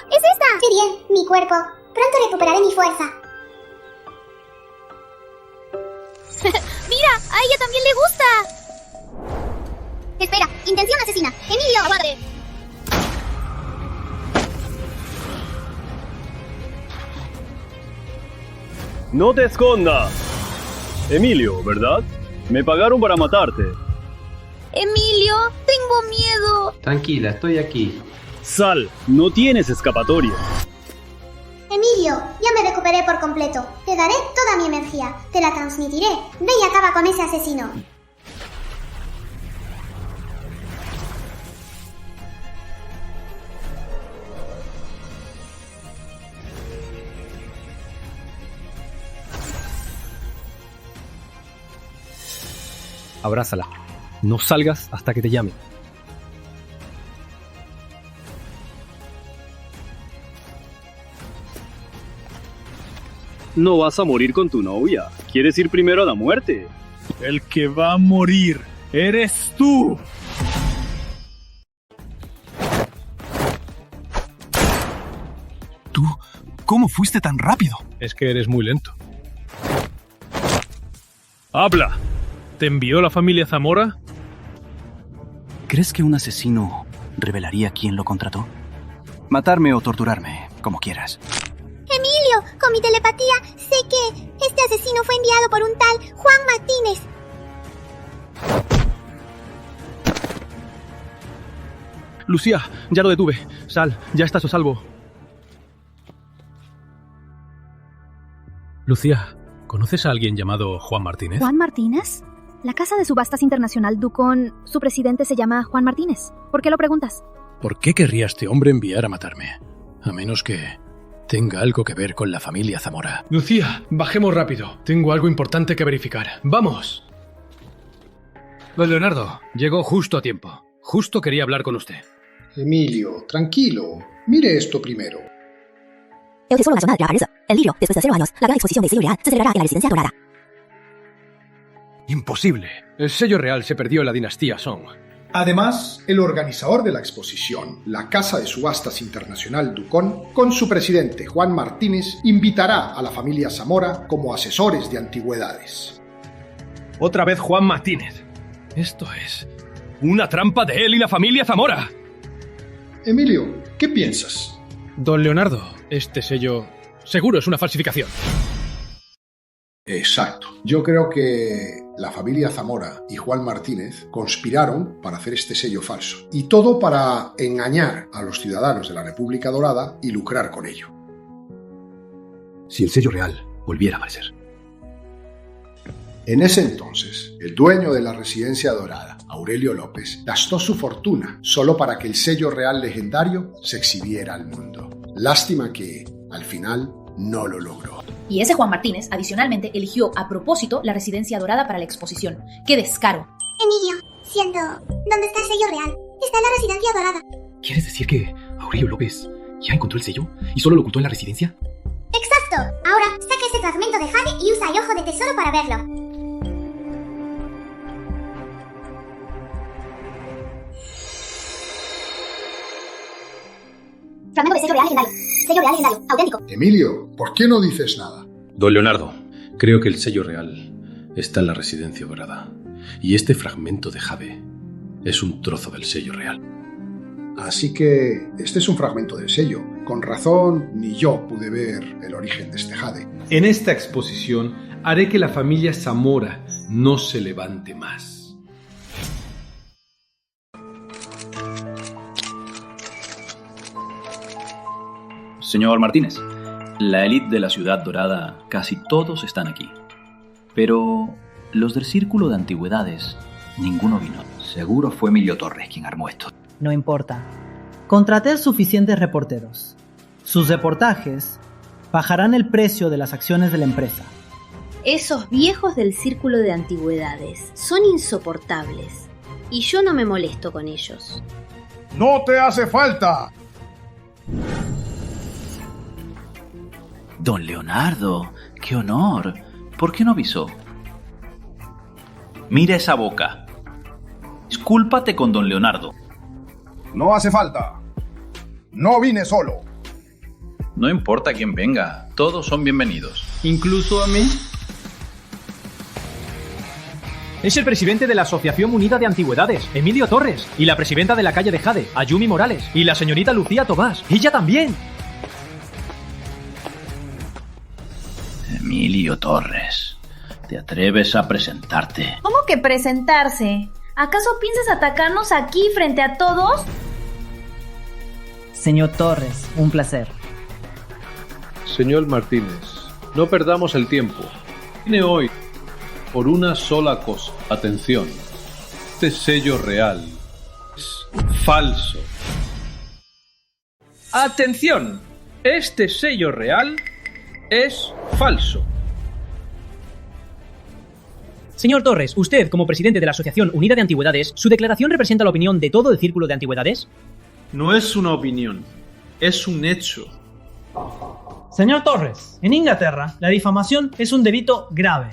¡Es esta! ¡Qué bien! Mi cuerpo. Pronto recuperaré mi fuerza. ¡Mira! ¡A ella también le gusta! Espera, intención asesina. Emilio, ¡Padre! No te escondas. Emilio, ¿verdad? Me pagaron para matarte. Emilio, tengo miedo. Tranquila, estoy aquí. Sal, no tienes escapatoria. Emilio, ya me recuperé por completo. Te daré toda mi energía. Te la transmitiré. Ve y acaba con ese asesino. Abrázala. No salgas hasta que te llame. No vas a morir con tu novia. ¿Quieres ir primero a la muerte? El que va a morir eres tú. ¿Tú? ¿Cómo fuiste tan rápido? Es que eres muy lento. ¡Habla! ¿Te envió la familia Zamora? ¿Crees que un asesino revelaría quién lo contrató? Matarme o torturarme, como quieras. Emilio, con mi telepatía sé que este asesino fue enviado por un tal Juan Martínez. Lucía, ya lo detuve. Sal, ya estás a salvo. Lucía, ¿conoces a alguien llamado Juan Martínez? ¿Juan Martínez? La casa de subastas internacional Ducón, su presidente se llama Juan Martínez. ¿Por qué lo preguntas? ¿Por qué querría este hombre enviar a matarme? A menos que tenga algo que ver con la familia Zamora. Lucía, bajemos rápido. Tengo algo importante que verificar. ¡Vamos! Don Leonardo, llegó justo a tiempo. Justo quería hablar con usted. Emilio, tranquilo. Mire esto primero. El Tesoro Nacional reaparece. El libro, después de 0 años, la gran exposición del sello real se celebrará en la Residencia Dorada. Imposible. El sello real se perdió en la dinastía Song. Además, el organizador de la exposición, la Casa de Subastas Internacional Ducón, con su presidente Juan Martínez, invitará a la familia Zamora como asesores de antigüedades. Otra vez Juan Martínez. Esto es una trampa de él y la familia Zamora. Emilio, ¿qué piensas? Don Leonardo, este sello seguro es una falsificación. Exacto. Yo creo que la familia Zamora y Juan Martínez conspiraron para hacer este sello falso. Y todo para engañar a los ciudadanos de la República Dorada y lucrar con ello. Si el sello real volviera a aparecer. En ese entonces, el dueño de la Residencia Dorada, Aurelio López, gastó su fortuna solo para que el sello real legendario se exhibiera al mundo. Lástima que, al final, no lo logró. Y ese Juan Martínez, adicionalmente, eligió a propósito la Residencia Dorada para la exposición. ¡Qué descaro! Emilio, siento, ¿dónde está el sello real? Está en la Residencia Dorada. ¿Quieres decir que Aurelio López ya encontró el sello y solo lo ocultó en la residencia? ¡Exacto! Ahora, saca ese fragmento de jade y usa el ojo de tesoro para verlo. Fragmento de sello real legendario. Sello real legendario. Auténtico. Emilio, ¿por qué no dices nada? Don Leonardo, creo que el sello real está en la Residencia Dorada. Y este fragmento de jade es un trozo del sello real. Así que este es un fragmento del sello. Con razón, ni yo pude ver el origen de este jade. En esta exposición haré que la familia Zamora no se levante más. Señor Martínez, la élite de la Ciudad Dorada, casi todos están aquí. Pero los del Círculo de Antigüedades, ninguno vino. Seguro fue Emilio Torres quien armó esto. No importa. Contraté suficientes reporteros. Sus reportajes bajarán el precio de las acciones de la empresa. Esos viejos del Círculo de Antigüedades son insoportables. Y yo no me molesto con ellos. ¡No te hace falta! Don Leonardo, qué honor. ¿Por qué no avisó? Mira esa boca. Discúlpate con don Leonardo. No hace falta. No vine solo. No importa quién venga, todos son bienvenidos. ¿Incluso a mí? Es el presidente de la Asociación Unida de Antigüedades, Emilio Torres, y la presidenta de la calle de Jade, Ayumi Morales, y la señorita Lucía Tomás, ella también. Emilio Torres, ¿te atreves a presentarte? ¿Cómo que presentarse? ¿Acaso piensas atacarnos aquí frente a todos? Señor Torres, un placer. Señor Martínez, no perdamos el tiempo. Vine hoy por una sola cosa. Atención, este sello real es falso. ¡Atención! Este sello real es falso. Señor Torres, usted, como presidente de la Asociación Unida de Antigüedades, ¿su declaración representa la opinión de todo el Círculo de Antigüedades? No es una opinión, es un hecho. Señor Torres, en Inglaterra, la difamación es un delito grave.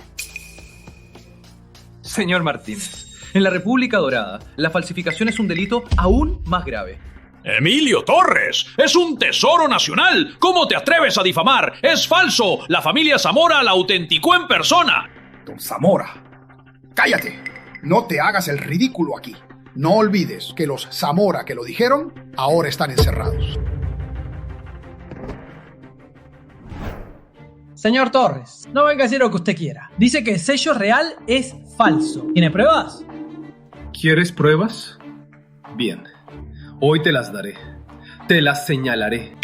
Señor Martínez, en la República Dorada, la falsificación es un delito aún más grave. Emilio Torres, es un tesoro nacional. ¿Cómo te atreves a difamar? ¡Es falso! La familia Zamora la autenticó en persona. Don Zamora, cállate. No te hagas el ridículo aquí. No olvides que los Zamora que lo dijeron ahora están encerrados. Señor Torres, no venga a decir lo que usted quiera. Dice que el sello real es falso. ¿Tiene pruebas? ¿Quieres pruebas? Bien, hoy te las daré. Te las señalaré.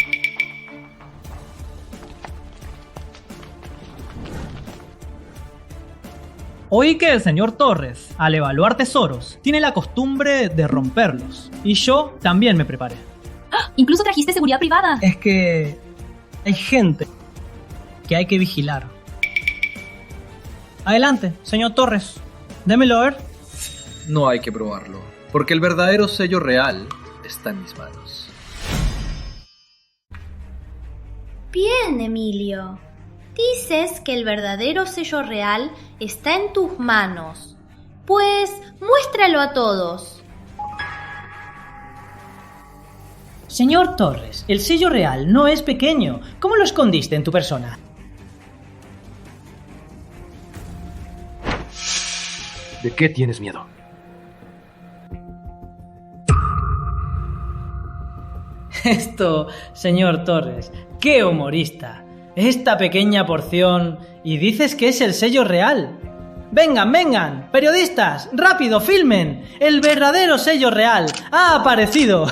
Oí que el señor Torres, al evaluar tesoros, tiene la costumbre de romperlos. Y yo también me preparé. ¡Ah! Incluso trajiste seguridad privada. Es que hay gente que hay que vigilar. Adelante, señor Torres. Démelo ver. No hay que probarlo, porque el verdadero sello real está en mis manos. Bien, Emilio. Dices que el verdadero sello real está en tus manos. Pues muéstralo a todos. Señor Torres, el sello real no es pequeño. ¿Cómo lo escondiste en tu persona? ¿De qué tienes miedo? Esto, señor Torres, qué humorista. Esta pequeña porción y dices que es el sello real. Vengan, vengan, periodistas, rápido, filmen. El verdadero sello real ha aparecido.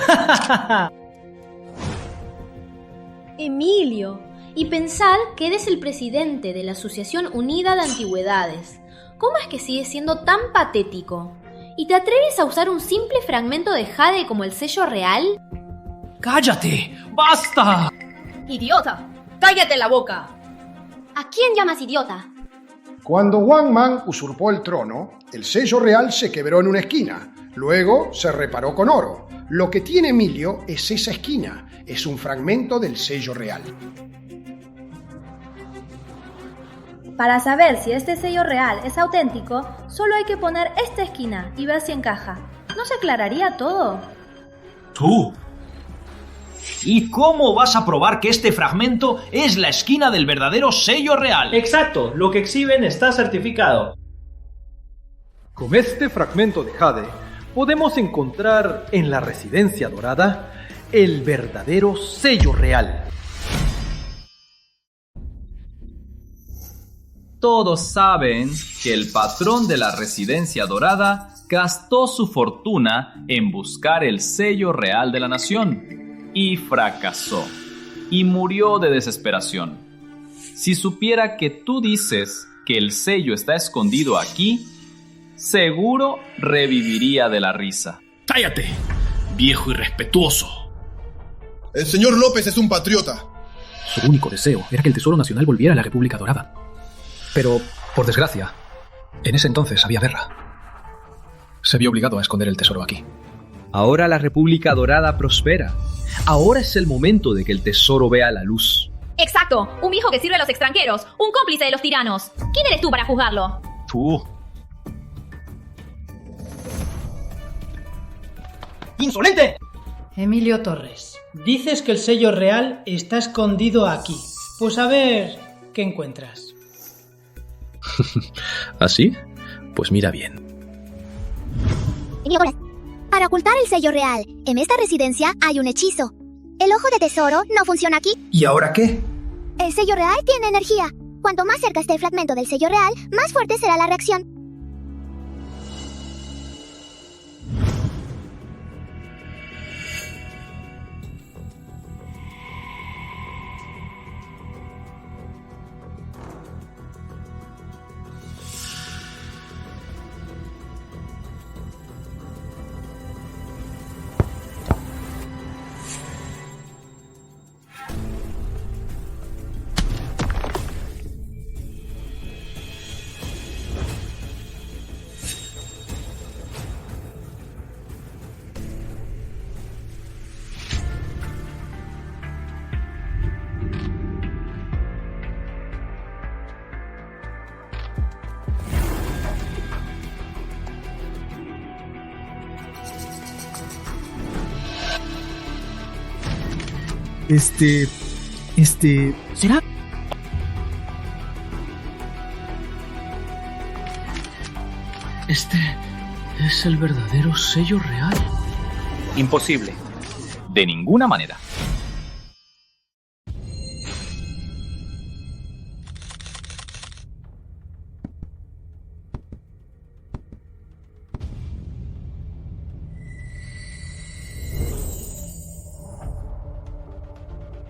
Emilio, y pensad que eres el presidente de la Asociación Unida de Antigüedades. ¿Cómo es que sigues siendo tan patético? ¿Y te atreves a usar un simple fragmento de jade como el sello real? ¡Cállate! ¡Basta! ¡Idiota! ¡Cállate la boca! ¿A quién llamas idiota? Cuando Wang Man usurpó el trono, el sello real se quebró en una esquina. Luego se reparó con oro. Lo que tiene Emilio es esa esquina. Es un fragmento del sello real. Para saber si este sello real es auténtico, solo hay que poner esta esquina y ver si encaja. ¿No se aclararía todo? ¡Tú! ¿Y cómo vas a probar que este fragmento es la esquina del verdadero sello real? Exacto, lo que exhiben está certificado. Con este fragmento de jade, podemos encontrar en la Residencia Dorada el verdadero sello real. Todos saben que el patrón de la Residencia Dorada gastó su fortuna en buscar el sello real de la nación y fracasó y murió de desesperación. Si supiera que tú dices que el sello está escondido aquí, seguro reviviría de la risa. ¡Cállate, viejo irrespetuoso! El señor López es un patriota. Su único deseo era que el Tesoro Nacional volviera a la República Dorada. Pero, por desgracia, en ese entonces había guerra. Se vio obligado a esconder el tesoro aquí. Ahora la República Dorada prospera. Ahora es el momento de que el tesoro vea la luz. Exacto, un viejo que sirve a los extranjeros, un cómplice de los tiranos. ¿Quién eres tú para juzgarlo? Tú. ¡Insolente! Emilio Torres, dices que el sello real está escondido aquí. Pues a ver qué encuentras. ¿Así? Pues mira bien. Emilio Torres, para ocultar el sello real, en esta residencia hay un hechizo. El ojo de tesoro no funciona aquí. ¿Y ahora qué? El sello real tiene energía. Cuanto más cerca esté el fragmento del sello real, más fuerte será la reacción. ¿Será? Este es el verdadero sello real. Imposible. De ninguna manera.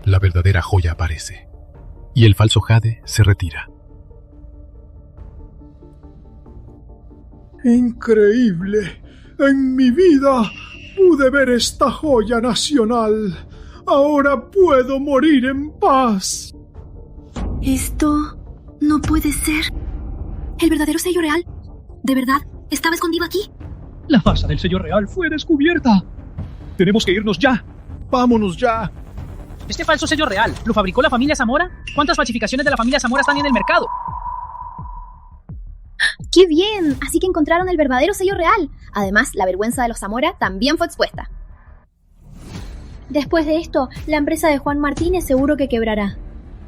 La verdadera joya aparece, y el falso jade se retira. Increíble. En mi vida pude ver esta joya nacional. Ahora puedo morir en paz. Esto no puede ser. ¿El verdadero sello real? ¿De verdad estaba escondido aquí? La farsa del sello real fue descubierta. Tenemos que irnos ya. Vámonos ya. ¿Este falso sello real lo fabricó la familia Zamora? ¿Cuántas falsificaciones de la familia Zamora están en el mercado? ¡Qué bien! Así que encontraron el verdadero sello real. Además, la vergüenza de los Zamora también fue expuesta. Después de esto, la empresa de Juan Martínez seguro que quebrará.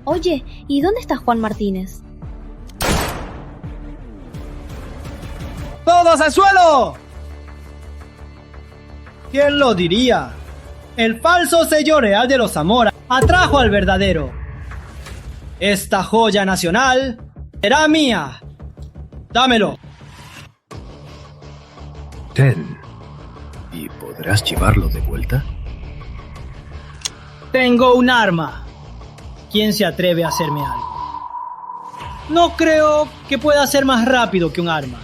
Oye, ¿y dónde está Juan Martínez? ¡Todos al suelo! ¿Quién lo diría? El falso sello real de los Zamora atrajo al verdadero. Esta joya nacional será mía. ¡Dámelo! Ten. ¿Y podrás llevarlo de vuelta? Tengo un arma. ¿Quién se atreve a hacerme algo? No creo que pueda ser más rápido que un arma.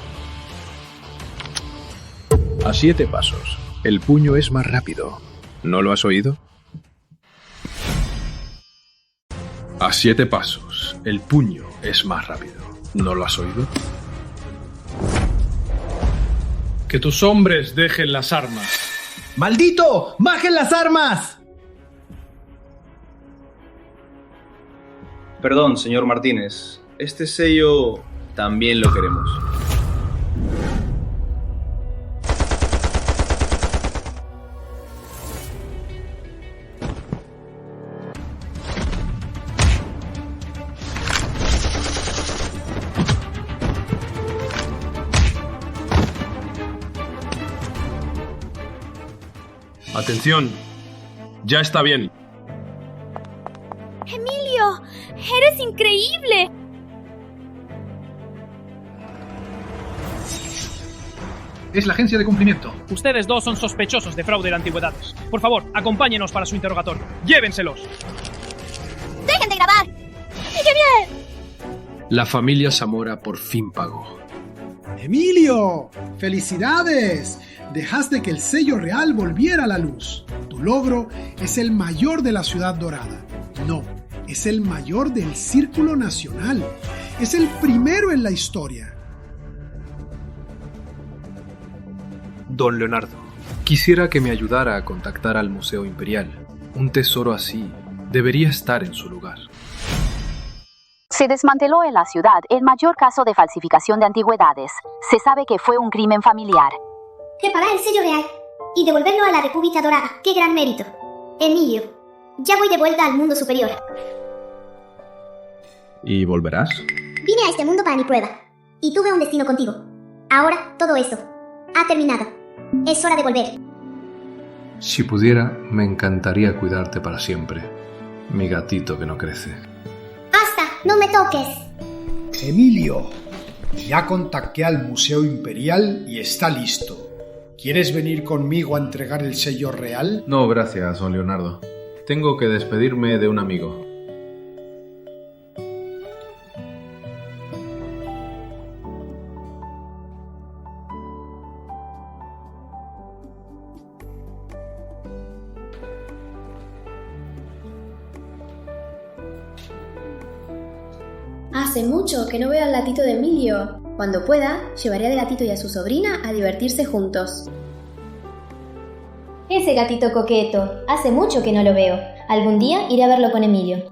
A 7 pasos. El puño es más rápido. ¿No lo has oído? A 7 pasos. El puño es más rápido. ¿No lo has oído? Que tus hombres dejen las armas. ¡Maldito! ¡Bajen las armas! Perdón, señor Martínez. Este sello también lo queremos. Atención. Ya está bien. ¡Emilio! ¡Eres increíble! Es la agencia de cumplimiento. Ustedes dos son sospechosos de fraude de antigüedades. Por favor, acompáñenos para su interrogatorio. ¡Llévenselos! ¡Dejen de grabar! ¡Qué bien! La familia Zamora por fin pagó. ¡Emilio! ¡Felicidades! Dejaste que el sello real volviera a la luz. Tu logro es el mayor de la Ciudad Dorada. No, es el mayor del Círculo Nacional. Es el primero en la historia. Don Leonardo, quisiera que me ayudara a contactar al Museo Imperial. Un tesoro así debería estar en su lugar. Se desmanteló en la ciudad el mayor caso de falsificación de antigüedades. Se sabe que fue un crimen familiar. Reparar el sello real y devolverlo a la República Dorada. ¡Qué gran mérito! Emilio, ya voy de vuelta al mundo superior. ¿Y volverás? Vine a este mundo para mi prueba y tuve un destino contigo. Ahora todo esto ha terminado. Es hora de volver. Si pudiera, me encantaría cuidarte para siempre. Mi gatito que no crece. ¡Basta! no me toques. Emilio, ya contacté al Museo Imperial y está listo. ¿Quieres venir conmigo a entregar el sello real? No, gracias, don Leonardo. Tengo que despedirme de un amigo. Hace mucho que no veo al gatito de Emilio. Cuando pueda, llevaré al gatito y a su sobrina a divertirse juntos. Ese gatito coqueto, hace mucho que no lo veo. Algún día iré a verlo con Emilio.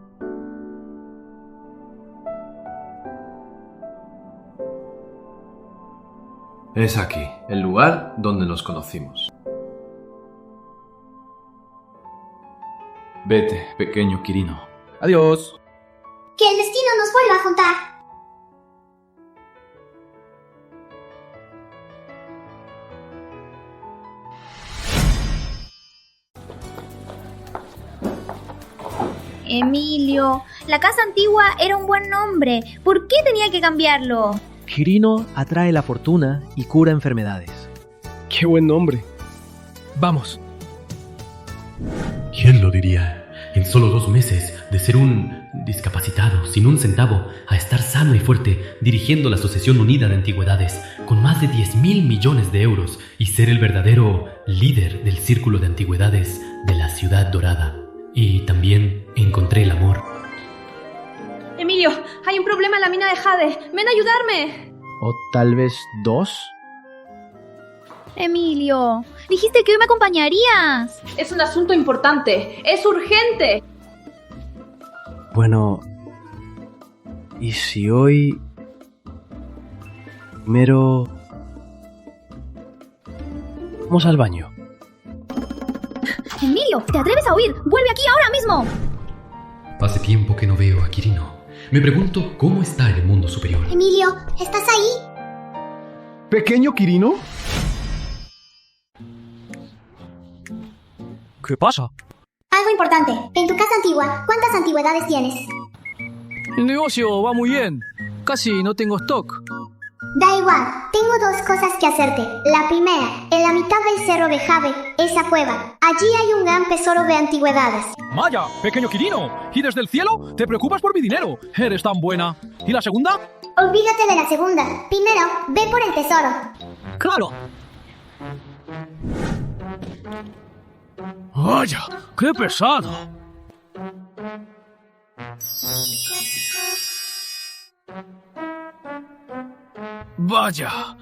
Es aquí, el lugar donde nos conocimos. Vete, pequeño Quirino. Adiós. Que el destino nos vuelva a juntar. Emilio, la casa antigua era un buen nombre. ¿Por qué tenía que cambiarlo? Quirino atrae la fortuna y cura enfermedades. Qué buen nombre. Vamos. ¿Quién lo diría? En solo 2 meses, de ser un discapacitado, sin un centavo, a estar sano y fuerte, dirigiendo la Asociación Unida de Antigüedades, con más de 10.000 millones de euros, y ser el verdadero líder del Círculo de Antigüedades de la Ciudad Dorada. Y también encontré el amor. Emilio, hay un problema en la mina de Jade. ¡Ven a ayudarme! ¿O tal vez 2? Emilio, dijiste que hoy me acompañarías. Es un asunto importante. ¡Es urgente! Bueno, ¿y si hoy... primero... vamos al baño? Emilio, ¿te atreves a huir? ¡Vuelve aquí ahora mismo! Hace tiempo que no veo a Quirino. Me pregunto cómo está en el mundo superior. Emilio, ¿estás ahí? ¿Pequeño Quirino? ¿Qué pasa? Algo importante. En tu casa antigua, ¿cuántas antigüedades tienes? El negocio va muy bien. Casi no tengo stock. Da igual, tengo 2 cosas que hacerte. La primera, en la mitad del cerro de Jade, esa cueva. Allí hay un gran tesoro de antigüedades. Vaya, pequeño Quirino. ¿Y desde el cielo te preocupas por mi dinero? Eres tan buena. ¿Y la segunda? Olvídate de la segunda. Primero, ve por el tesoro. ¡Claro! ¡Vaya! ¡Qué pesado! ¡Vaya!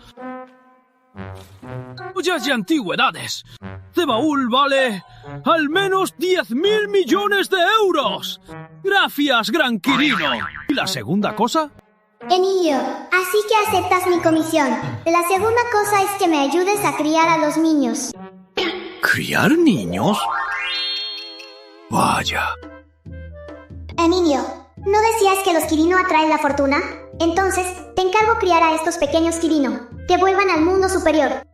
¡Joyas de antigüedades! Este baúl vale al menos 10.000 millones de euros. ¡Gracias, gran Quirino! ¿Y la segunda cosa? Emilio, así que aceptas mi comisión. La segunda cosa es que me ayudes a criar a los niños. ¿Criar niños? Vaya. Emilio, ¿no decías que los Quirino atraen la fortuna? Entonces, te encargo criar a estos pequeños Quirino, que vuelvan al mundo superior.